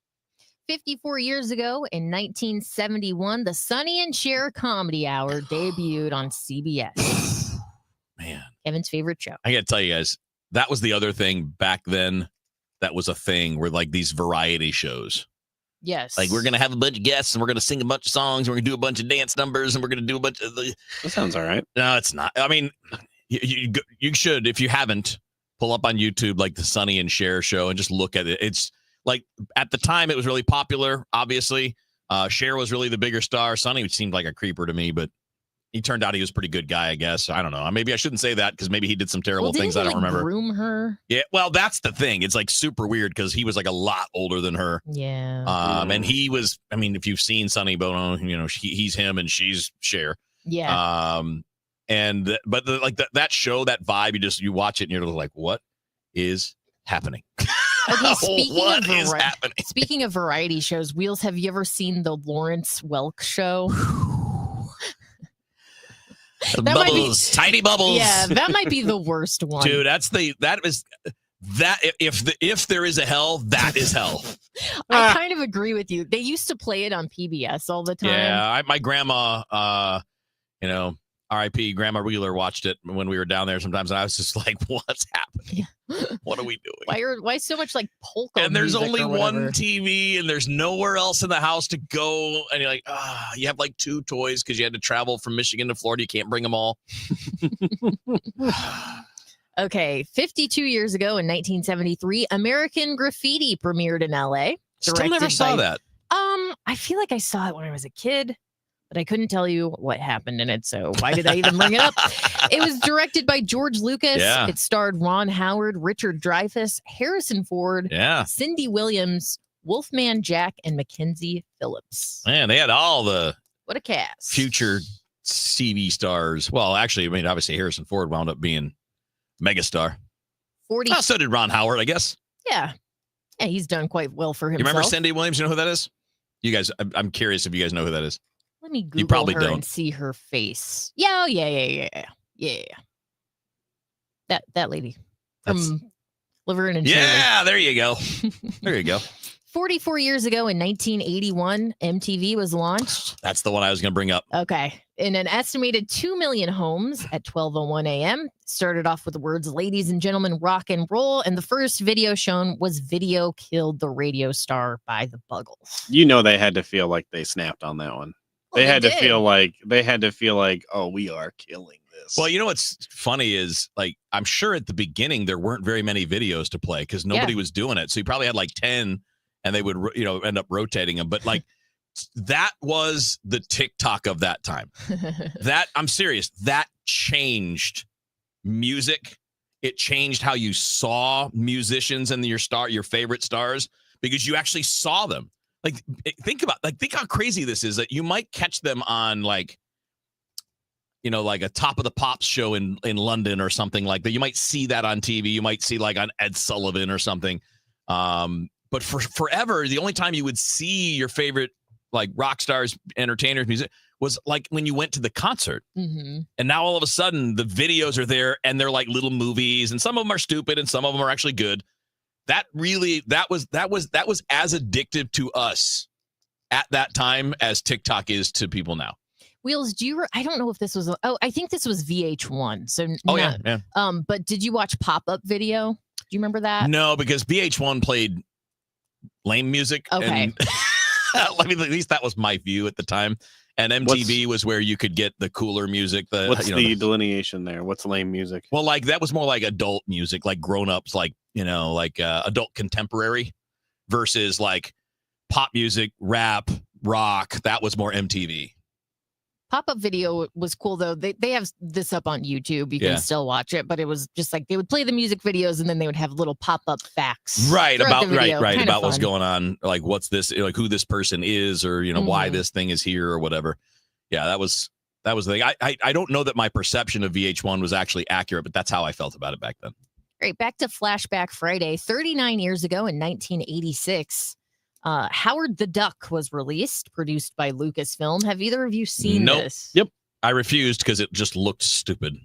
54 years ago, in 1971, the Sonny and Cher Comedy Hour debuted on CBS. Man. Kevin's favorite show. I got to tell you guys, that was the other thing back then. that was a thing, where like these variety shows. Yes. Like, we're going to have a bunch of guests and we're going to sing a bunch of songs. And we're going to do a bunch of dance numbers and we're going to do a bunch of That sounds all right. No, it's not. I mean, you should, if you haven't, pull up on YouTube like the Sonny and Cher show and just look at it. It's like, at the time it was really popular, obviously. Cher was really the bigger star. Sonny seemed like a creeper to me, but he turned out he was a pretty good guy, I guess. I don't know. Maybe I shouldn't say that because maybe he did some terrible things I don't remember. Groom her? Yeah, well, that's the thing. It's like super weird because he was like a lot older than her. Yeah. And he was, I mean, if you've seen Sonny Bono, you know, he's him and she's Cher. Yeah. But that show, that vibe, you watch it and you're like, what is happening? Okay, happening? Speaking of variety shows, Wheels, have you ever seen the Lawrence Welk show? Bubbles, tiny bubbles. Yeah, that might be the worst one. Dude, if there is a hell, that is hell. I kind of agree with you. They used to play it on PBS all the time. Yeah, my grandma, R.I.P. Grandma Wheeler watched it when we were down there sometimes, and I was just like, "What's happening? What are we doing? Why so much like polka?" And there's music only or one whatever? TV, and there's nowhere else in the house to go. And you're like, you have like 2 toys because you had to travel from Michigan to Florida. You can't bring them all. Okay, 52 years ago in 1973, American Graffiti premiered in LA. Still never saw that. I feel like I saw it when I was a kid, but I couldn't tell you what happened in it. So why did I even bring it up? It was directed by George Lucas. Yeah. It starred Ron Howard, Richard Dreyfuss, Harrison Ford, Yeah. Cindy Williams, Wolfman Jack, and Mackenzie Phillips. Man, they had all the What a cast. future TV stars. Well, actually, I mean, obviously Harrison Ford wound up being megastar. 40. So did Ron Howard, I guess. Yeah. Yeah, he's done quite well for You himself. remember Cindy Williams? You know who that is? You guys, I'm curious if you guys know who that is. Let me Google You probably her don't. and see her face. Yeah, yeah. That lady from Laverne and Shirley. Yeah, there you go. There you go. 44 years ago in 1981, MTV was launched. That's the one I was going to bring up. Okay. In an estimated 2 million homes at 12:01 a.m. Started off with the words, "Ladies and gentlemen, rock and roll." And the first video shown was "Video Killed the Radio Star" by the Buggles. You know, they had to feel like they snapped on that one. Well, They had to did. feel like, oh, we are killing this. Well, you know what's funny is, like, I'm sure at the beginning there weren't very many videos to play because nobody was doing it. So you probably had like 10 and they would, end up rotating them. But like, that was the TikTok of that time. I'm serious. That changed music. It changed how you saw musicians and your favorite stars, because you actually saw them. Like, think how crazy this is, that you might catch them on like a Top of the Pops show in London or something like that. You might see that on TV. You might see like on Ed Sullivan or something. But for forever, the only time you would see your favorite like rock stars, entertainers, music was like when you went to the concert. Mm-hmm. And now all of a sudden the videos are there and they're like little movies, and some of them are stupid and some of them are actually good. That was as addictive to us at that time as TikTok is to people now. Wheels, I don't know if this was, I think this was VH1. So, Yeah. But did you watch Pop-Up Video? Do you remember that? No, because VH1 played lame music. Okay. And, I mean, at least that was my view at the time. And MTV was where you could get the cooler music. What's the delineation there? What's lame music? Well, like that was more like adult music, like grown-ups, like, adult contemporary versus like pop music, rap, rock. That was more MTV. Pop-Up Video was cool, though. They have this up on YouTube. You can still watch it, but it was just like they would play the music videos and then they would have little pop-up facts. Right, throughout about the video. right Kind of about what's fun. going on, like what's this, like who this person is, or why Mhm. this thing is here or whatever. Yeah, that was the thing. I don't know that my perception of VH1 was actually accurate, but that's how I felt about it back then. Great. Back to Flashback Friday. 39 years ago in 1986, Howard the Duck was released, produced by Lucasfilm. Have either of you seen Nope. this? Yep. I refused because it just looked stupid.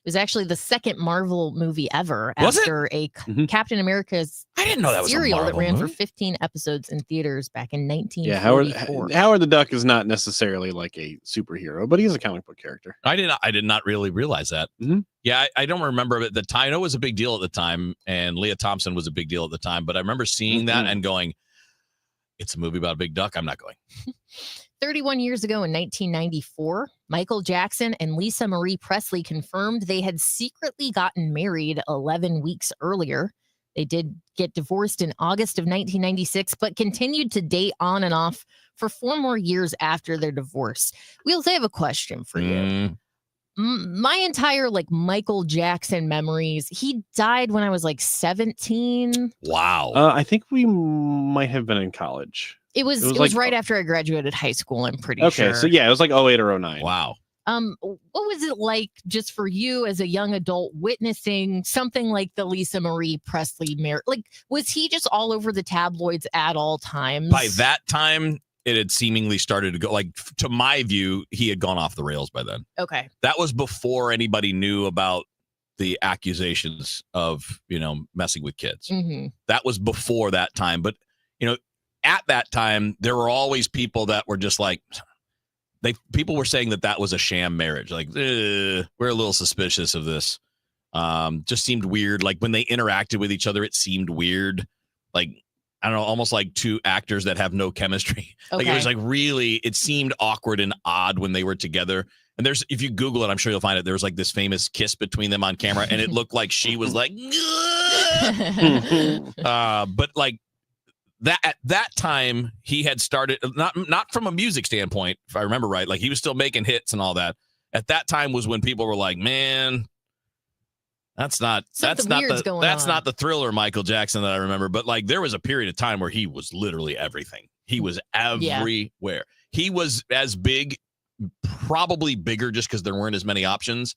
was actually the second Marvel movie ever Was it? after a Captain America's I didn't know that was a serial that Marvel ran for movie. 15 episodes in theaters back in Yeah, 1944. Howard the Duck is not necessarily like a superhero, but he's a comic book character. I did not really realize that. Yeah, I don't remember at the time. I know it was a big deal at the time, and Leah Thompson was a big deal at the time, but I remember seeing that and going, it's a movie about a big duck. I'm not going. 31 years ago in 1994, Michael Jackson and Lisa Marie Presley confirmed they had secretly gotten married 11 weeks earlier. They did get divorced in August of 1996, but continued to date on and off for 4 more years after their divorce. Wheels, I have a question for you. My entire Michael Jackson memories, he died when I was 17. Wow. I think we might have been in college. It was right after I graduated high school, I'm pretty sure. Okay, so yeah, it was 08 or 09. Wow. What was it like just for you as a young adult witnessing something like the Lisa Marie Presley marriage? Was he just all over the tabloids at all times? By that time, it had seemingly started to go, to my view, he had gone off the rails by then. Okay. That was before anybody knew about the accusations of, messing with kids. That was before that time. But, at that time, there were always people that were just people were saying that was a sham marriage. We're a little suspicious of this. Just seemed weird. When they interacted with each other, it seemed weird. I don't know, almost like two actors that have no chemistry. Okay. It was really, it seemed awkward and odd when they were together. And if you Google it, I'm sure you'll find it. There was this famous kiss between them on camera, and it looked like she was but that at that time he had started not from a music standpoint, if I remember right. He was still making hits and all that. At that time was when people were like, man, that's not the Thriller Michael Jackson that I remember. But there was a period of time where he was literally everything. He was everywhere. Yeah. He was as big, probably bigger just because there weren't as many options.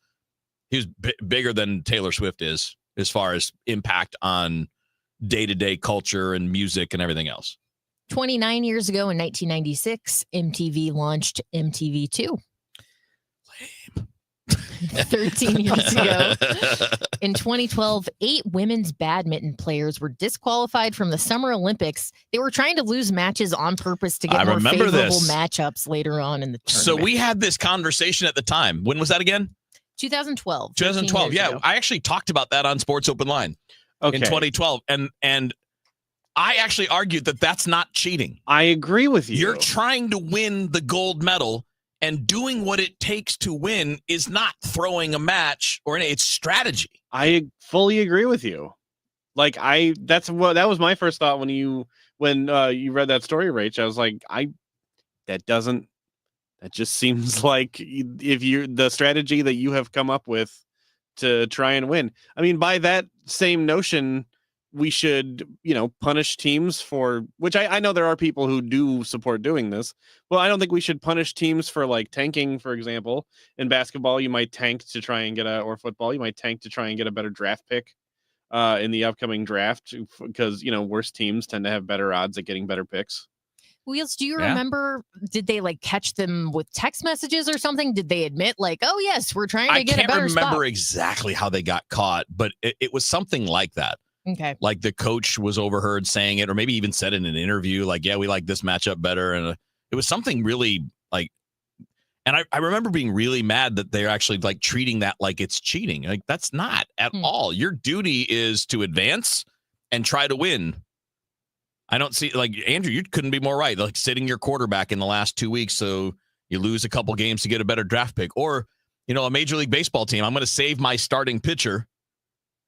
He was bigger than Taylor Swift is as far as impact on day-to-day culture and music and everything else. 29 years ago in 1996, MTV launched MTV2. 13 years ago in 2012, 8 women's badminton players were disqualified from the Summer Olympics. They were trying to lose matches on purpose to get more favorable matchups later on in the tournament. So we had this conversation at the time. When was that again? 2012. 2012. Yeah, I actually talked about that on Sports Open Line. In 2012, and I actually argued that that's not cheating. I agree with you. You're trying to win the gold medal, and doing what it takes to win is not throwing a match it's strategy. I fully agree with you. That was my first thought when you read that story, Rach. I was like, that just seems like the strategy that you have come up with to try and win. I mean, by that same notion, we should, punish teams for, which I know there are people who do support doing this. Well, I don't think we should punish teams for tanking, for example. In basketball, you might tank to try and or football, you might tank to try and get a better draft pick in the upcoming draft because, worse teams tend to have better odds at getting better picks. Wheels, do you remember, did they catch them with text messages or something? Did they admit oh yes, we're trying to get a better spot? I can't remember exactly how they got caught, but it was something like that. Okay. The coach was overheard saying it, or maybe even said in an interview, yeah, we like this matchup better. And it was something really and I remember being really mad that they're actually treating that like it's cheating. That's not at all. Your duty is to advance and try to win. I don't see, Andrew, you couldn't be more right. Sitting your quarterback in the last 2 weeks so you lose a couple games to get a better draft pick. Or, a Major League Baseball team, I'm going to save my starting pitcher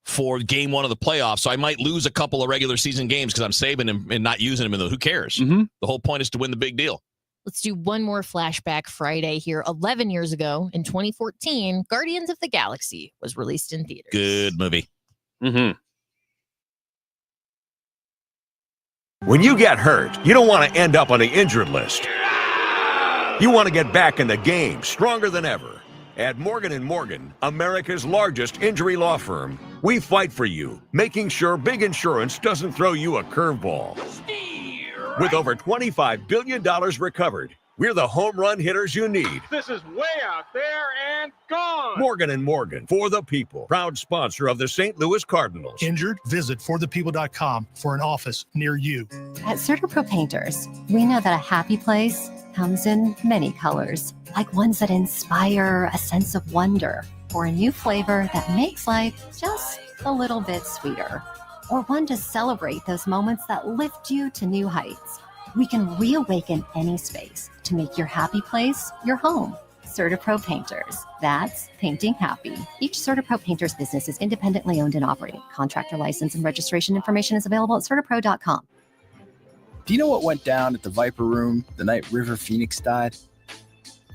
for game 1 of the playoffs. So I might lose a couple of regular season games because I'm saving him and not using him. Who cares? The whole point is to win the big deal. Let's do one more flashback Friday here. 11 years ago in 2014, Guardians of the Galaxy was released in theaters. Good movie. When you get hurt, you don't want to end up on the injured list. You want to get back in the game, stronger than ever. At Morgan & Morgan, America's largest injury law firm, we fight for you, making sure big insurance doesn't throw you a curveball. With over $25 billion recovered, we're the home run hitters you need. This is way out there and gone. Morgan & Morgan, for the people. Proud sponsor of the St. Louis Cardinals. Injured? Visit forthepeople.com for an office near you. At CertaPro Painters, we know that a happy place comes in many colors, like ones that inspire a sense of wonder, or a new flavor that makes life just a little bit sweeter, or one to celebrate those moments that lift you to new heights. We can reawaken any space to make your happy place your home. CertaPro Painters. That's painting happy. Each CertaPro Painters business is independently owned and operated. Contractor license and registration information is available at CertaPro.com. Do you know what went down at the Viper Room the night River Phoenix died?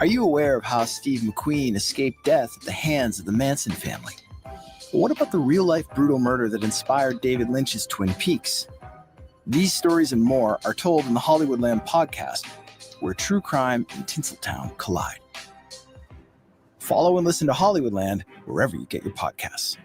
Are you aware of how Steve McQueen escaped death at the hands of the Manson family? But what about the real-life brutal murder that inspired David Lynch's Twin Peaks? These stories and more are told in the Hollywoodland podcast, where true crime and Tinseltown collide. Follow and listen to Hollywoodland wherever you get your podcasts.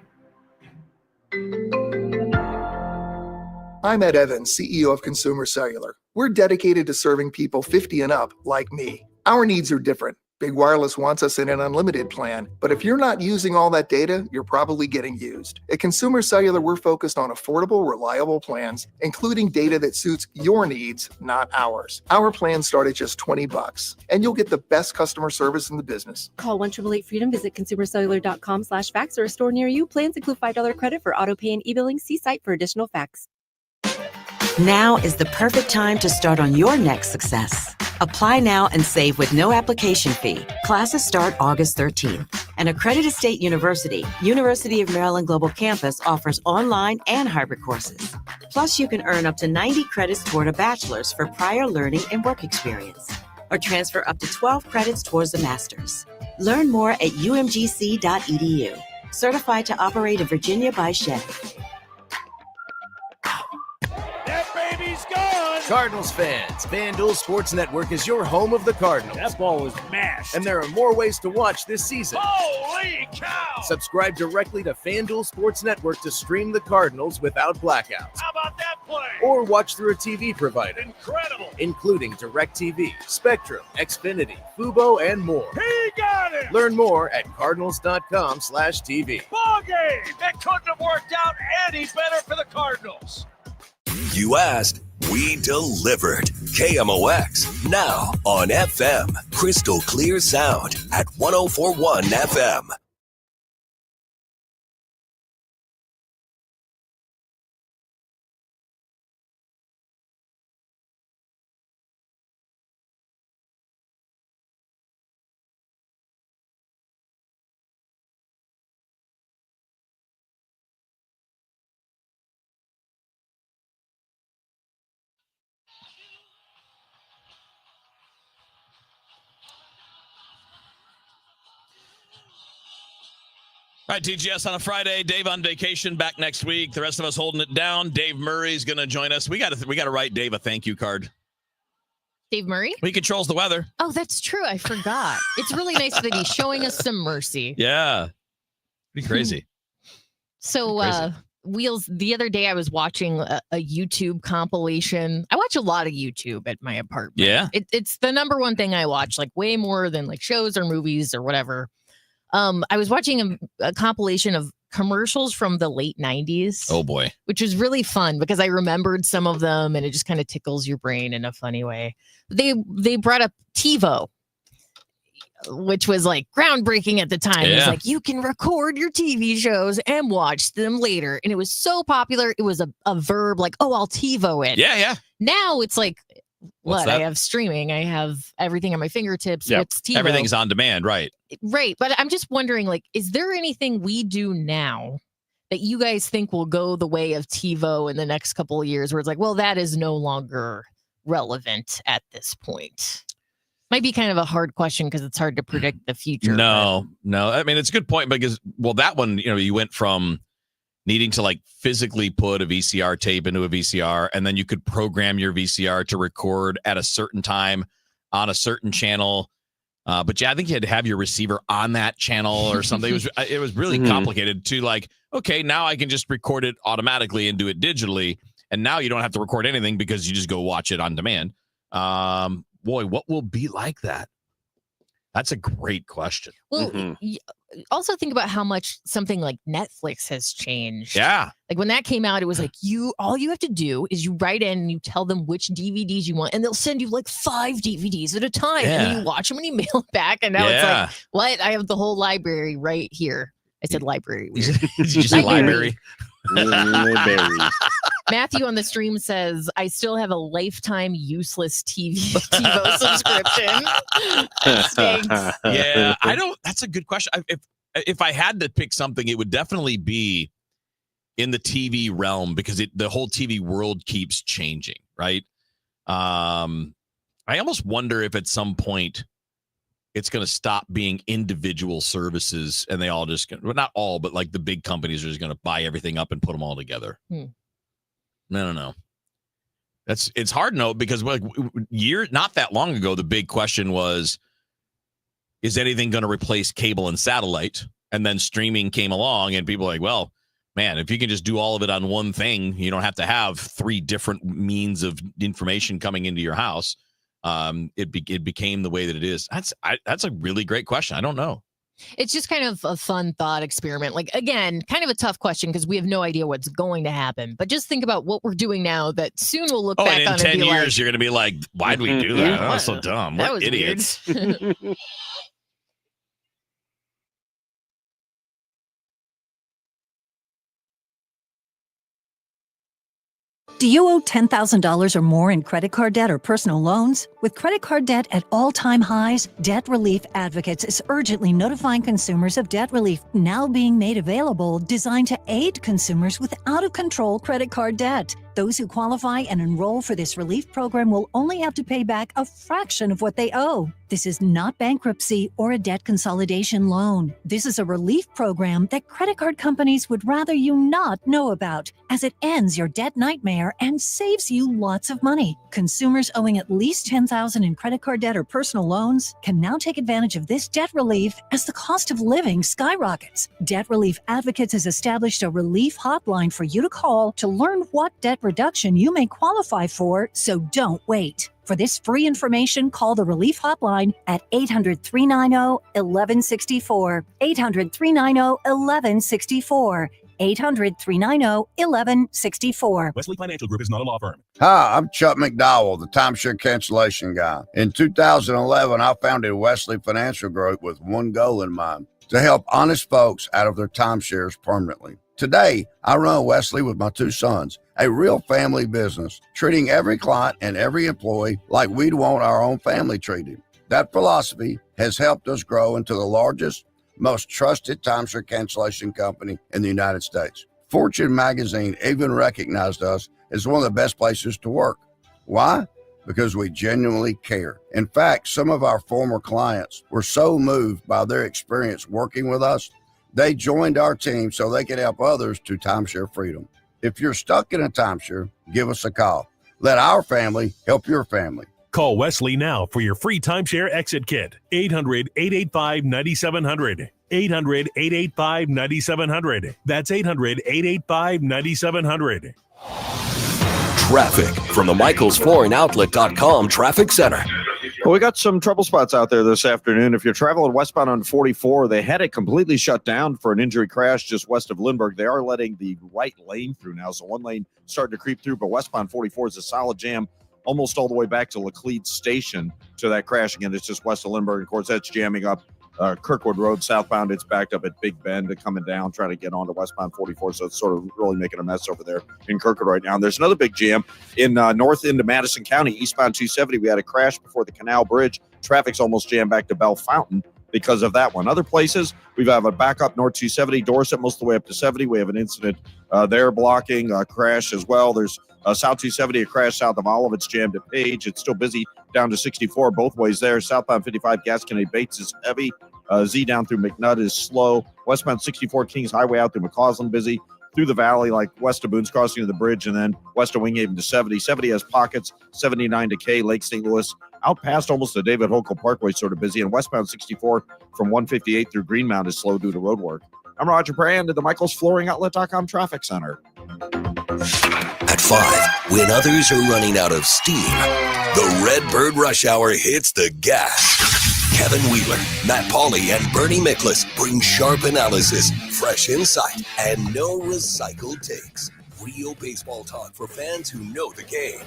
I'm Ed Evans, CEO of Consumer Cellular. We're dedicated to serving people 50 and up like me. Our needs are different. Big Wireless wants us in an unlimited plan, but if you're not using all that data, you're probably getting used. At Consumer Cellular, we're focused on affordable, reliable plans, including data that suits your needs, not ours. Our plans start at just $20, and you'll get the best customer service in the business. Call 1-888-FREEDOM, visit consumercellular.com/facts or a store near you. Plans include $5 credit for auto pay and e-billing. See site for additional facts. Now is the perfect time to start on your next success. Apply now and save with no application fee. Classes start August 13th. An accredited state university, University of Maryland Global Campus, offers online and hybrid courses. Plus, you can earn up to 90 credits toward a bachelor's for prior learning and work experience, or transfer up to 12 credits towards a master's. Learn more at umgc.edu. Certified to operate in Virginia by Chevy. Baby's gone! Cardinals fans, FanDuel Sports Network is your home of the Cardinals. That ball was mashed. And there are more ways to watch this season. Holy cow! Subscribe directly to FanDuel Sports Network to stream the Cardinals without blackouts. How about that play? Or watch through a TV provider. Incredible! Including DirecTV, Spectrum, Xfinity, Fubo, and more. He got it! Learn more at cardinals.com/TV. Ball game! It couldn't have worked out any better for the Cardinals. You asked, we delivered. KMOX, now on FM. Crystal clear sound at 104.1 FM. All right, TGS on a Friday. Dave on vacation, back next week. The rest of us holding it down. Dave Murray's going to join us. We got to write Dave a thank you card. Dave Murray? He controls the weather. Oh, that's true. I forgot. It's really nice that he's showing us some mercy. Yeah. Pretty crazy. So, Wheels, the other day I was watching a YouTube compilation. I watch a lot of YouTube at my apartment. Yeah. It's the number one thing I watch, like way more than like shows or movies or whatever. I was watching a compilation of commercials from the late 90s. Oh, boy. Which was really fun because I remembered some of them and it just kind of tickles your brain in a funny way. They brought up TiVo, which was like groundbreaking at the time. It was like, you can record your TV shows and watch them later. And it was so popular. It was a verb like, oh, I'll TiVo it. Yeah, yeah. Now it's like, What's what? that? I have streaming. I have everything at my fingertips. Yeah. What's TiVo? Everything's on demand, right? Right. But I'm just wondering, like, is there anything we do now that you guys think will go the way of TiVo in the next couple of years where it's like, well, that is no longer relevant at this point? Might be kind of a hard question because it's hard to predict the future. No. I mean, it's a good point because, well, that one, you went from needing to like physically put a VCR tape into a VCR, and then you could program your VCR to record at a certain time on a certain channel. But yeah, I think you had to have your receiver on that channel or something. It was really complicated to like, okay, now I can just record it automatically and do it digitally. And now you don't have to record anything because you just go watch it on demand. Boy, what will be like that? That's a great question. Well, also think about how much something like Netflix has changed. Yeah. Like when that came out, it was like all you have to do is you write in and you tell them which DVDs you want, and they'll send you like 5 DVDs at a time. And then you watch them and you mail it back. And now it's like, what? I have the whole library right here. I said library. Weird. Did you say library? Matthew on the stream says, I still have a lifetime useless TiVo subscription. Stinks. Yeah, that's a good question. If I had to pick something, it would definitely be in the TV realm because the whole TV world keeps changing, right? I almost wonder if at some point it's going to stop being individual services and they all just, well, not all, but like the big companies are just going to buy everything up and put them all together. I don't know. It's hard to know because like not that long ago, the big question was, is anything going to replace cable and satellite? And then streaming came along and people were like, well, man, if you can just do all of it on one thing, you don't have to have 3 different means of information coming into your house. It became the way that it is. That's a really great question. I don't know. It's just kind of a fun thought experiment. Like, again, kind of a tough question because we have no idea what's going to happen. But just think about what we're doing now that soon we'll look back and in on 10 and be years, like, you're going to be like, why'd we do that? That was so dumb. That We're was idiots. weird. Do you owe $10,000 or more in credit card debt or personal loans? With credit card debt at all-time highs, Debt Relief Advocates is urgently notifying consumers of debt relief now being made available, designed to aid consumers with out-of-control credit card debt. Those who qualify and enroll for this relief program will only have to pay back a fraction of what they owe. This is not bankruptcy or a debt consolidation loan. This is a relief program that credit card companies would rather you not know about, as it ends your debt nightmare and saves you lots of money. Consumers owing at least $10,000 in credit card debt or personal loans can now take advantage of this debt relief as the cost of living skyrockets. Debt Relief Advocates has established a relief hotline for you to call to learn what debt reduction you may qualify for, so don't wait. For this free information, call the Relief Hotline at 800-390-1164. 800-390-1164. 800-390-1164. Wesley Financial Group is not a law firm. Hi, I'm Chuck McDowell, the timeshare cancellation guy. In 2011, I founded Wesley Financial Group with one goal in mind: to help honest folks out of their timeshares permanently. Today, I run Wesley with my 2 sons, a real family business, treating every client and every employee like we'd want our own family treated. That philosophy has helped us grow into the largest, most trusted timeshare cancellation company in the United States. Fortune magazine even recognized us as one of the best places to work. Why? Because we genuinely care. In fact, some of our former clients were so moved by their experience working with us, they joined our team so they could help others to timeshare freedom. If you're stuck in a timeshare, give us a call. Let our family help your family. Call Wesley now for your free timeshare exit kit. 800-885-9700. 800-885-9700. That's 800-885-9700. Traffic from the MichaelsFlooringOutlet.com Traffic Center. Well, we got some trouble spots out there this afternoon. If you're traveling westbound on 44, they had it completely shut down for an injury crash just west of Lindbergh. They are letting the right lane through now, so one lane starting to creep through, but westbound 44 is a solid jam almost all the way back to Laclede Station to that crash. Again, it's just west of Lindbergh. Of course, that's jamming up Kirkwood Road southbound. It's backed up at Big Bend and coming down, trying to get onto westbound 44. So it's sort of really making a mess over there in Kirkwood right now. And there's another big jam in north into Madison County, eastbound 270. We had a crash before the Canal Bridge. Traffic's almost jammed back to Bell Fountain because of that one. Other places, we have a backup north 270, Dorset most of the way up to 70. We have an incident there blocking a crash as well. There's South 270, a crash south of Olive. It's jammed at Page. It's still busy down to 64 both ways there. Southbound 55, Gasconade Bates is heavy. Z down through McNutt is slow. Westbound 64, Kings Highway out through McCausland busy. Through the valley, like west of Boone's Crossing to the bridge, and then west of Winghaven to 70. 70 has pockets, 79 to K, Lake St. Louis. Out past almost the David Hochul Parkway sort of busy. And westbound 64 from 158 through Greenmount is slow due to road work. I'm Roger Brand at the MichaelsFlooringOutlet.com Traffic Center. At 5 when others are running out of steam. The Redbird Rush Hour hits the gas. Kevin Wheeler, Matt Pauley, and Bernie Miklasz bring sharp analysis, fresh insight, and no recycled takes. Real baseball talk for fans who know the game.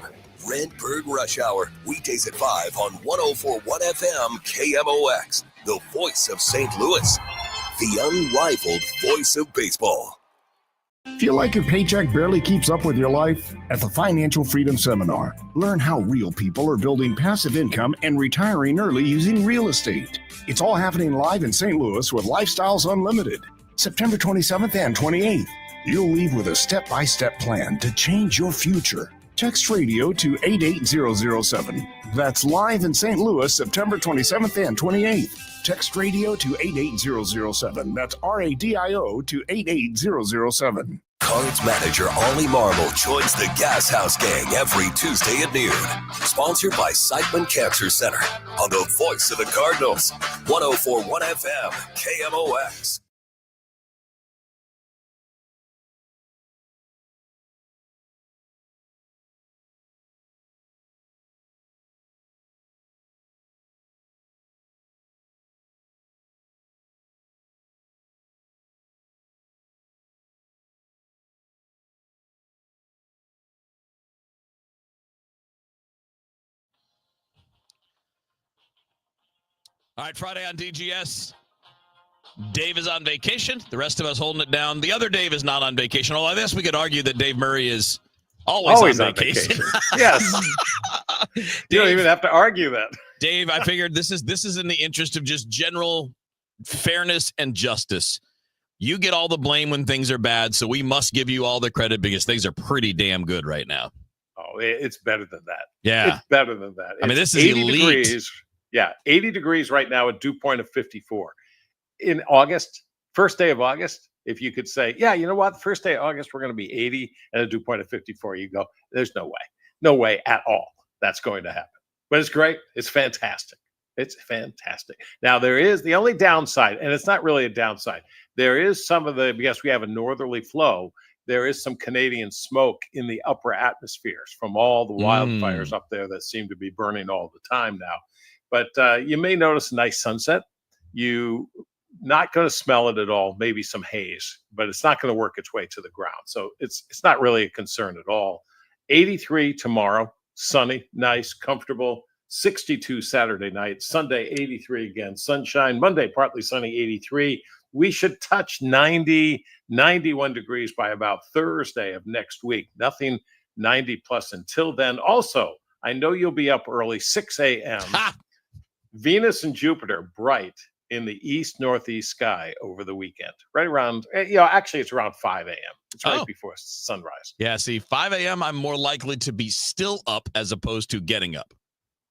Redbird Rush Hour, weekdays at 5 on 104.1 FM KMOX, the voice of St. Louis, the unrivaled voice of baseball. Feel like your paycheck barely keeps up with your life? At the Financial Freedom Seminar, learn how real people are building passive income and retiring early using real estate. It's all happening live in St. Louis with Lifestyles Unlimited, September 27th and 28th. You'll leave with a step-by-step plan to change your future. Text radio to 88007. That's live in St. Louis, September 27th and 28th. Text radio to 88007. That's RADIO to 88007. Cards manager Ollie Marmol joins the Gas House Gang every Tuesday at noon. Sponsored by Siteman Cancer Center on the voice of the Cardinals. 104.1 FM, KMOX. All right, Friday on DGS. Dave is on vacation. The rest of us holding it down. The other Dave is not on vacation. Although I guess we could argue that Dave Murray is always on vacation. Yes. You don't even have to argue that. Dave, I figured this is in the interest of just general fairness and justice. You get all the blame when things are bad, so we must give you all the credit because things are pretty damn good right now. Oh, it's better than that. Yeah. It's better than that. I mean, It's this is 80 elite. degrees. Yeah, 80 degrees right now, a dew point of 54. In August, first day of August, if you could say, yeah, you know what, the first day of August, we're going to be 80 and a dew point of 54, you go, there's no way. No way at all that's going to happen. But it's great. It's fantastic. It's fantastic. Now, there is the only downside, and it's not really a downside. There is some of the, because we have a northerly flow, there is some Canadian smoke in the upper atmospheres from all the wildfires up there that seem to be burning all the time now. But you may notice a nice sunset. You not going to smell it at all, maybe some haze, but it's not going to work its way to the ground. So it's not really a concern at all. 83 tomorrow, sunny, nice, comfortable. 62 Saturday night, Sunday 83 again, sunshine. Monday partly sunny, 83. We should touch 90, 91 degrees by about Thursday of next week. Nothing 90 plus until then. Also, I know you'll be up early, 6 a.m. Venus and Jupiter bright in the east-northeast sky over the weekend, right around, actually it's around 5 a.m. It's right before sunrise. Yeah, see, 5 a.m., I'm more likely to be still up as opposed to getting up.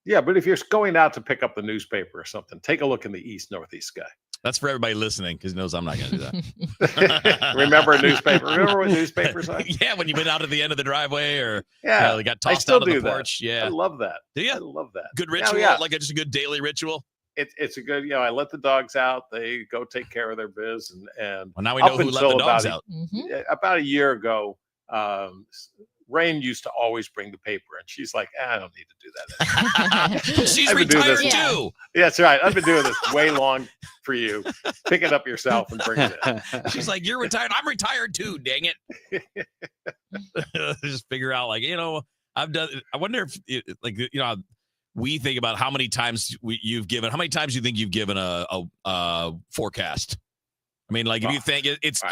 Yeah, but if you're going out to pick up the newspaper or something, take a look in the east-northeast sky. That's for everybody listening because knows I'm not going to do that. Remember a newspaper? Remember what newspapers are? Yeah, when you've been out at the end of the driveway or they got tossed out of the that. porch. Yeah, I love that. Do you? I love that. Good ritual, like just a good daily ritual. It's a good, I let the dogs out. They go take care of their biz, and well, now we know who let the dogs out. About a year ago, Rain used to always bring the paper, and she's like, I don't need to do that. She's retired too. Yeah, that's right. I've been doing this way long for you. Pick it up yourself and bring it in. She's like, you're retired. I'm retired too. Dang it. Just figure out, I've done. I wonder if, we think about how many times you've given. How many times do you think you've given a forecast? I mean, if you think it's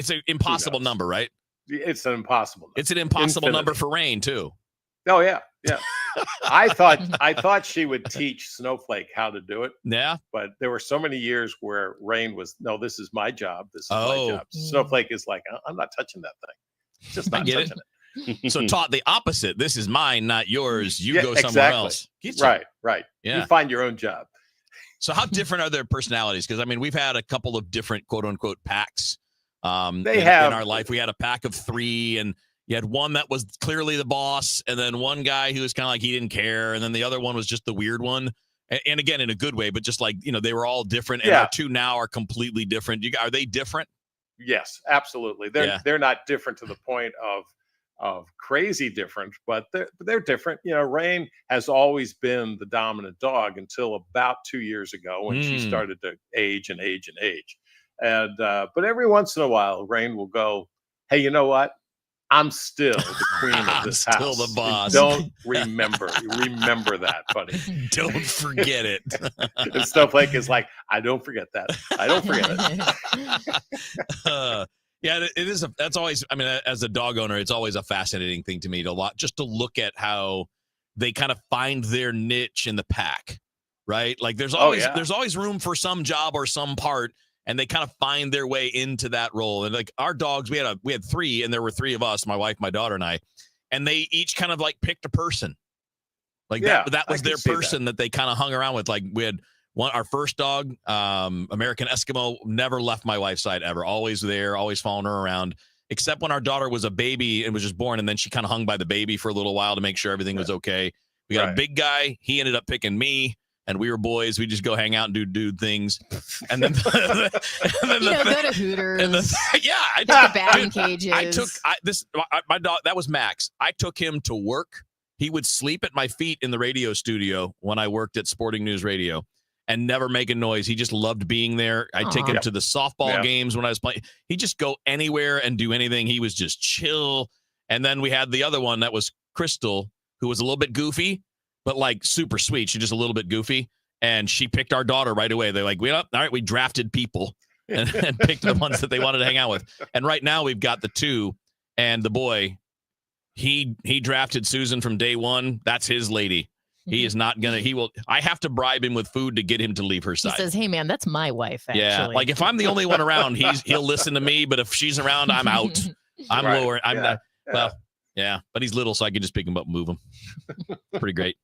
an impossible number, right? It's an impossible number. It's an impossible number for Rain too. Oh yeah. I thought she would teach Snowflake how to do it. Yeah. But there were so many years where Rain was, no, this is my job. This is my job. Snowflake is like, I'm not touching that thing. Just not touching it. So taught the opposite. This is mine, not yours. You go somewhere else. Right. Yeah. You find your own job. So how different are their personalities? Because we've had a couple of different quote unquote packs. In our life. We had a pack of 3, and you had one that was clearly the boss, and then one guy who was kind of like he didn't care, and then the other one was just the weird one. And again, in a good way, but just they were all different. And our 2 now are completely different. Are they different? Yes, absolutely. They're not different to the point of crazy different, but they're different. You know, Rain has always been the dominant dog until about 2 years ago when she started to age. And but every once in a while, Rain will go, "Hey, you know what? I'm still the queen of this house. Still the boss. Don't remember that, buddy. Don't forget it." And Snowflake is like, I don't forget that. I don't forget it. Yeah, it is. That's always. I mean, as a dog owner, it's always a fascinating thing to me to look at how they kind of find their niche in the pack, right? Like there's always room for some job or some part. And they kind of find their way into that role. And like our dogs, we had 3, and there were 3 of us, my wife, my daughter, and I, and they each kind of like picked a person. Like that was their person that they kind of hung around with. Like we had our first dog, American Eskimo, never left my wife's side ever. Always there, always following her around, except when our daughter was a baby and was just born. And then she kind of hung by the baby for a little while to make sure everything was okay. We got a big guy. He ended up picking me. And we were boys. We just go hang out and do dude things, and then, go to Hooters. I took batting cages. My dog. That was Max. I took him to work. He would sleep at my feet in the radio studio when I worked at Sporting News Radio, and never make a noise. He just loved being there. I'd take him to the softball games when I was playing. He'd just go anywhere and do anything. He was just chill. And then we had the other one that was Crystal, who was a little bit goofy, but like super sweet. She's just a little bit goofy. And she picked our daughter right away. They're like, all right, we drafted people and picked the ones that they wanted to hang out with. And right now we've got the 2, and the boy, he drafted Susan from day one. That's his lady. He is not going to, I have to bribe him with food to get him to leave her side. He says, hey man, that's my wife. Actually. Yeah. Like if I'm the only one around, he'll listen to me, but if she's around, I'm out. I'm lower. I'm not. Well, yeah, but he's little, so I can just pick him up and move him. Pretty great.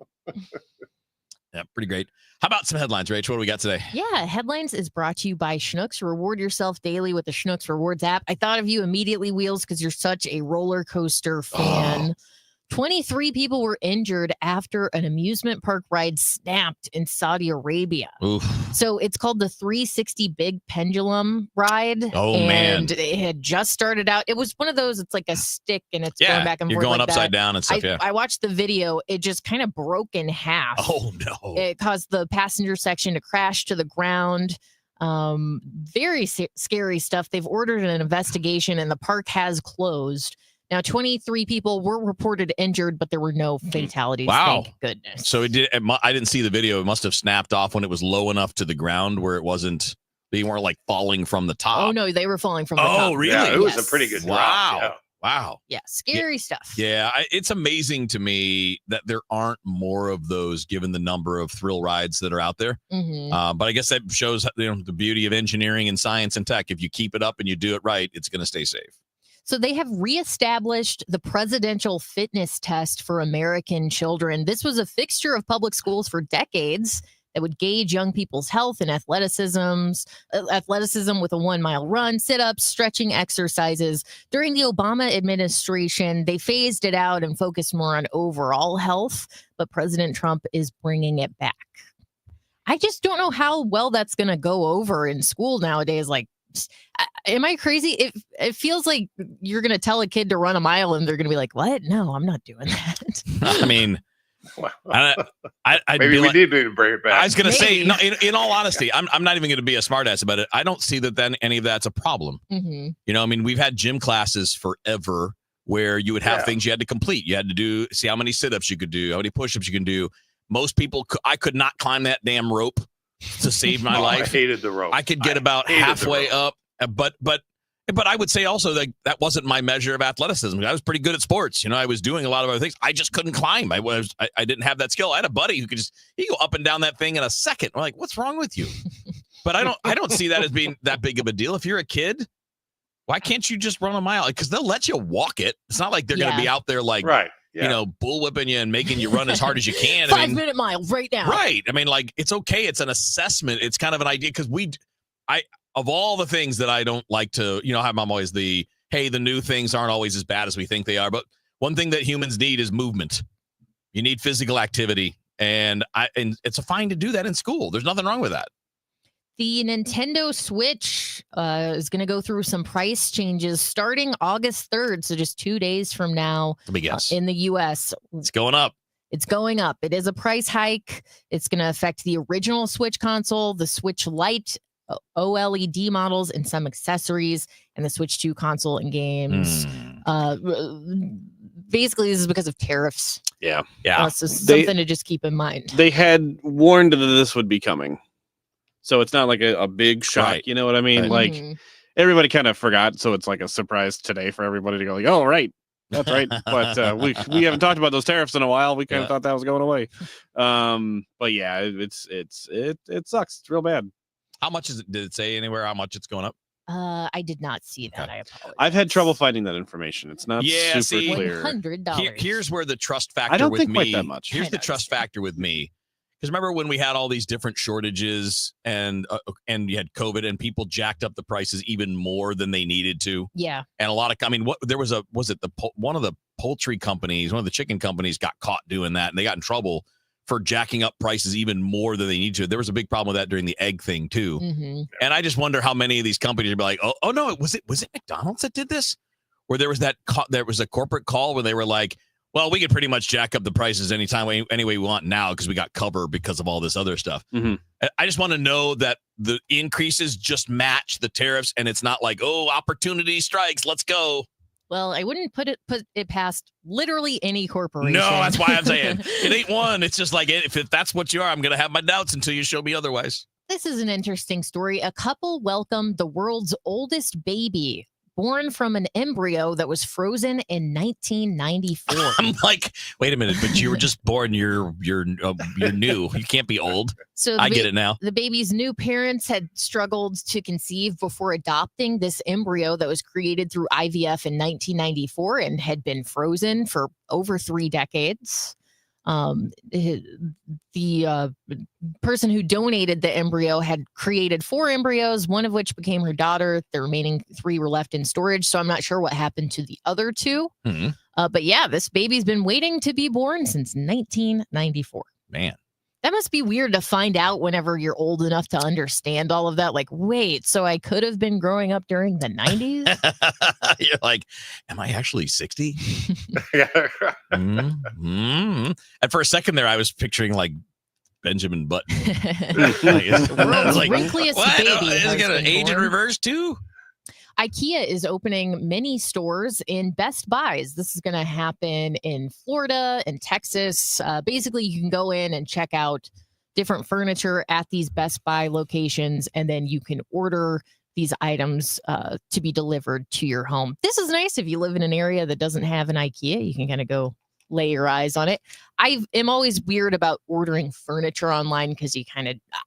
Yeah, pretty great. How about some headlines, Rach? What do we got today? Yeah, headlines is brought to you by Schnucks. Reward yourself daily with the Schnucks Rewards app. I thought of you immediately, Wheels, because you're such a roller coaster fan. 23 people were injured after an amusement park ride snapped in Saudi Arabia. Oof. So it's called the 360 Big Pendulum ride. Oh, and man. it had just started out. It was one of those, it's like a stick and it's going back and forth. You're going like upside that. down and stuff, I watched the video. It just kind of broke in half. Oh, no. It caused the passenger section to crash to the ground. Very scary stuff. They've ordered an investigation and the park has closed. Now, 23 people were reported injured, but there were no fatalities. Wow. Thank goodness. So I didn't see the video. It must have snapped off when it was low enough to the ground where they weren't like falling from the top. Oh, no, they were falling from the top. Oh, really? Yeah, it was a pretty good drop. Wow. Wow. Yeah, scary stuff. Yeah, it's amazing to me that there aren't more of those given the number of thrill rides that are out there. Mm-hmm. But I guess that shows the beauty of engineering and science and tech. If you keep it up and you do it right, it's going to stay safe. So they have reestablished the presidential fitness test for American children. This was a fixture of public schools for decades that would gauge young people's health and athleticism with a 1-mile run, sit-ups, stretching exercises. During the Obama administration, they phased it out and focused more on overall health, but President Trump is bringing it back. I just don't know how well that's going to go over in school nowadays. Like, am I crazy? It feels like you're going to tell a kid to run a mile and they're going to be like, what? No, I'm not doing that. I mean, maybe we need to bring it back. I was going to say, no, in all honesty, I'm not even going to be a smartass about it. I don't see that then any of that's a problem. Mm-hmm. You know, I mean, we've had gym classes forever where you would have things you had to complete. You had to see how many sit-ups you could do, how many push-ups you can do. Most people, I could not climb that damn rope to save my life. I hated the rope. I could get about halfway up, but I would say also that wasn't my measure of athleticism. I was pretty good at sports. You know, I was doing a lot of other things. I just couldn't climb. I didn't have that skill. I had a buddy who could he go up and down that thing in a second. I'm like, what's wrong with you? But I don't see that as being that big of a deal. If you're a kid, why can't you just run a mile? Because they'll let you walk it. It's not like they're going to be out there like, you know, bullwhipping you and making you run as hard as you can. 5-minute mile right now. Right. I mean, like, it's okay. It's an assessment. It's kind of an idea because of all the things that I don't like to, you know, I'm always the new things aren't always as bad as we think they are. But one thing that humans need is movement. You need physical activity. And it's fine to do that in school. There's nothing wrong with that. The Nintendo Switch is going to go through some price changes starting August 3rd. So just 2 days from now. Let me guess. In the U.S. It's going up. It's going up. It is a price hike. It's going to affect the original Switch console, the Switch Lite, OLED models, and some accessories, and the Switch 2 console and games. Basically, this is because of tariffs. Yeah. So something to just keep in mind. They had warned that this would be coming. So it's not like a big shock. Right. You know what I mean? Right. Like everybody kind of forgot. So it's like a surprise today for everybody to go like, oh, right. That's right. But we haven't talked about those tariffs in a while. We kind of thought that was going away. But yeah, it sucks. It's real bad. How much is it? Did it say anywhere how much it's going up? I did not see that. I apologize. I've had trouble finding that information. It's not super clear. $100. Here's where the trust factor I don't with think me. quite that much. Here's the trust factor with me. Because remember when we had all these different shortages and you had COVID and people jacked up the prices even more than they needed to. Yeah. And a lot of, I mean, one of the poultry companies, one of the chicken companies got caught doing that, and they got in trouble for jacking up prices even more than they need to. There was a big problem with that during the egg thing too. And I just wonder how many of these companies would be like, oh no, was it McDonald's that did this? Where there was there was a corporate call where they were like, well, we could pretty much jack up the prices any way we want now because we got cover because of all this other stuff. I just want to know that the increases just match the tariffs, and it's not like, oh, opportunity strikes, let's go. Well, I wouldn't put it past literally any corporation. No, that's why I'm saying it ain't one. It's just like, if that's what you are, I'm going to have my doubts until you show me otherwise. This is an interesting story. A couple welcomed the world's oldest baby, born from an embryo that was frozen in 1994. I'm like, wait a minute, but you were just born. You're new. You can't be old. So I get it now. The baby's new parents had struggled to conceive before adopting this embryo that was created through IVF in 1994 and had been frozen for over 3 decades. The person who donated the embryo had created 4 embryos, one of which became her daughter. The remaining 3 were left in storage, so I'm not sure what happened to the other 2. But yeah, this baby's been waiting to be born since 1994. Man. That must be weird to find out whenever you're old enough to understand all of that. Like, wait, so I could have been growing up during the 90s? You're like, am I actually 60? And for a second there, I was picturing like Benjamin Button. World's wrinkliest baby. Is it going to age in reverse too? IKEA is opening mini stores in Best Buys. This is going to happen in Florida and Texas. Basically, you can go in and check out different furniture at these Best Buy locations, and then you can order these items to be delivered to your home. This is nice if you live in an area that doesn't have an IKEA. You can kind of go lay your eyes on it. I am always weird about ordering furniture online because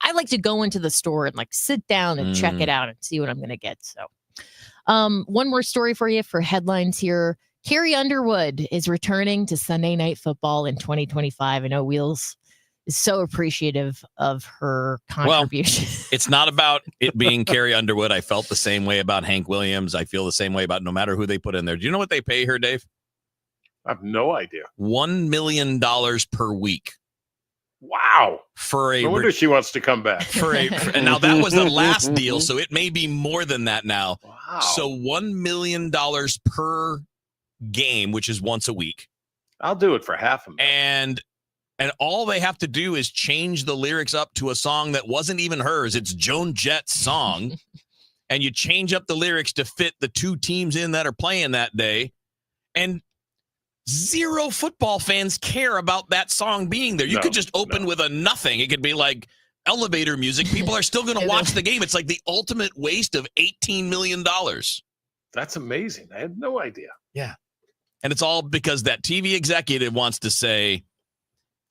I like to go into the store and like sit down and check it out and see what I'm going to get. So. One more story for you for headlines here. Carrie Underwood is returning to Sunday Night Football in 2025. I know Wheels is so appreciative of her contribution. Well, it's not about it being Carrie Underwood. I felt the same way about Hank Williams. I feel the same way about no matter who they put in there. Do you know what they pay her, Dave? I have no idea. $1 million per week. Wow. No wonder she wants to come back. And now that was the last deal, so it may be more than that now. Wow. So $1 million per game, which is once a week. I'll do it for half a million. And all they have to do is change the lyrics up to a song that wasn't even hers. It's Joan Jett's song. And you change up the lyrics to fit the 2 teams in that are playing that day. And 0 football fans care about that song being there. You could just open with a nothing. It could be like elevator music. People are still going to watch the game. It's like the ultimate waste of $18 million. That's amazing. I had no idea. Yeah. And it's all because that TV executive wants to say,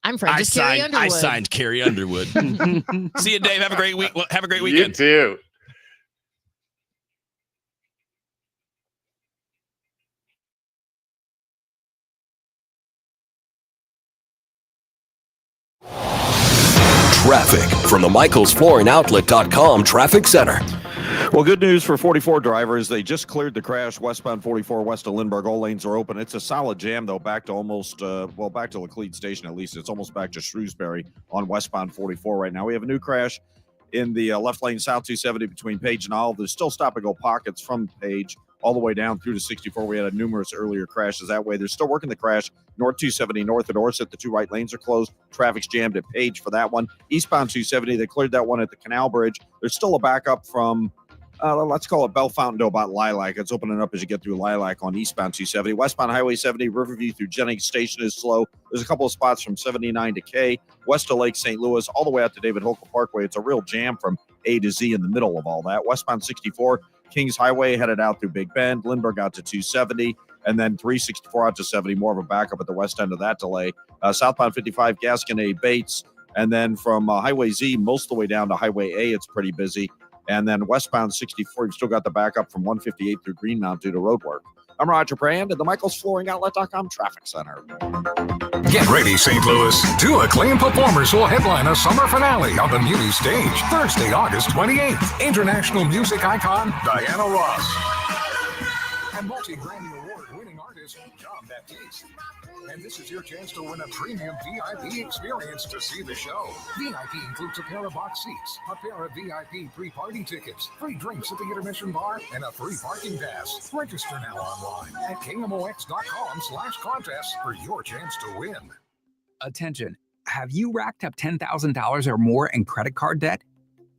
I'm friends with Carrie Underwood. I signed Carrie Underwood. See you, Dave. Have a great week. Have a great weekend. You too. Traffic from the MichaelsFlooringOutlet.com Traffic Center. Well, good news for 44 drivers. They just cleared the crash westbound 44 west of Lindbergh. All lanes are open. It's a solid jam, though, back to almost, back to Laclede Station at least. It's almost back to Shrewsbury on westbound 44 right now. We have a new crash in the left lane, South 270 between Page and Olive. There's still stop-and-go pockets from Page all the way down through to 64. We had numerous earlier crashes that way. They're still working the crash north 270 north at Dorset. The two right lanes are closed. Traffic's jammed at Page for that one. Eastbound 270, they cleared that one at the Canal Bridge. There's still a backup from, let's call it Bell Fountain to about Lilac. It's opening up as you get through Lilac on eastbound 270. Westbound Highway 70, Riverview through Jennings Station is slow. There's a couple of spots from 79 to K, west of Lake St. Louis, all the way out to David Holcomb Parkway. It's a real jam from A to Z in the middle of all that. Westbound 64, Kings Highway headed out through Big Bend, Lindbergh out to 270, and then 364 out to 70, more of a backup at the west end of that delay. Southbound 55, Gaskin A. Bates, and then from Highway Z, most of the way down to Highway A, it's pretty busy. And then westbound 64, you've still got the backup from 158 through Greenmount due to road work. I'm Roger Brand at the MichaelsFlooringOutlet.com Traffic Center. Get ready, St. Louis. Two acclaimed performers will headline a summer finale on the Muni stage Thursday, August 28th. International music icon Diana Ross and multi-Grammy Award-winning artist John Baptiste. And this is your chance to win a premium VIP experience to see the show. VIP includes a pair of box seats, a pair of VIP pre-party tickets, free drinks at the intermission bar, and a free parking pass. Register now online at KMOX.com/contest for your chance to win. Attention. Have you racked up $10,000 or more in credit card debt?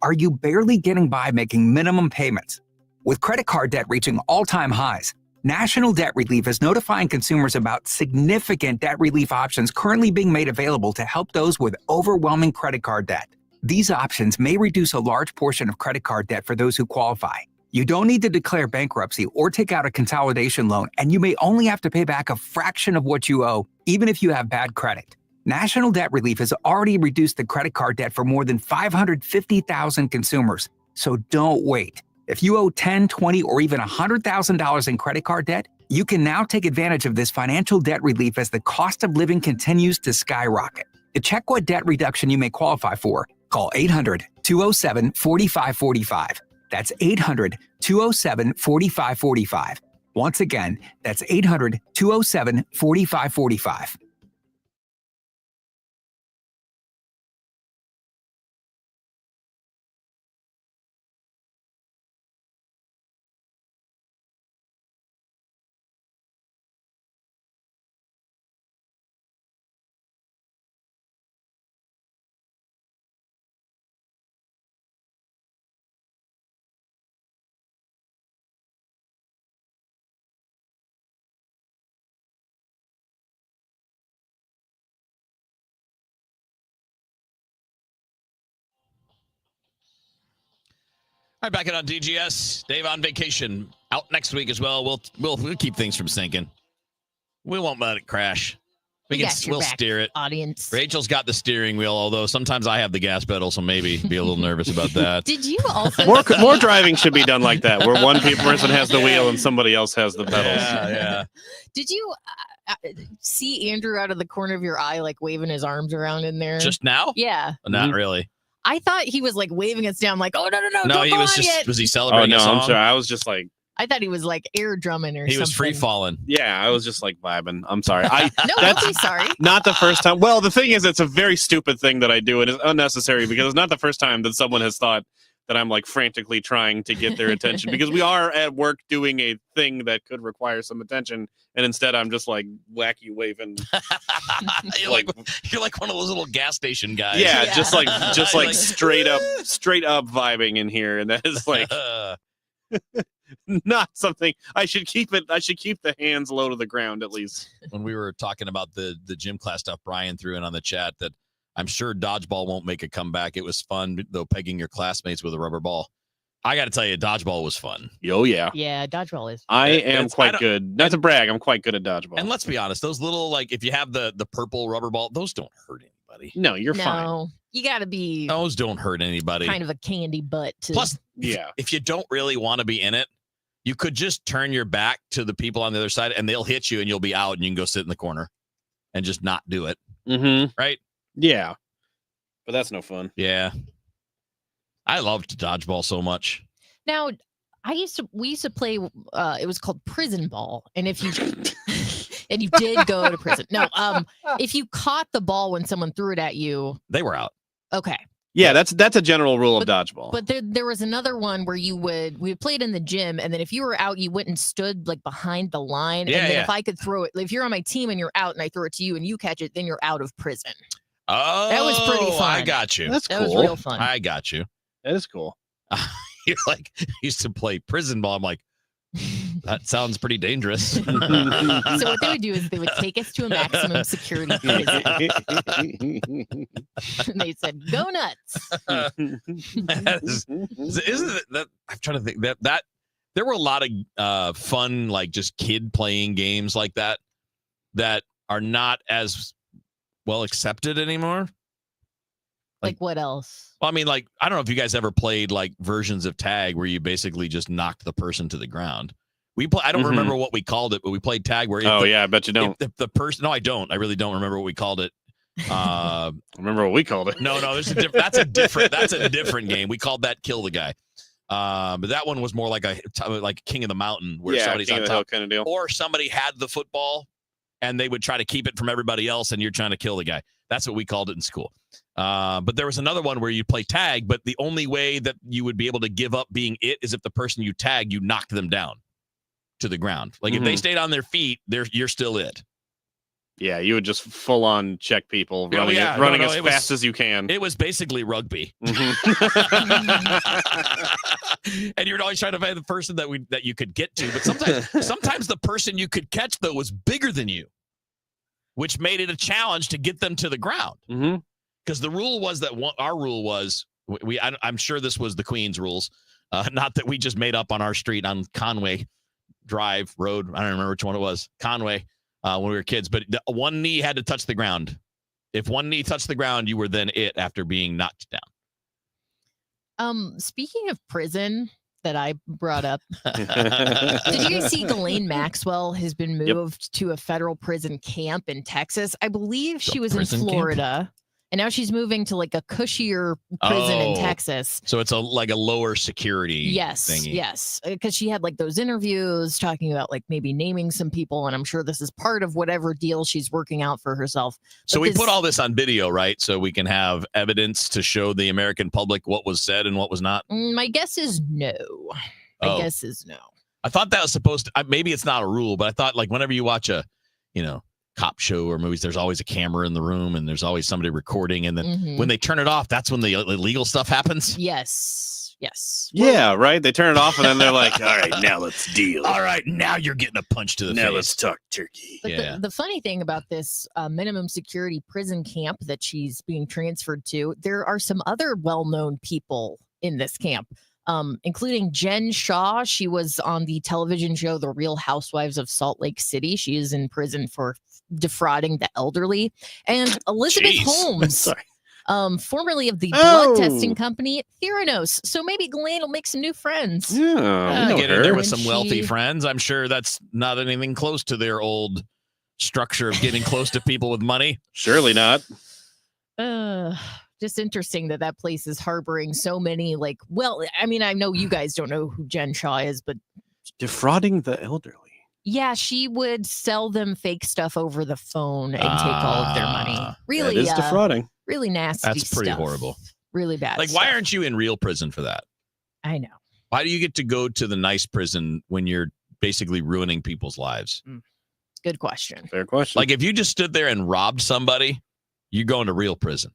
Are you barely getting by making minimum payments? With credit card debt reaching all-time highs, National Debt Relief is notifying consumers about significant debt relief options currently being made available to help those with overwhelming credit card debt. These options may reduce a large portion of credit card debt for those who qualify. You don't need to declare bankruptcy or take out a consolidation loan, and you may only have to pay back a fraction of what you owe, even if you have bad credit. National Debt Relief has already reduced the credit card debt for more than 550,000 consumers, so don't wait. If you owe $10,000, $20,000, or even $100,000 in credit card debt, you can now take advantage of this financial debt relief as the cost of living continues to skyrocket. To check what debt reduction you may qualify for, call 800-207-4545. That's 800-207-4545. Once again, that's 800-207-4545. All right, back in on DGS. Dave on vacation, out next week as well. We'll keep things from sinking. We won't let it crash. We'll steer it. Audience. Rachel's got the steering wheel, although sometimes I have the gas pedal, so maybe be a little nervous about that. Did you also more driving should be done like that, where one person has the wheel and somebody else has the pedals. Yeah. Did you see Andrew out of the corner of your eye, like waving his arms around in there? Just now? Yeah. Not really. I thought he was like waving us down, like, oh, no, No, he was just, was he celebrating a song? I'm sorry. I was just like, I thought he was like air drumming or something. He was free falling. Yeah, I was just like vibing. I'm sorry. No, don't be sorry. Not the first time. Well, the thing is, it's a very stupid thing that I do, and it's unnecessary because it's not the first time that someone has thought that I'm like frantically trying to get their attention because we are at work doing a thing that could require some attention, and instead I'm just like wacky waving. You're like one of those little gas station guys. Yeah, just like straight up vibing in here, and that is like not something I should keep it. I should keep the hands low to the ground at least. When we were talking about the gym class stuff, Brian threw in on the chat that I'm sure dodgeball won't make a comeback. It was fun, though, pegging your classmates with a rubber ball. I got to tell you, dodgeball was fun. Oh, yeah. Yeah, dodgeball is. I am quite good. Not to brag, I'm quite good at dodgeball. And let's be honest, those little, like, if you have the purple rubber ball, those don't hurt anybody. No, you're fine. You got to be Those don't hurt anybody. kind of a candy butt. Plus, if you don't really want to be in it, you could just turn your back to the people on the other side, and they'll hit you, and you'll be out, and you can go sit in the corner and just not do it. Mm-hmm. Right? Yeah. But that's no fun. Yeah. I loved dodgeball so much. Now, we used to play, it was called prison ball. And if you, and you did go to prison. No, if you caught the ball when someone threw it at you. They were out. Okay. Yeah, that's a general rule of dodgeball. But there was another one where we played in the gym, and then if you were out, you went and stood like behind the line. Yeah, and then yeah. if I could throw it, if you're on my team and you're out and I throw it to you and you catch it, then you're out of prison. Oh, That was pretty fun. I got you. That's That cool. was real fun. I got you. That is cool. You're like, used to play prison ball. I'm like, that sounds pretty dangerous. So what they would do is they would take us to a maximum security prison. And they said, "Go nuts." Isn't it that I'm trying to think that there were a lot of fun, like just kid playing games like that are not as well accepted anymore. Like what else? Well, I mean, like, I don't know if you guys ever played like versions of tag where you basically just knocked the person to the ground. I don't remember what we called it, but we played tag where. I bet you don't. If the person, no, I don't. I really don't remember what we called it. Remember what we called it? No, there's that's a different game. We called that kill the guy. But that one was more like a King of the Mountain where somebody's King on of the Hill top, kind of deal. or somebody had the football and they would try to keep it from everybody else, and you're trying to kill the guy. That's what we called it in school. But there was another one where you play tag, but the only way that you would be able to give up being it is if the person you tag, you knocked them down to the ground. Like if they stayed on their feet, you're still it. Yeah, you would just full on check people running as fast as you can. It was basically rugby. And you're always trying to find the person that you could get to, but sometimes the person you could catch though was bigger than you, which made it a challenge to get them to the ground. Because the rule was that our rule was I'm sure this was the Queen's rules, not that we just made up on our street on Conway Drive Road. I don't remember which one it was. Conway. When we were kids, but one knee had to touch the ground. If one knee touched the ground, you were then it after being knocked down. Speaking of prison that I brought up, did you guys see Ghislaine Maxwell has been moved to a federal prison camp in Texas? I believe she was in Florida. And now she's moving to like a cushier prison in Texas. So it's like a lower security thingy. Yes. Because she had like those interviews talking about like maybe naming some people. And I'm sure this is part of whatever deal she's working out for herself. So we put all this on video, right? So we can have evidence to show the American public what was said and what was not? My guess is no. My guess is no. I thought that was supposed to, maybe it's not a rule, but I thought like whenever you watch a, cop show or movies, there's always a camera in the room and there's always somebody recording, and then when they turn it off, that's when the illegal stuff happens. Yes. Yeah, right. They turn it off and then they're like, all right, now let's deal. All right, now you're getting a punch to the face. Now let's talk turkey. But the funny thing about this minimum security prison camp that she's being transferred to, there are some other well-known people in this camp. Including Jen Shaw. She was on the television show The Real Housewives of Salt Lake City. She is in prison for defrauding the elderly. And Elizabeth Holmes, formerly of the blood testing company Theranos. So maybe Ghislaine will make some new friends. Yeah, get in there with some wealthy friends. I'm sure that's not anything close to their old structure of getting close to people with money. Surely not. Just interesting that place is harboring so many I mean, I know you guys don't know who Jen Shaw is, but defrauding the elderly. Yeah, she would sell them fake stuff over the phone and take all of their money. Really, that is defrauding. Really nasty. That's pretty stuff. horrible. Really bad. Like, why aren't you in real prison for that? I know. Why do you get to go to the nice prison when you're basically ruining people's lives? Good question. Fair question. Like, if you just stood there and robbed somebody, you're going to real prison.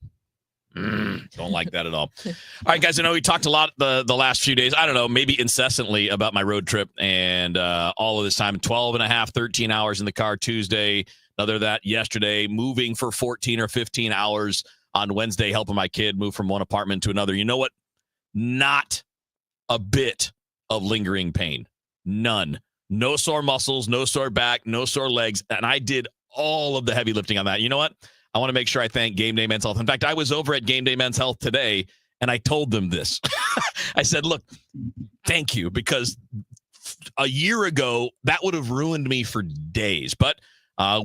Don't like that at all. All right, guys, I know we talked a lot the last few days. I don't know, maybe incessantly about my road trip and all of this time. 12 and a half, 13 hours in the car Tuesday. Another that yesterday. Moving for 14 or 15 hours on Wednesday, helping my kid move from one apartment to another. You know what? Not a bit of lingering pain. None. No sore muscles, no sore back, no sore legs. And I did all of the heavy lifting on that. You know what? I want to make sure I thank Game Day Men's Health. In fact, I was over at Game Day Men's Health today, and I told them this. I said, look, thank you, because a year ago, that would have ruined me for days. But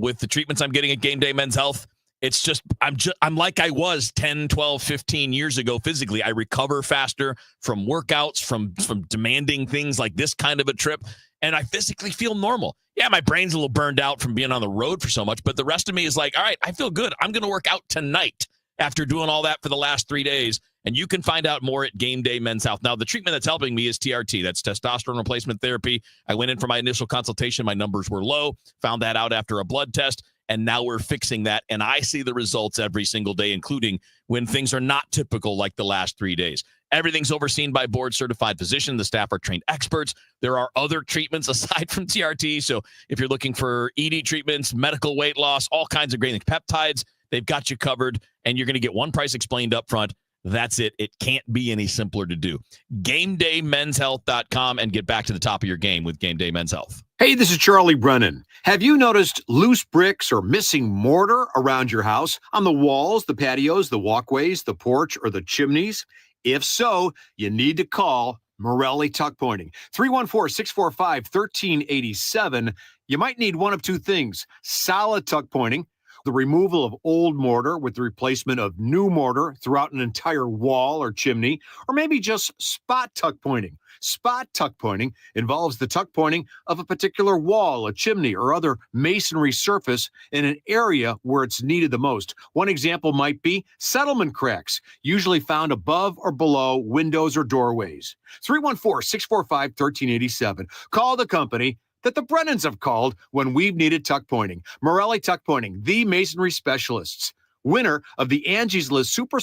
with the treatments I'm getting at Game Day Men's Health, it's just I'm like I was 10, 12, 15 years ago physically. I recover faster from workouts, from demanding things like this kind of a trip, and I physically feel normal. Yeah, my brain's a little burned out from being on the road for so much, but the rest of me is like, all right, I feel good. I'm going to work out tonight after doing all that for the last 3 days, And you can find out more at Game Day Men's Health. Now, the treatment that's helping me is TRT. That's testosterone replacement therapy. I went in for my initial consultation. My numbers were low. Found that out after a blood test. And now we're fixing that. And I see the results every single day, including when things are not typical like the last 3 days. Everything's overseen by board-certified physicians. The staff are trained experts. There are other treatments aside from TRT. So if you're looking for ED treatments, medical weight loss, all kinds of great things, peptides, they've got you covered. And you're going to get one price explained up front. That's it. It can't be any simpler to do. GameDayMen'sHealth.com and get back to the top of your game with Game Day Men's Health. Hey, this is Charlie Brennan. Have you noticed loose bricks or missing mortar around your house on the walls, the patios, the walkways, the porch, or the chimneys? If so, you need to call Morelli Tuck Pointing. 314-645-1387. You might need one of two things: solid tuck pointing, the removal of old mortar with the replacement of new mortar throughout an entire wall or chimney, or maybe just spot tuck pointing. Spot tuck pointing involves the tuck pointing of a particular wall, a chimney, or other masonry surface in an area where it's needed the most. One example might be settlement cracks, usually found above or below windows or doorways. 314-645-1387. Call the company that the Brennans have called when we've needed tuck pointing. Morelli Tuck Pointing, the masonry specialists. Winner of the Angie's List Super